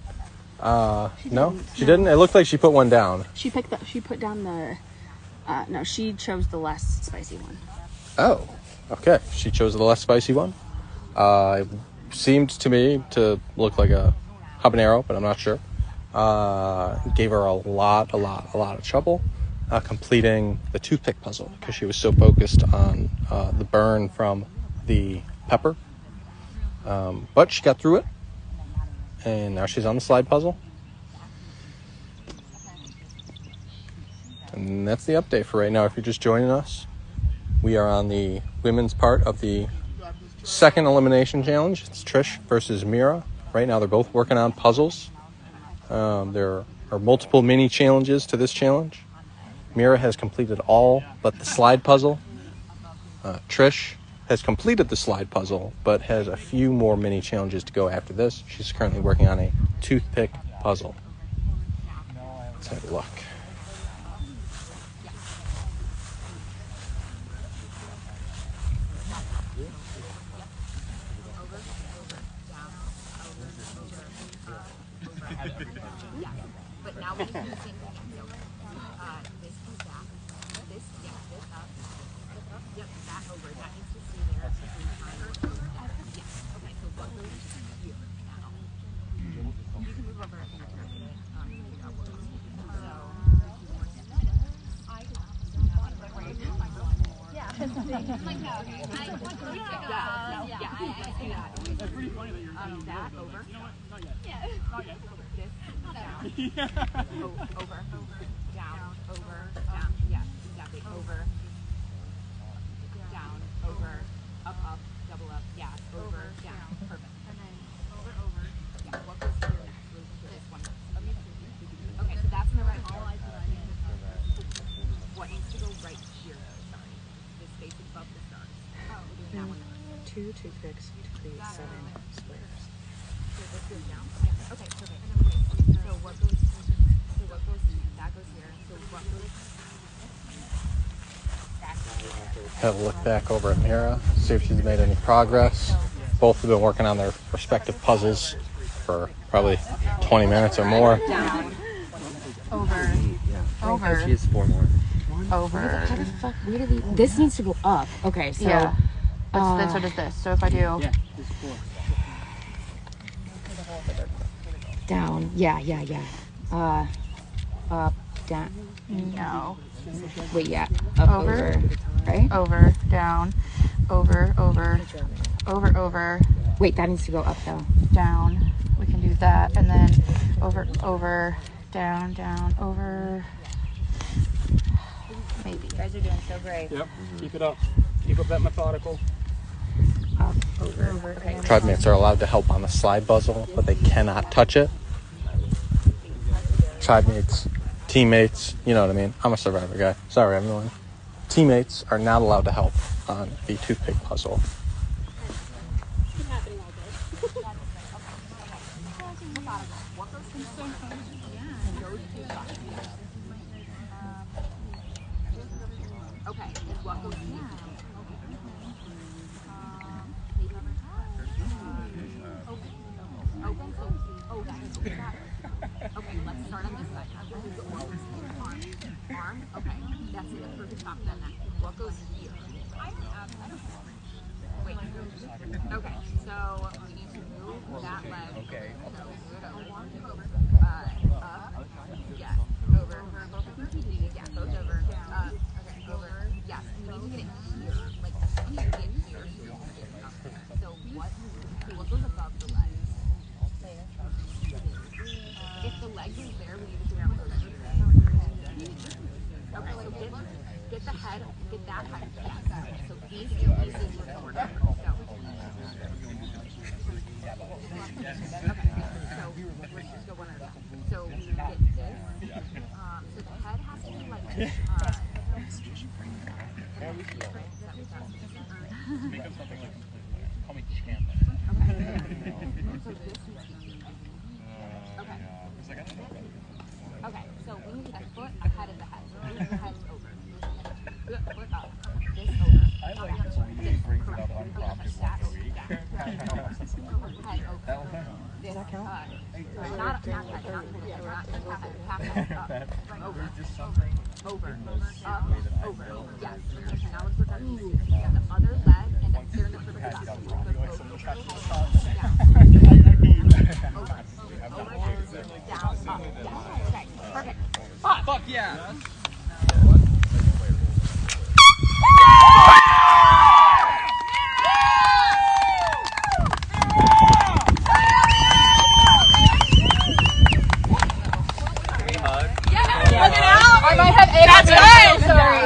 No, she didn't. It looked like she put one down. She put down the. No, she chose the less spicy one. Oh, okay. She chose the less spicy one. It seemed to me to look like a habanero, but I'm not sure. Gave her a lot of trouble completing the toothpick puzzle because she was so focused on the burn from the pepper. But she got through it, and now she's on the slide puzzle. And that's the update for right now. If you're just joining us, we are on the women's part of the second elimination challenge. It's Trish versus Mira. Right now they're both working on puzzles. There are multiple mini challenges to this challenge. Mira has completed all but the slide puzzle. Trish has completed the slide puzzle, but has a few more mini challenges to go after this. She's currently working on a toothpick puzzle. Let's have a look. But now we can do the same thing. So, this comes back. This up. Yep, that over. That needs to stay there. Yes. Okay, so what goes here now? You can move over if you That's pretty funny that you're that over. You know what? Not yet. Yeah. Not yet. This down. Yeah. Over. Down. Over. Down. Yeah, exactly. Over. Down. Over. Up. Double up. Yeah. Over. Down. Perfect. And then over. Yeah. What goes here next? This one. Okay, so that's in the right. What needs to go right here? Sorry. The space above the stars. Oh, we're doing that one. 2 toothpicks to create 7 squares. So this goes down? Yeah. Okay, perfect. So what goes, that goes here. So what goes, that goes here. Have a look back over at Mira, see if she's made any progress. Both have been working on their respective puzzles for probably 20 minutes or more. Down. Over. Over. She has 4 more. Over. How the fuck? Where do we? This needs to go up. Okay, so. Yeah. So does this. So if I do. Yeah, there's 4. Down. Yeah. Up. Down. No. Wait, yeah. Up, over. Right? Over. Down. Over. Wait, that needs to go up though. Down. We can do that. And then over. Down. Over. Maybe. You guys are doing so great. Yep. Keep it up. Keep up that methodical. Up, over. Okay. Tridemates are allowed to help on the slide puzzle, but they cannot touch it. Tridemates, teammates, you know what I mean. I'm a Survivor guy. Sorry, everyone. Teammates are not allowed to help on the toothpick puzzle. Okay, and what goes here? Open, so, oh, that's okay, let's start on this side. Arm, okay, that's it, the perfect top then. What goes here? I don't know. Wait, okay, so we need to move that leg. Okay. So move it over. Up, yes, over. Yeah, both over. Okay, over. Yes, we need to get it here. Like, we need to get here. So what goes above the legs? If the leg is there, we need to figure out what the leg is. the head, get that height. Yes. So these two pieces we're going to go. Okay, so let's just go one at a time. So we get this. So the head has to be like this. Make up something like, call me champ. Okay. So this is okay, so we need a foot ahead of the head. So the head is over. Foot up. This over. I like this when he brings it up unprompted once a week. Head over. Does that count? Not head. Half head. Up. Right over. Over. Up. Over. Yes. Okay, now let's look at these. You got the other leg and then here in the for the back. Down. Up. Okay. Perfect. Fuck yeah! I might have eggs. That's right. Sorry.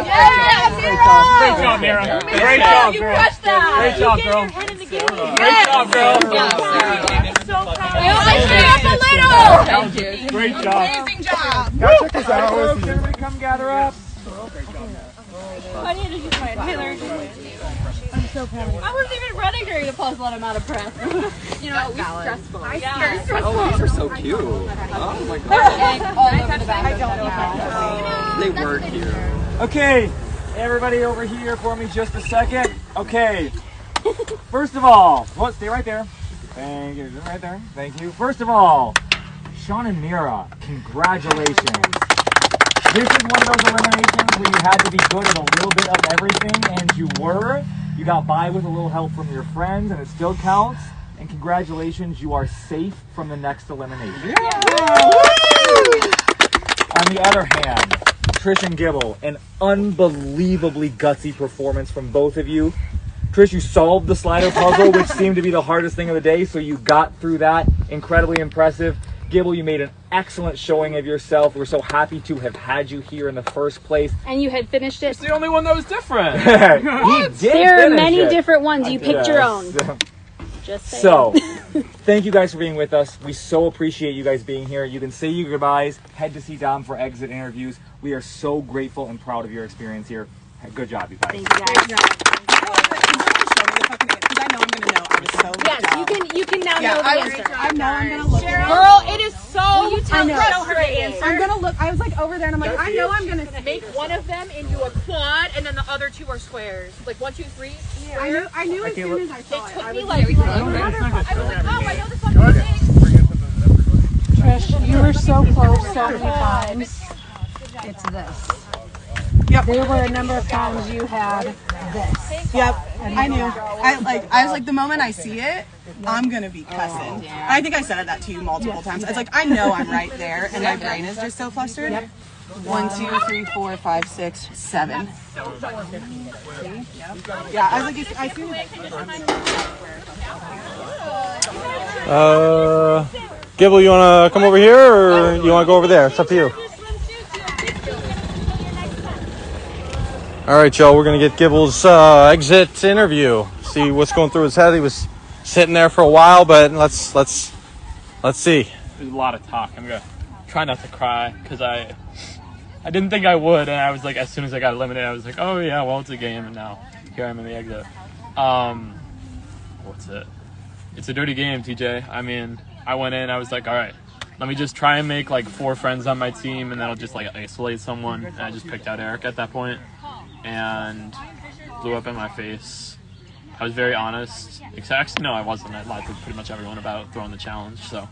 Great job, Mira. Great job, You girl. crushed that. Great job, girl. Great job, girl. Thank you. Great job. Amazing job. Now check this out. Can everybody come gather up? I need to use my inhaler. I'm so proud of you. I wasn't even running during the puzzle and I'm out of breath. You know, it was stressful. Yeah. Oh, these are so cute. Oh my Egg god. all over the back of them. They work here. Okay, everybody over here for me just a second. Okay, first of all, stay right there. Thank you, right there. Thank you. First of all, Sean and Mira, congratulations. This is one of those eliminations where you had to be good at a little bit of everything, and you were. You got by with a little help from your friends, and it still counts. And congratulations, you are safe from the next elimination. Yeah. On the other hand, Trish and Gibble, an unbelievably gutsy performance from both of you. Trish, you solved the slider puzzle, which seemed to be the hardest thing of the day, so you got through that. Incredibly impressive. Gibble, you made an excellent showing of yourself. We're so happy to have had you here in the first place. And you had finished it. It's the only one that was different. He did There are many it. different ones. You picked your own. Yes. Just saying. So, thank you guys for being with us. We so appreciate you guys being here. You can say your goodbyes, head to see Dom for exit interviews. We are so grateful and proud of your experience here. Good job, you guys. Thank you guys. Yes, you can now know the answer. I know I'm gonna look. Girl, it is so Tell her the answer. I'm gonna look. I was like over there and I'm like, I know I'm gonna make one of them into a quad and then the other two are squares. Like 1, 2, 3. I knew as soon as I saw it. It took me like I was like, oh, I know this one thing. Trish, you were so close so many times. It's this. Yep. There were a number of times you had this. Yep. I knew. I was like, the moment I see it, I'm gonna be cussing. And I think I said that to you multiple times. It's like, I know I'm right there, and my brain is just so flustered. 1, 2, 3, 4, 5, 6, 7. Yeah, I was like, I see it. Gibble, you want to come over here or you want to go over there? It's up to you. All right, y'all, we're going to get Gibble's exit interview. See what's going through his head. He was sitting there for a while, but let's see. There's a lot of talk. I'm going to try not to cry because I didn't think I would, and I was like, as soon as I got eliminated, I was like, oh yeah, well, it's a game, and now here I'm in the exit. What's it? It's a dirty game, TJ. I mean, I went in, I was like, all right, let me just try and make like 4 friends on my team, and then I'll just like isolate someone. And I just picked out Eric at that point, and blew up in my face. I was very honest. Actually, no, I wasn't. I lied to pretty much everyone about throwing the challenge. So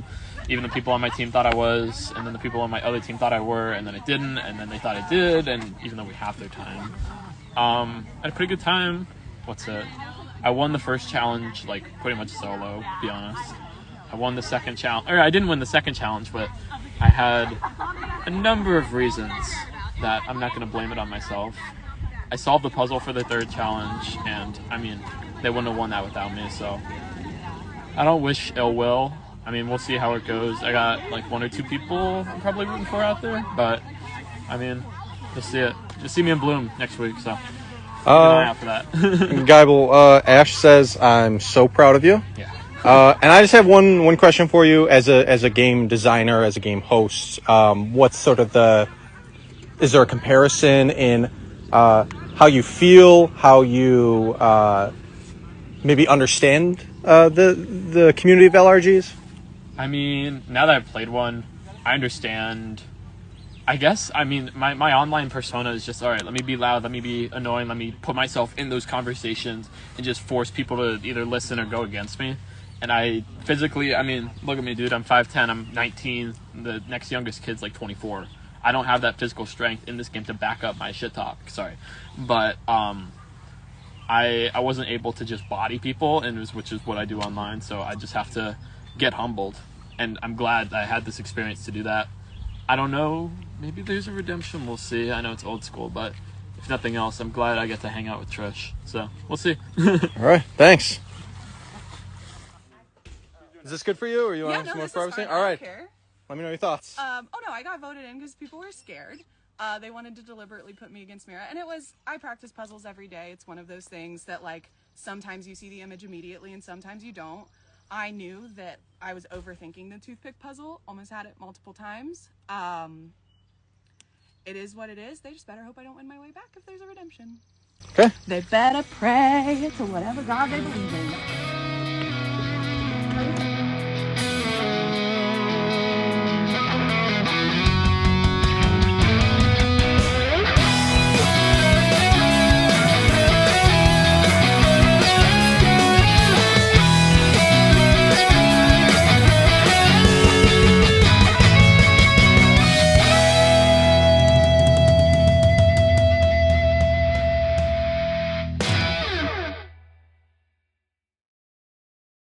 even the people on my team thought I was, and then the people on my other team thought I were, and then I didn't, and then they thought I did, and even though we halved their time. I had a pretty good time. What's it? I won the first challenge, like, pretty much solo, to be honest. I won the second challenge, or I didn't win the second challenge, but I had a number of reasons that I'm not going to blame it on myself. I solved the puzzle for the third challenge, and, I mean, they wouldn't have won that without me, so I don't wish ill will. I mean, we'll see how it goes. I got, like, 1 or 2 people I'm probably rooting for out there, but, I mean, you'll see it. just see me in Bloom next week. So keep an eye out for that. Geibel, Ash says, I'm so proud of you. Yeah. And I just have one question for you as a game designer, as a game host. What's sort of is there a comparison in how you feel, how you maybe understand the community of LRGs? I mean, now that I've played one, I understand. I guess, I mean, my online persona is just, all right, let me be loud, let me be annoying, let me put myself in those conversations and just force people to either listen or go against me. And I physically, I mean, look at me, dude, I'm 5'10", I'm 19, the next youngest kid's like 24. I don't have that physical strength in this game to back up my shit talk, sorry. But I wasn't able to just body people, which is what I do online, so I just have to get humbled. And I'm glad I had this experience to do that. I don't know, maybe there's a redemption, we'll see. I know it's old school, but if nothing else, I'm glad I get to hang out with Trish. So, we'll see. All right, thanks. Is this good for you, or you want some more privacy? All right. Let me know your thoughts. Oh no, I got voted in because people were scared. They wanted to deliberately put me against Mira, and I practice puzzles every day. It's one of those things that, like, sometimes you see the image immediately and sometimes you don't. I knew that I was overthinking the toothpick puzzle, almost had it multiple times. It is what it is. They just better hope I don't win my way back if there's a redemption. Okay. They better pray to whatever God they believe in.